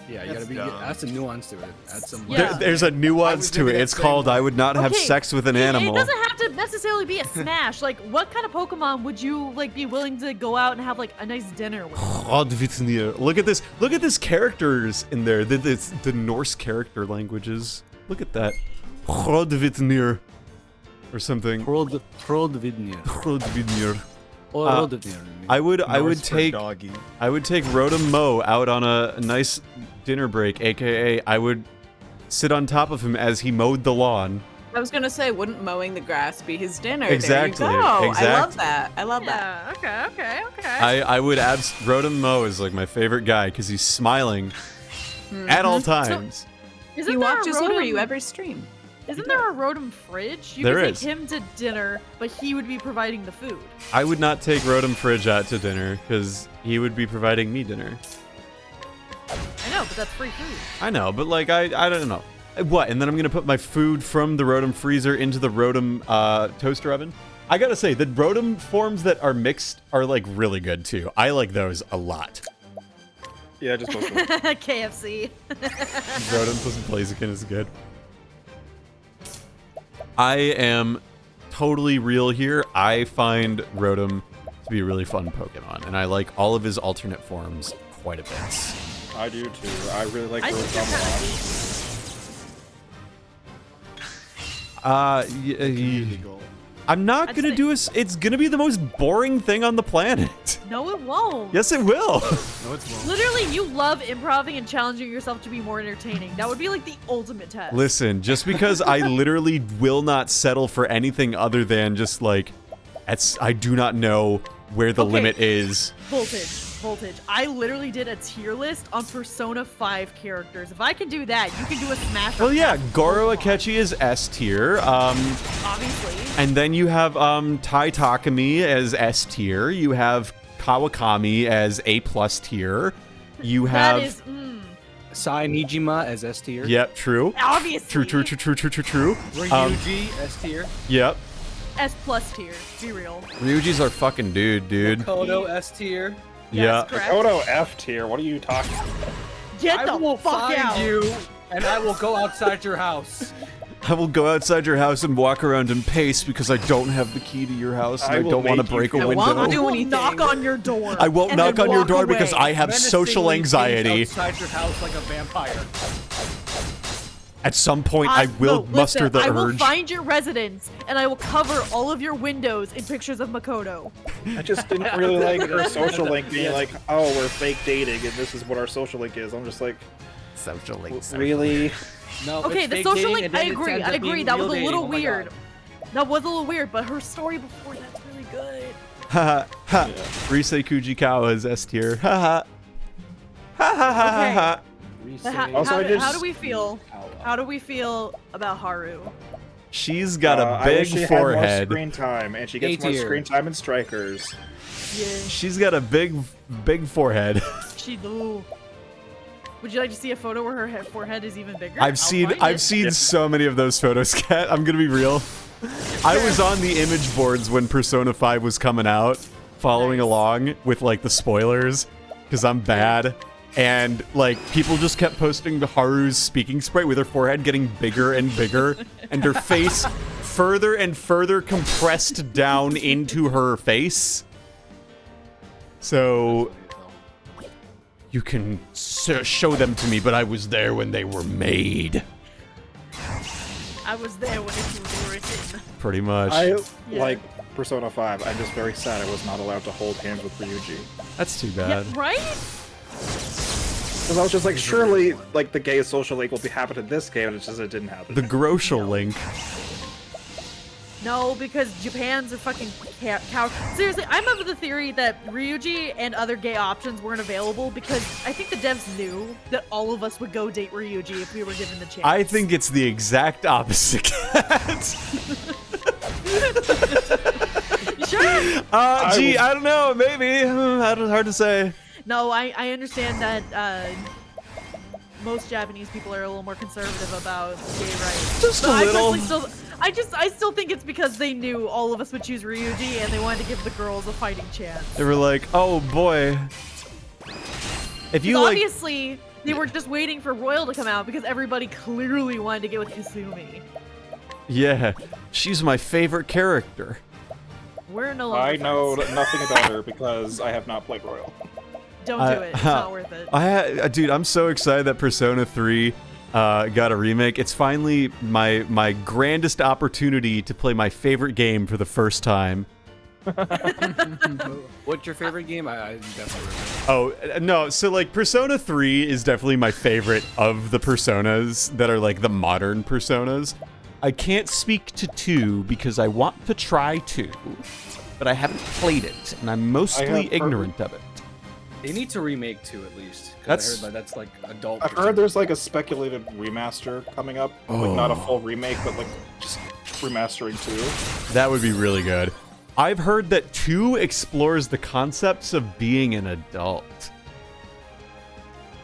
Yeah, you gotta be. Add some nuance to it. Add some. Yeah. There's a nuance to it. that It's same called one. I would not have Okay, sex with an It animal. doesn't have to necessarily be a smash. Like, what kind of Pokemon would you like be willing to go out and have like a nice dinner with? Look at this. Look at this characters in there. The Norse character languages. Look at that. Hrodvitnir. Or something. Hrodvidnir. Hrodvidnir. Or Hrodvidnir. I would Norse for take doggy. I would take Rotom Mo out on a nice dinner break, aka I would sit on top of him as he mowed the lawn. I was gonna say, wouldn't mowing the grass be his dinner? Exactly, There you go. exactly. I love that. I love that. Yeah. Okay. I would Rotom Mo is like my favorite guy because he's smiling at all times. Isn't He there watches a Rotom, over you every stream. Isn't there a Rotom fridge? You There could is. take him to dinner, but he would be providing the food. I would not take Rotom Fridge out to dinner because he would be providing me dinner. I know, but that's free food. I know, but like I don't know. What? And then I'm gonna put my food from the Rotom freezer into the Rotom toaster oven. I gotta say, the Rotom forms that are mixed are like really good too. I like those a lot. Yeah, just post it. KFC. Rotom plus Blaziken is good. I am totally real here. I find Rotom to be a really fun Pokemon, and I like all of his alternate forms quite a bit. I do too. I really like I think they're Rotom a kind lot. of I'm not I'd gonna say- do a. It's gonna be the most boring thing on the planet. No, it won't. Yes, it will. No, it's wrong. Literally, you love improving and challenging yourself to be more entertaining. That would be like the ultimate test. Listen, just because I literally will not settle for anything other than just like, I do not know where the Okay. limit is. Voltage. I literally did a tier list on Persona 5 characters. If I can do that, you can do a Smash. Well, or yeah, Pass Goro Pokemon, Akechi is S tier. Obviously. And then you have Tai Takami as S tier. You have Kawakami as A+ tier. You have. That is, Sai Nijima as S tier. Yep, true. obviously. True. Ryuji S tier. Yep. S+ tier. Be real. Ryuji's our fucking dude. Kodo S tier. Yeah. Correct. Odo F tier. What are you talking? Get I the will fuck find out. you, and I will go outside your house. I will go outside your house and walk around and pace because I don't have the key to your house and I I will don't want to make you break a feel window. won't I do will anything. knock on your door. I won't and knock then on your walk door because away. I have social Menacingly anxiety. pace outside your house like a vampire. At some point, I will no, muster listen, the I will urge. find your residence and I will cover all of your windows in pictures of Makoto. I just didn't really like her social link being like, oh, we're fake dating and this is what our social link is. I'm just like, Social links. really? No, Okay, it's the fake social dating, link, and I then it agree. ends I up being agree. That was real a dating. little Oh my weird. God. That was a little weird, but her story before that's really good. Ha ha. Risei Kujikawa is S tier. Ha ha. Ha ha ha ha ha. But how, Also, how, I do, just- how do we feel? How do we feel about Haru? She's got a I big wish she had forehead. more screen time, and she gets more A-tier. screen time in Strikers. She's got a big forehead. She do. Would you like to see a photo where her forehead is even bigger? I've seen so many of those photos, Kat. I'm gonna be real. I was on the image boards when Persona 5 was coming out, following along with like the spoilers, because I'm bad. And like people just kept posting Haru's speaking sprite with her forehead getting bigger and bigger, and her face further and further compressed down into her face. So you can show them to me, but I was there when they were made. I was there when it was written. Pretty much. I like Persona 5. I'm just very sad I was not allowed to hold hands with Ryuji. That's too bad. Yeah, right? Because I was just like, surely, like, the gay social link will be happen in this game, and it's just it didn't happen. The Groshal link. No, because Japan's are fucking cow. Seriously, I'm of the theory that Ryuji and other gay options weren't available because I think the devs knew that all of us would go date Ryuji if we were given the chance. I think it's the exact opposite. Sure. I don't know. Maybe. Hard to say. No, I understand that most Japanese people are a little more conservative about gay rights. Just But a little. I still think it's because they knew all of us would choose Ryuji and they wanted to give the girls a fighting chance. They were like, oh boy. If you like, obviously they were just waiting for Royal to come out because everybody clearly wanted to get with Kasumi. yeah, she's my favorite character. We're no longer I know friends. nothing about her because I have not played Royal. Don't do it. It's not worth it. Dude, I'm so excited that Persona 3 got a remake. It's finally my grandest opportunity to play my favorite game for the first time. What's your favorite game? I definitely Oh, no, so like Persona 3 is definitely my favorite of the Personas that are like the modern Personas. I can't speak to 2 because I want to try 2, but I haven't played it, and I'm mostly ignorant of it. They need to remake 2 at least. 'Cause That's- I heard that's like adult. I've heard there's like a speculated remaster coming up. Like not a full remake, but like just remastering 2. That would be really good. I've heard that 2 explores the concepts of being an adult.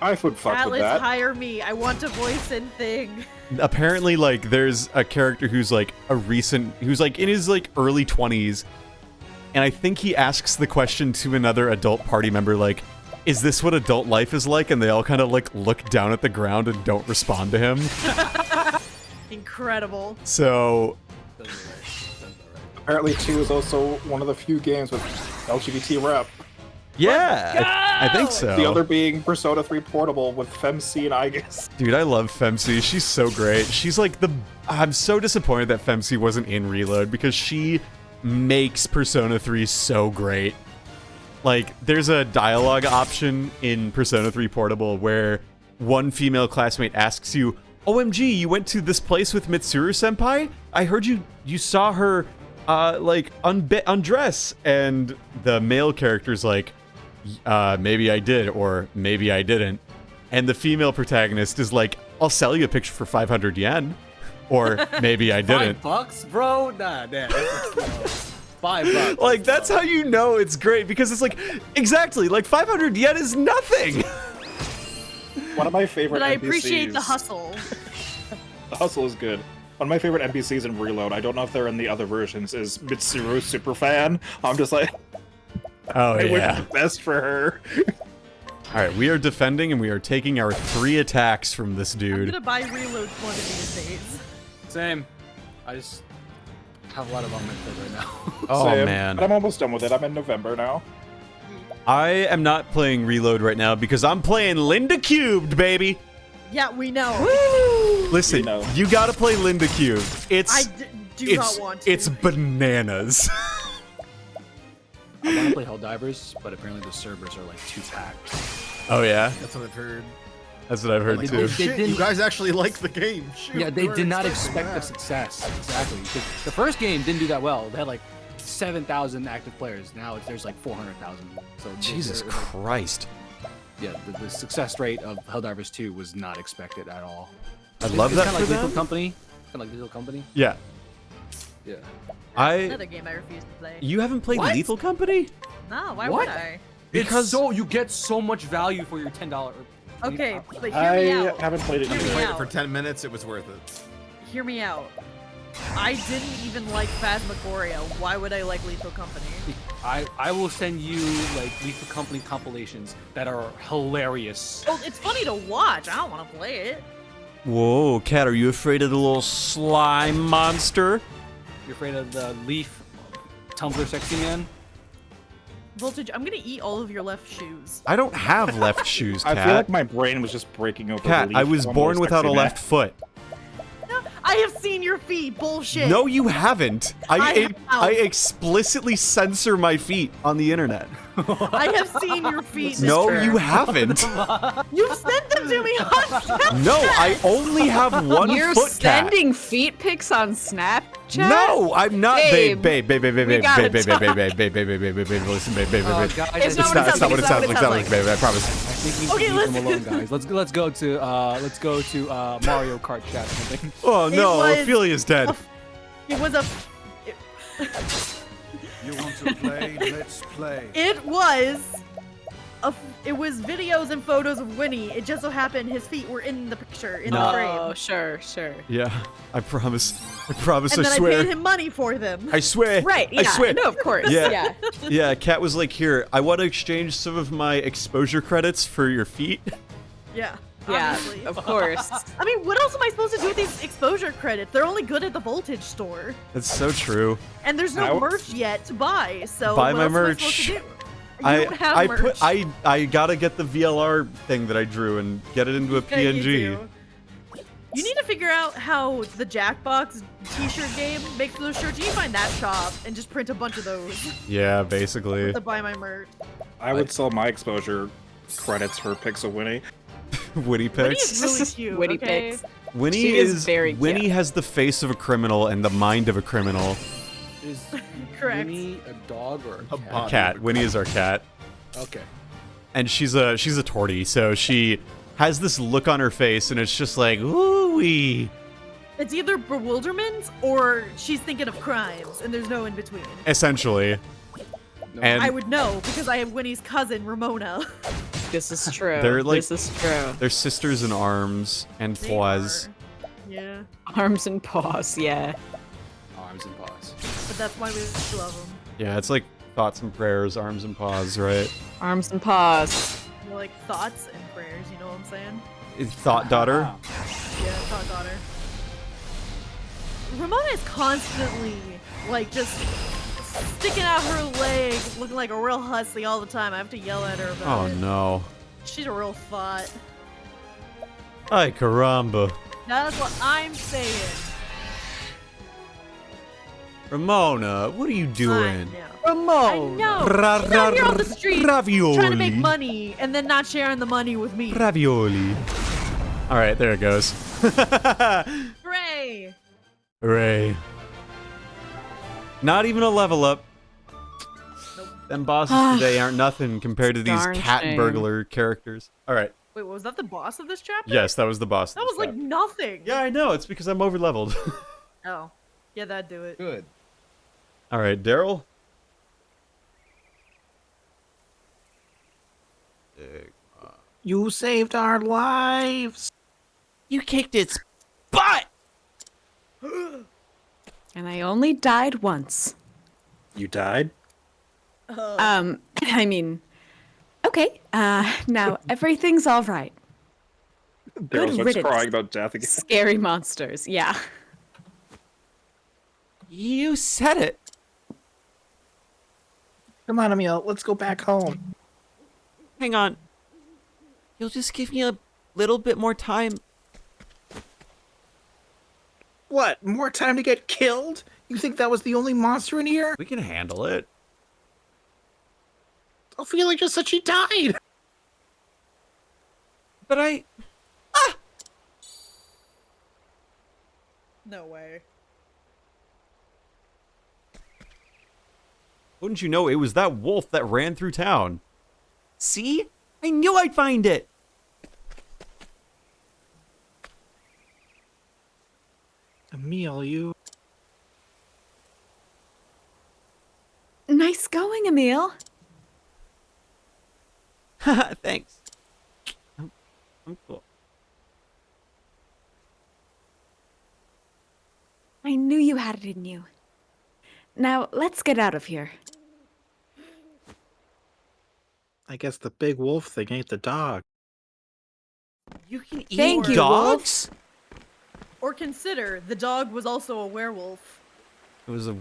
I would fuck Atlas, with that. hire me. I want to voice in thing. Apparently, like, there's a character who's like who's like in his like early 20s, and I think he asks the question to another adult party member, like, is this what adult life is like? And they all kind of like look down at the ground and don't respond to him. Incredible. So Apparently 2 is also one of the few games with LGBT rep. yeah, I think so. The other being Persona 3 Portable with Femc and Aegis. Dude, I love Femc. She's so great. She's like I'm so disappointed that Femc wasn't in Reload because she makes Persona 3 so great. Like, there's a dialogue option in Persona 3 Portable where one female classmate asks you, OMG, you went to this place with Mitsuru Senpai? I heard you saw her, like, undress. And the male character's like, maybe I did, or maybe I didn't. And the female protagonist is like, I'll sell you a picture for 500 yen. Or maybe I didn't. $5, bro? Nah, $5. Like, that's how you know it's great, because it's like, exactly, like 500 yen is nothing. One of my favorite But I NPCs. appreciate the hustle. The hustle is good. One of my favorite NPCs in Reload, I don't know if they're in the other versions, is Mitsuru Superfan. I'm just like, Oh, I wish yeah. the best for her. All right, we are defending, and we are taking our 3 attacks from this I'm dude. gonna buy Reload one of these days. Same. I just have a lot of on my plate right now. Oh, Same. man. But I'm almost done with it. I'm in November now. I am not playing Reload right now because I'm playing Linda Cubed, baby. Yeah, we know. Listen, We know. you gotta play Linda Cubed. It's do not want to. it's bananas. I want to play Helldivers, but apparently the servers are like 2 packed. Oh yeah, That's what I've heard. that's what I've heard Like, too. they didn't- You guys actually like the game. Shoot, Yeah, they weren't did not expecting expect the that. success. Exactly. Because the first game didn't do that well. They had like 7,000 active players. Now there's like 400,000. So Jesus they're, like, Christ. yeah, the success rate of Helldivers 2 was not expected at all. I love that Kind for of like Lethal them. Company. Kind of like Lethal Company. Yeah, Yeah. Another game I refuse to play. You haven't played What? Lethal Company? No, why What? would I? Because you get so much value for your $10. Okay, but hear I me out. haven't played it Hear yet. me Played it out. for 10 minutes, it was worth it. Hear me out. I didn't even like Phasmagoria. Why would I like Lethal Company? I will send you like Lethal Company compilations that are hilarious. Oh, it's funny to watch. I don't want to play it. Whoa, Cat, are you afraid of the little slime monster? You're afraid of the Leaf Tumblr sexy man? Voltage, I'm gonna eat all of your left shoes. I don't have left shoes, Cat. I feel like my brain was just breaking over. Cat, the I leaf was on born those without a sexy left man. foot. I have seen your feet. Bullshit. No, you haven't. I have. explicitly censor my feet on the internet. I have seen your feet. No, mister. you haven't. You sent them to me on Snapchat. No, I only have one You're foot, Cat. sending feet pics on Snapchat? No, I'm not, babe, Babe, babe, babe, babe, we babe, gotta babe, babe, talk. babe, babe, babe, babe, babe, babe, babe, babe, listen, babe, babe, babe, babe. Guys, It's It's not what it sounds like, babe, I promise. I think we Okay, need to leave them listen. alone, guys. Let's go to Mario Kart chat or something. Oh no, was- Ophelia's dead. It was a. You want to play? Let's play. It was. It was videos and photos of Winnie. It just so happened his feet were in the picture in the Oh, frame. sure, sure. Yeah, I promise. I promise, And I then I swear. paid him money for them. I swear. Right, yeah. I swear. No, of course. Yeah. Yeah. Yeah, Kat was like, here, I want to exchange some of my exposure credits for your feet. Yeah. Yeah, Obviously. of course. I mean, what else am I supposed to do with these exposure credits? They're only good at the Voltage store. That's so true. And there's no Ouch. merch yet to buy, so Buy what my else am I merch. supposed to do? You don't have I merch. put I gotta get the VLR thing that I drew and get it into a Yeah, you PNG. do. You need to figure out how the Jackbox t-shirt game makes those shirts. You can find that shop and just print a bunch of those Yeah, basically. to buy my merch. I would sell my exposure credits for Pixel Winnie. Witty Winnie pics. is really cute. Witty okay? pics. Winnie She is very cute. Winnie has the face of a criminal and the mind of a criminal. Is Correct. Winnie a dog or a cat? body. Cat. Winnie is our cat. Okay. And she's a tortie, so she has this look on her face and it's just like, ooh-wee. It's either bewilderment or she's thinking of crimes, and there's no in between. Essentially. No. And I would know because I have Winnie's cousin Ramona. This is true. They're like- this is true. they're sisters in arms and They paws. are. Yeah, Arms and paws, yeah. Arms and paws. but that's why we love them. Yeah, it's like thoughts and prayers, arms and paws, right? Arms and paws. More like thoughts and prayers. You know what I'm saying? Thought daughter. Yeah, thought daughter. Ramona is constantly like just sticking out her leg, looking like a real hussy all the time. I have to yell at her about Oh it. no. She's a real thought. Ay caramba. That's what I'm saying. Ramona, what are you doing? I Ramon. know. Ra- She's out here on the ra- street ravioli. trying to make money and then not sharing the money with me. Ravioli. All right, there it goes. Hooray! Hooray. Not even a level up. Them bosses today aren't nothing compared to these Darn cat shame. burglar characters. All right. Wait, was that the boss of this chapter? Yes, that was the boss. That was like nothing. Yeah, I know. It's because I'm over leveled. Oh. Yeah, that'd do it. Good. All right, Daryl. You saved our lives. You kicked its butt! And I only died once. You died? I mean, okay. Now everything's all right. Daryl starts riddance. crying about death again. Scary monsters, yeah. You said it. Come on, Emil. Let's go back home. Hang on. You'll just give me a little bit more time. What? More time to get killed? You think that was the only monster in here? We can handle it. Ophelia just said she died. But I... No way. Wouldn't you know it was that wolf that ran through town? See? I knew I'd find it! Emil, you... Emil. Thanks. I'm cool. I knew you had it in you. Now, let's get out of here. I guess the big wolf thing ate the dog. You can eat Thank you, dogs? Or consider the dog was also a werewolf. It was a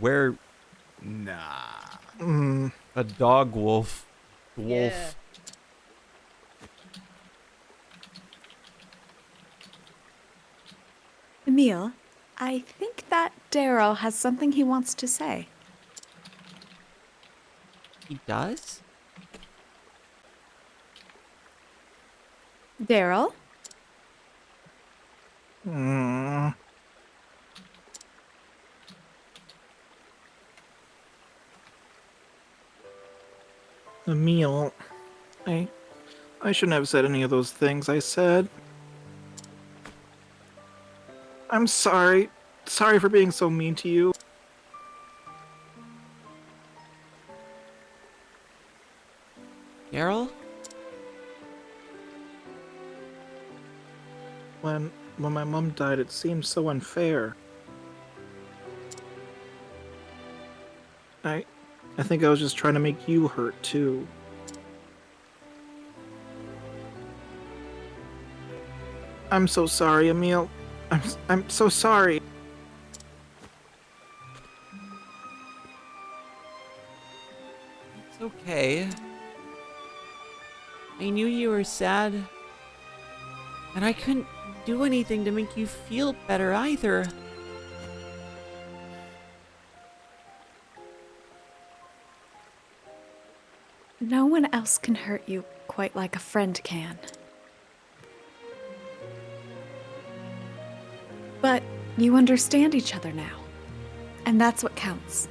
Nah. a dog wolf. Wolf. Yeah. Emil, I think that Daryl has something he wants to say. He does? Daryl? Mm. Emil, I shouldn't have said any of those things I said. I'm sorry. Sorry for being so mean to you. Daryl? When my mom died, it seemed so unfair. I think I was just trying to make you hurt too. I'm so sorry, Emil. I'm so sorry. It's okay. I knew you were sad. And I couldn't do anything to make you feel better either. No one else can hurt you quite like a friend can. But you understand each other now. And that's what counts.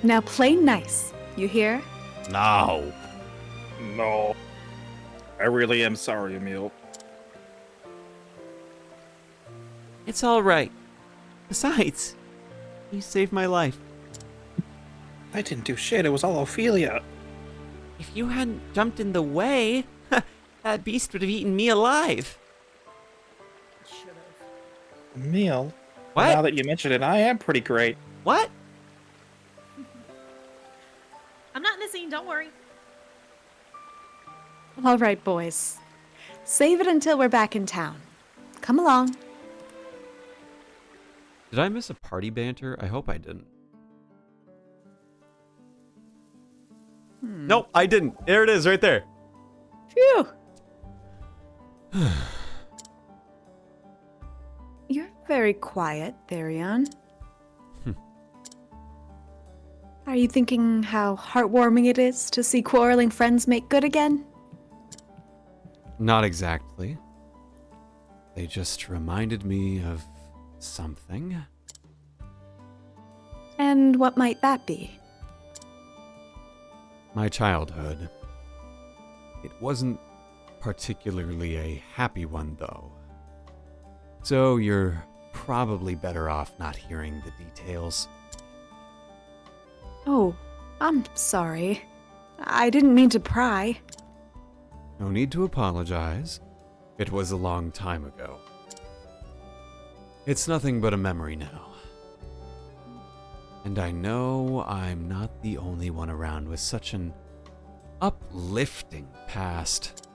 Now play nice, you hear? No. No. I really am sorry, Emil. It's alright. Besides, you saved my life. I didn't do shit. It was all Ophelia. If you hadn't jumped in the way, that beast would have eaten me alive. Should have. Emil. What? Now that you mention it, I am pretty great. What? I'm not in the scene, don't worry. All right, boys. Save it until we're back in town. Come along. Did I miss a party banter? I hope I didn't. Nope, I didn't. There it is, right there. Phew. You're very quiet, Therion. Are you thinking how heartwarming it is to see quarreling friends make good again? Not exactly. They just reminded me of something. And what might that be? My childhood. It wasn't particularly a happy one, though. So you're probably better off not hearing the details. Oh, I'm sorry. I didn't mean to pry. No need to apologize. It was a long time ago. It's nothing but a memory now. And I know I'm not the only one around with such an uplifting past.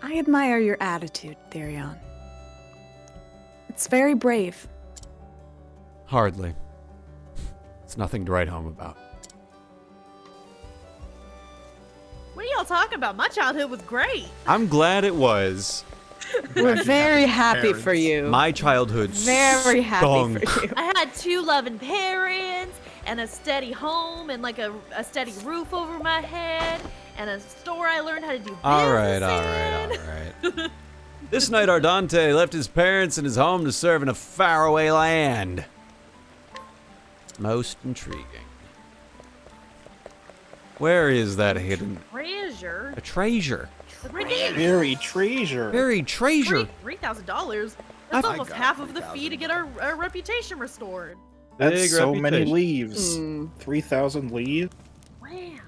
I admire your attitude, Therion. It's very brave. Hardly. It's nothing to write home about. What are y'all talking about? My childhood was great. I'm glad it was. We're very happy for you. My childhood Very happy stunk. for you. I had 2 loving parents and a steady home and like a steady roof over my head and a store I learned how to do business All right. in. This night, Ardante left his parents and his home to serve in a faraway land. Most intriguing. Where is that hidden? Treasure. A treasure. The Bridget. Very treasure. Buried treasure. $3,000. That's I almost got half of the 3,000. fee to get our reputation restored. That's Big so many reputation. leaves. 3,000 leaves? Wow.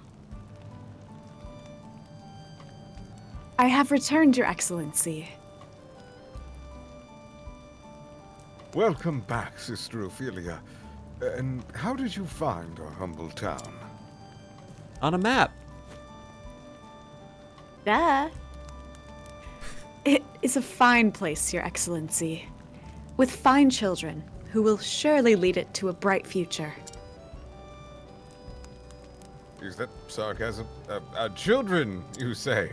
I have returned, Your Excellency. Welcome back, Sister Ophelia. And how did you find our humble town? On a map. Duh. It is a fine place, Your Excellency, with fine children who will surely lead it to a bright future. Is that sarcasm? Children, you say?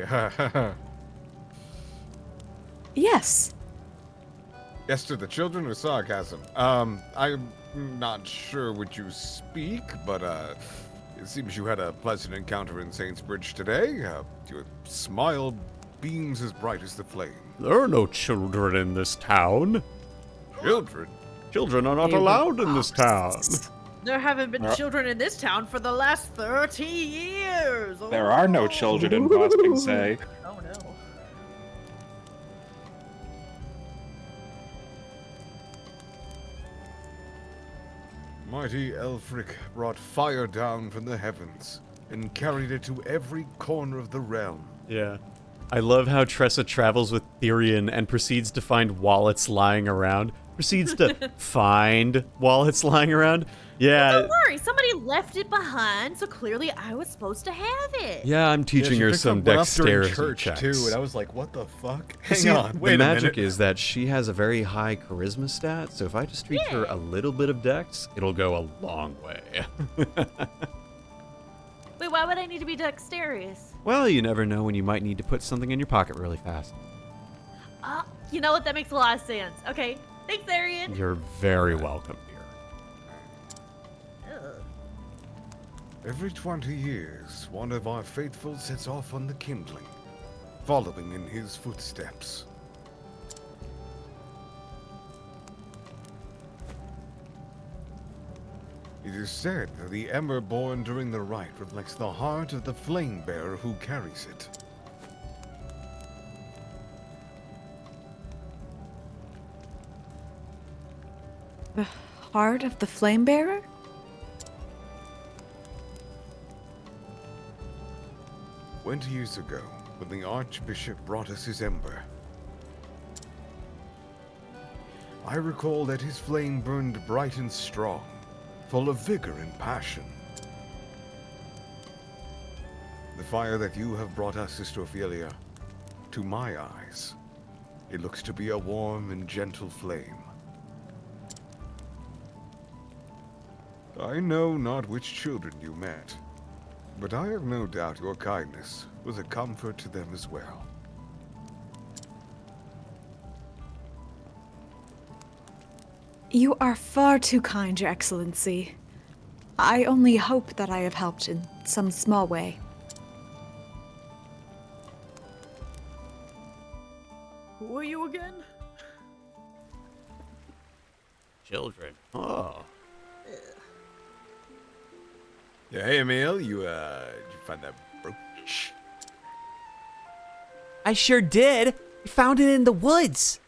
Yes. Yes to the children or sarcasm? I'm not sure what you speak, but it seems you had a pleasant encounter in Saintsbridge today. Your smile beams as bright as the flame. There are no children in this town. Children? Children are not allowed in this town. There haven't been children in this town for the last 30 years. There are no children in Boston, say. Oh no. Mighty Elfric brought fire down from the heavens and carried it to every corner of the realm. Yeah. I love how Tressa travels with Therion and proceeds to find wallets lying around. Proceeds to find wallets lying around. Yeah. Don't worry, somebody left it behind, so clearly I was supposed to have it. Yeah, I'm teaching she her picked some up one up during dexterity church checks. too, and I was like, "What the fuck?" Hang See, on, wait the a magic minute. is that she has a very high charisma stat, so if I just teach her a little bit of dex, it'll go a long way. Wait, why would I need to be dexterous? Well, you never know when you might need to put something in your pocket really fast. You know what? That makes a lot of sense. Okay, thanks, Arian. You're very welcome here. Ugh. Every 20 years, one of our faithful sets off on the kindling, following in his footsteps. It is said that the ember born during the rite reflects the heart of the flame bearer who carries it. The heart of the flame bearer? 20 years ago, when the Archbishop brought us his ember, I recall that his flame burned bright and strong, full of vigor and passion. The fire that you have brought us, Sister Ophelia, to my eyes, it looks to be a warm and gentle flame. I know not which children you met, but I have no doubt your kindness was a comfort to them as well. You are far too kind, Your Excellency. I only hope that I have helped in some small way. Who are you again? Children. Oh. Yeah, hey Emil, did you find that brooch? I sure did. We found it in the woods.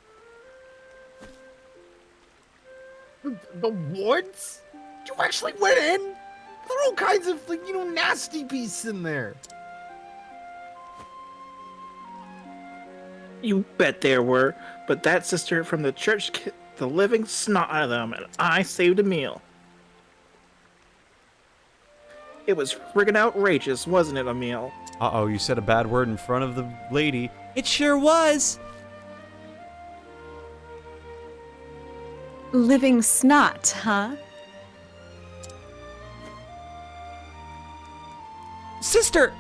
The woods? You actually went in? There are all kinds of, like, nasty beasts in there. You bet there were, but that sister from the church kicked the living snot out of them, and I saved a meal. It was friggin' outrageous, wasn't it, Emil? Uh-oh, you said a bad word in front of the lady. It sure was. Living snot, huh? Sister!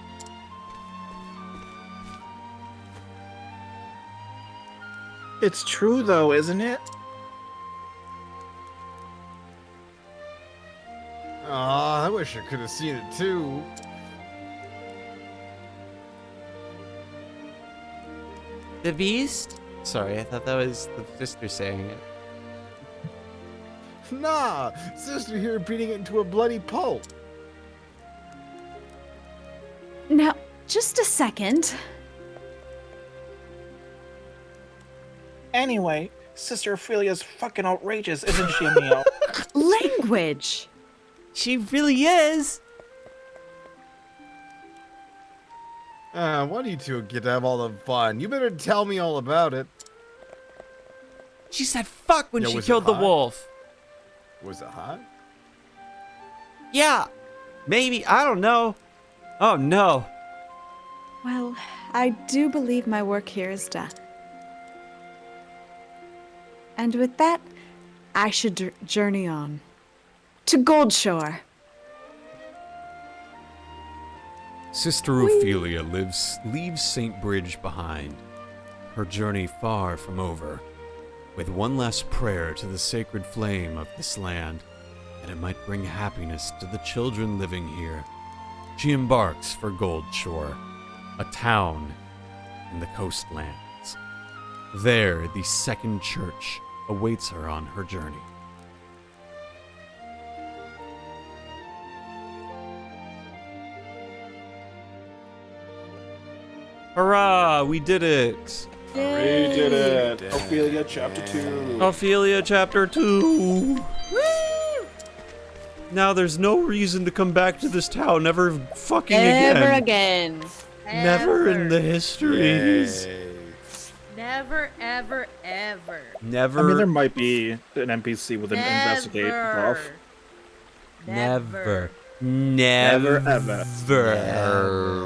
It's true, though, isn't it? Aw, I wish I could have seen it too. The beast? Sorry, I thought that was the sister saying it. Nah, sister here beating it into a bloody pulp. Now, just a second. Anyway, Sister Ophelia's fucking outrageous, isn't she, Emil? Language. She really is. Why do you two get to have all the fun? You better tell me all about it. She said fuck when Yo, she was it killed the hot? wolf. Was it hot? Yeah. Maybe. I don't know. Oh, no. Well, I do believe my work here is done. And with that, I should journey on. To Goldshore. Sister Ophelia leaves St. Bridge behind, her journey far from over. With one last prayer to the sacred flame of this land, and it might bring happiness to the children living here, she embarks for Goldshore, a town in the coastlands. There, the second church awaits her on her journey. Hurrah! We did it! We did it. Ophelia chapter 2. Ophelia chapter 2! Woo! Now there's no reason to come back to this town ever fucking Never again. again. Never in the histories. Never, ever, ever. Never. I mean, there might be an NPC with an investigate buff. Never. Never, ever. Never.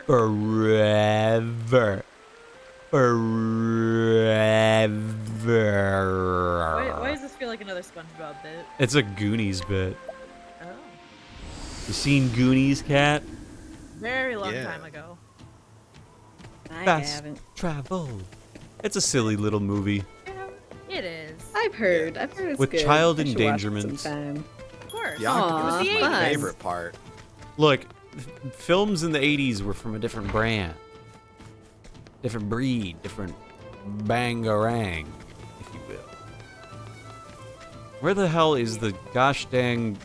Forever. Forever. Why does this feel like another SpongeBob bit? It's a Goonies bit. Oh. You seen Goonies, Cat? Very long time ago. I Fast haven't. travel. It's a silly little movie. It is. I've heard it's With good. child I should watch it endangerment. sometime. Of course. The octopus Aw, was my fun. favorite part. Look, films in the 80s were from a different brand. Different breed, different bangarang, if you will. Where the hell is the gosh dang...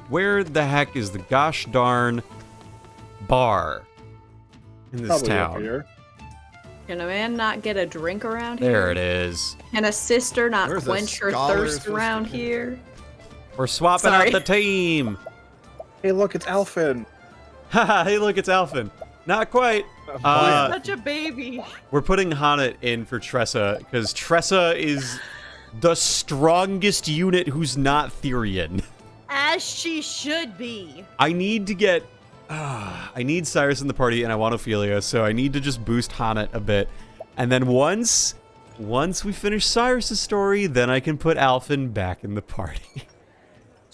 Where the heck is the gosh darn bar in this Probably up town? here. Can a man not get a drink around here? There it is. Can a sister not Where's a quench her scholar thirst sister? around here? We're swapping Sorry. out the team. Hey, look, it's Alphin. Haha, hey look, it's Alphin. Not quite. Such a baby. We're putting Hannah in for Tressa, because Tressa is the strongest unit who's not Therian. As she should be. I need to get... I need Cyrus in the party, and I want Ophelia, so I need to just boost Hannah a bit. And then once we finish Cyrus's story, then I can put Alphin back in the party.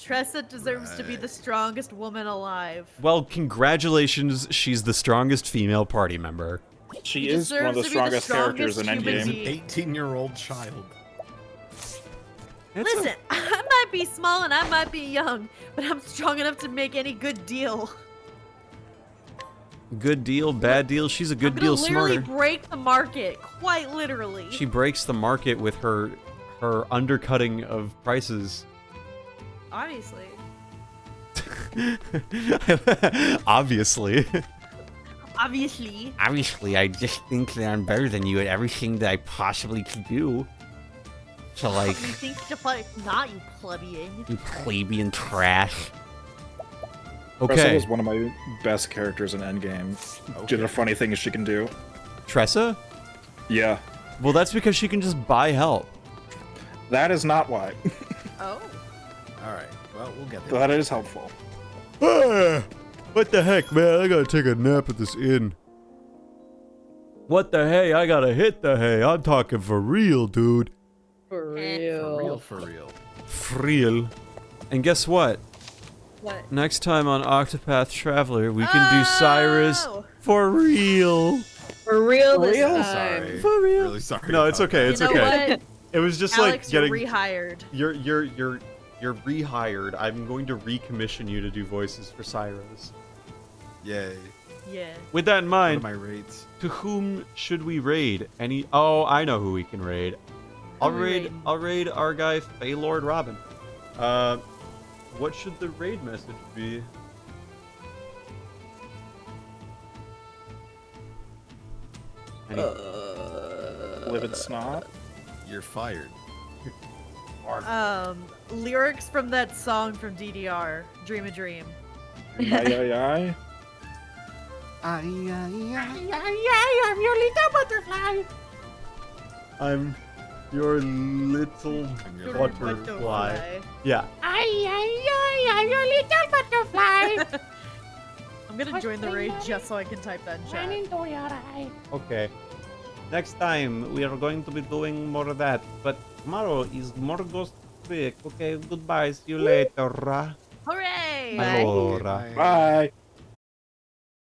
Tressa deserves to be the strongest woman alive. Well, congratulations, she's the strongest female party member. She She is one of the deserves to be the strongest characters in strongest human Endgame. being. 18-year-old child. It's Listen, I might be small and I might be young, but I'm strong enough to make any good deal. good deal, bad deal. She's a good I'm deal gonna literally smarter. break the market, quite literally. She breaks the market with her undercutting of prices. Obviously. Obviously. Obviously, I just think that I'm better than you at everything that I possibly could do. So, like, You think to play? Not you plebeian. you plebeian trash. Tressa Okay, was one of my best characters in Endgame. Did a funny thing she can do. Tressa? Yeah, Well, that's because she can just buy help. that is not why. Oh. Alright, well, we'll get But there. that is helpful. What the heck, man? I gotta take a nap at this inn. What the hey? I gotta hit the hay. I'm talking for real, dude. For For real. For real. And guess what? What? Next time on Octopath Traveler, we can do Cyrus Oh! for real. For real this real? time. Sorry. For real. Really sorry. No, it's about okay. that. It's You know okay. what? It was just Alex, like getting. you're rehired. You're rehired. I'm going to recommission you to do voices for Cyrus. Yay. Yeah. With that in What are mind, my rates? to whom should we raid? Oh, I know who we can raid. I'll Who we raid. raiding? I'll raid our guy Faylord Robin. What should the raid message be? Live and snot. You're fired. Lyrics from that song from DDR, Dream a Dream. Ay. I'm your little butterfly. I'm your little Your butterfly. Yeah. I'm your little butterfly. I'm gonna join the raid just so I can type that in chat. Okay. Next time we are going to be doing more of that, but tomorrow is more Ghost Trick. Okay, goodbye. See you later. Hooray! Allora. Bye.